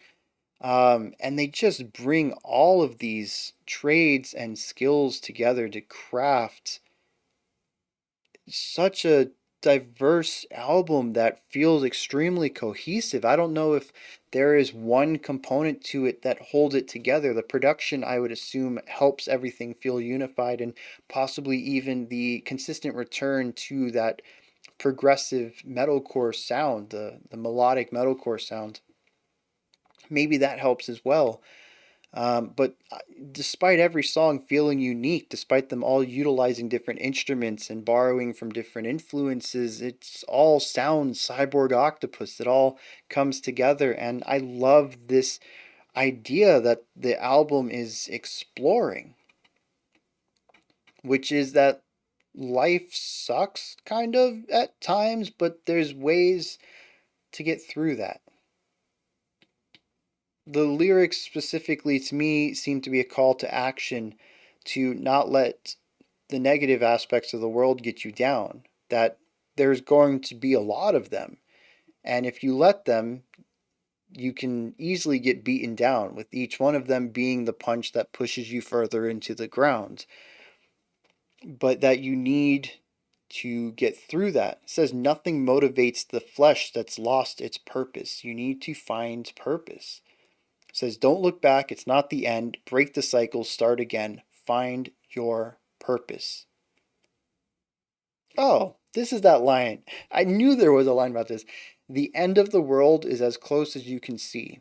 And they just bring all of these trades and skills together to craft such a diverse album that feels extremely cohesive. I don't know if there is one component to it that holds it together. The production, I would assume, helps everything feel unified, and possibly even the consistent return to that progressive metalcore sound, the melodic metalcore sound. Maybe that helps as well. But despite every song feeling unique, despite them all utilizing different instruments and borrowing from different influences, it's all sounds Cyborg Octopus. It all comes together, and I love this idea that the album is exploring, which is that life sucks kind of at times, but there's ways to get through that. The lyrics specifically to me seem to be a call to action to not let the negative aspects of the world get you down, that there's going to be a lot of them. And if you let them, you can easily get beaten down, with each one of them being the punch that pushes you further into the ground. But that you need to get through that. It says nothing motivates the flesh that's lost its purpose. You need to find purpose. It says don't look back, it's not the end. Break the cycle, start again. Find your purpose. Oh, this is that line. I knew there was a line about this. The end of the world is as close as you can see.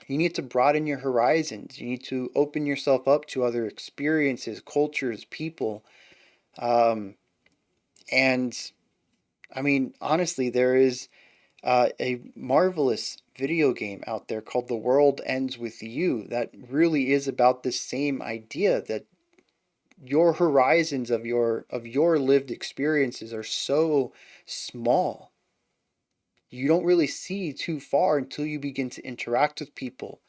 You need to broaden your horizons. You need to open yourself up to other experiences, cultures, people. Um, and I mean, honestly, there is a marvelous video game out there called The World Ends With You that really is about this same idea, that your horizons of your lived experiences are so small. You don't really see too far until you begin to interact with people,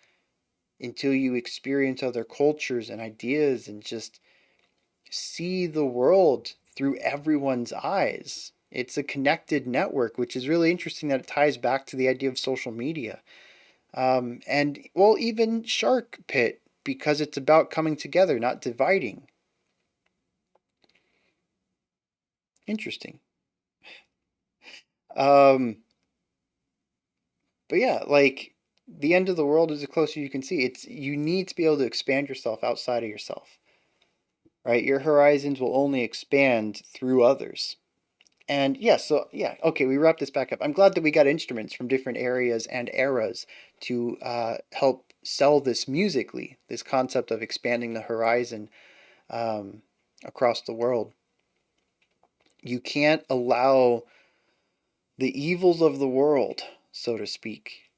until you experience other cultures and ideas and just see the world through everyone's eyes. It's a connected network, which is really interesting that it ties back to the idea of social media. And well, even Shark Pit, because it's about coming together, not dividing. Interesting. Um, but yeah, like the end of the world is the closer you can see. It's you need to be able to expand yourself outside of yourself, right? Your horizons will only expand through others. And yeah, so yeah, okay, we wrap this back up. I'm glad that we got instruments from different areas and eras to help sell this musically, this concept of expanding the horizon um, across the world. You can't allow the evils of the world, so to speak,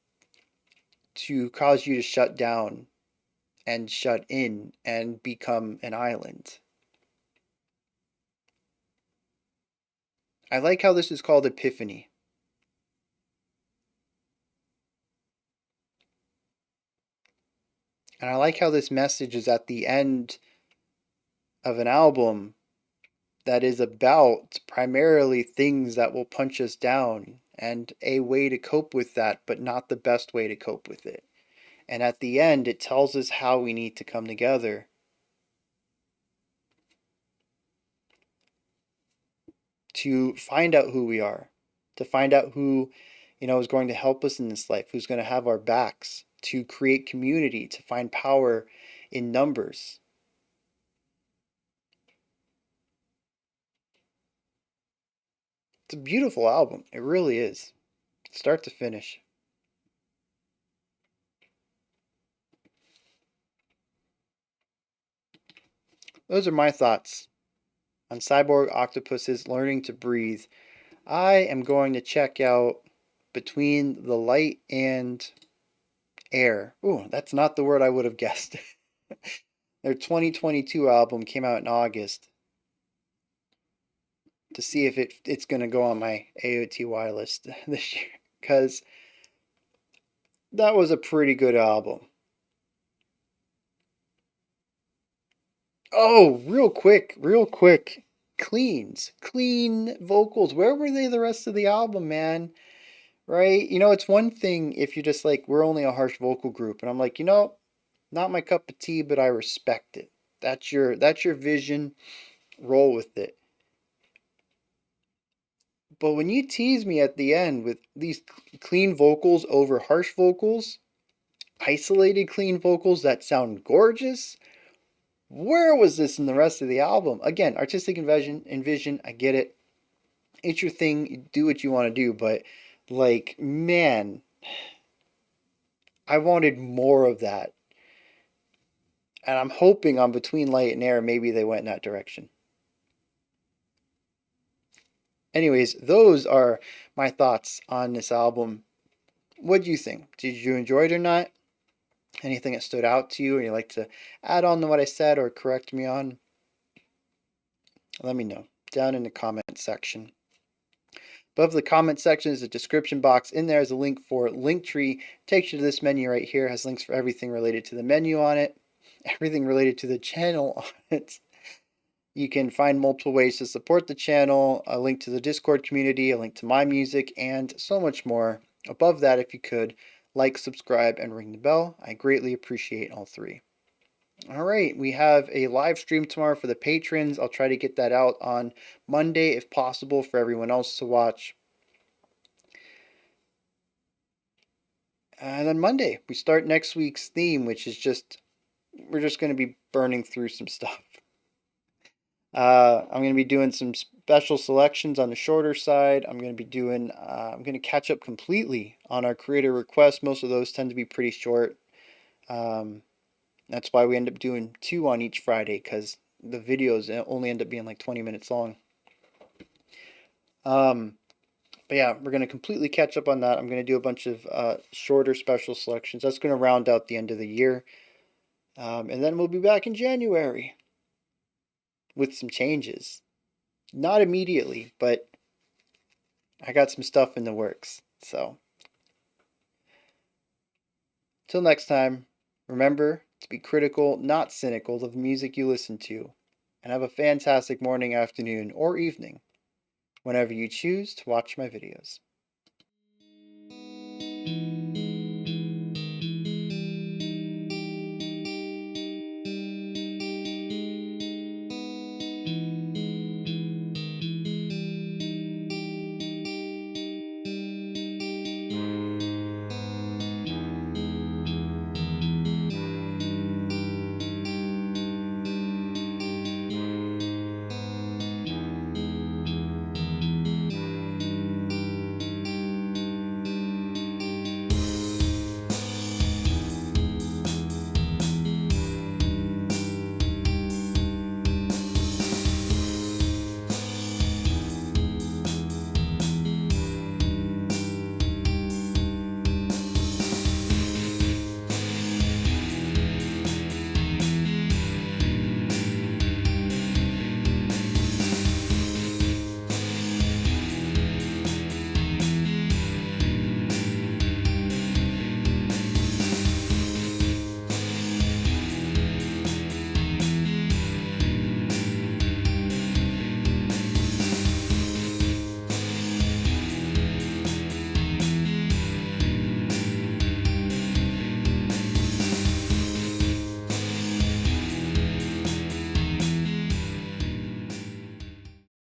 to cause you to shut down and shut in and become an island. I like how this is called Epiphany. And I like how this message is at the end of an album that is about primarily things that will punch us down and a way to cope with that, but not the best way to cope with it. And at the end, it tells us how we need to come together to find out who we are, to find out who, is going to help us in this life, who's going to have our backs, to create community, to find power in numbers. It's a beautiful album. It really is. Start to finish. Those are my thoughts on Cyborg Octopus's Learning to Breathe. I am going to check out Between the Light and Air. Ooh, that's not the word I would have guessed. Their 2022 album came out in August, to see if it's going to go on my AOTY list this year, because that was a pretty good album. Oh, real quick. Clean vocals. Where were they the rest of the album, man? Right? You know, it's one thing if you're just like, we're only a harsh vocal group, and I'm like, not my cup of tea, but I respect it. That's your vision. Roll with it. But when you tease me at the end with these clean vocals over harsh vocals, isolated clean vocals that sound gorgeous, where was this in the rest of the album? Again, artistic envision, I get it. It's your thing, you do what you want to do, but like, man, I wanted more of that. And I'm hoping on Between Light and Air, maybe they went in that direction. Anyways, those are my thoughts on this album. What do you think? Did you enjoy it or not? Anything that stood out to you, or you like to add on to what I said or correct me on? Let me know down in the comment section. Above the comment section is a description box. In there is a link for Linktree. Takes you to this menu right here. Has links for everything related to the menu on it, everything related to the channel on it. You can find multiple ways to support the channel, a link to the Discord community, a link to my music, and so much more. Above that, if you could, like, subscribe, and ring the bell. I greatly appreciate all three. All right, we have a live stream tomorrow for the patrons. I'll try to get that out on Monday if possible for everyone else to watch. And then Monday, we start next week's theme, which is we're just going to be burning through some stuff. I'm going to be doing some special selections on the shorter side. I'm going to catch up completely on our creator requests. Most of those tend to be pretty short. That's why we end up doing 2 on each Friday, because the videos only end up being like 20 minutes long. But yeah, we're going to completely catch up on that. I'm going to do a bunch of shorter special selections. That's going to round out the end of the year. And then we'll be back in January with some changes. Not immediately, but I got some stuff in the works. So, till next time, remember to be critical, not cynical of the music you listen to. And have a fantastic morning, afternoon, or evening whenever you choose to watch my videos.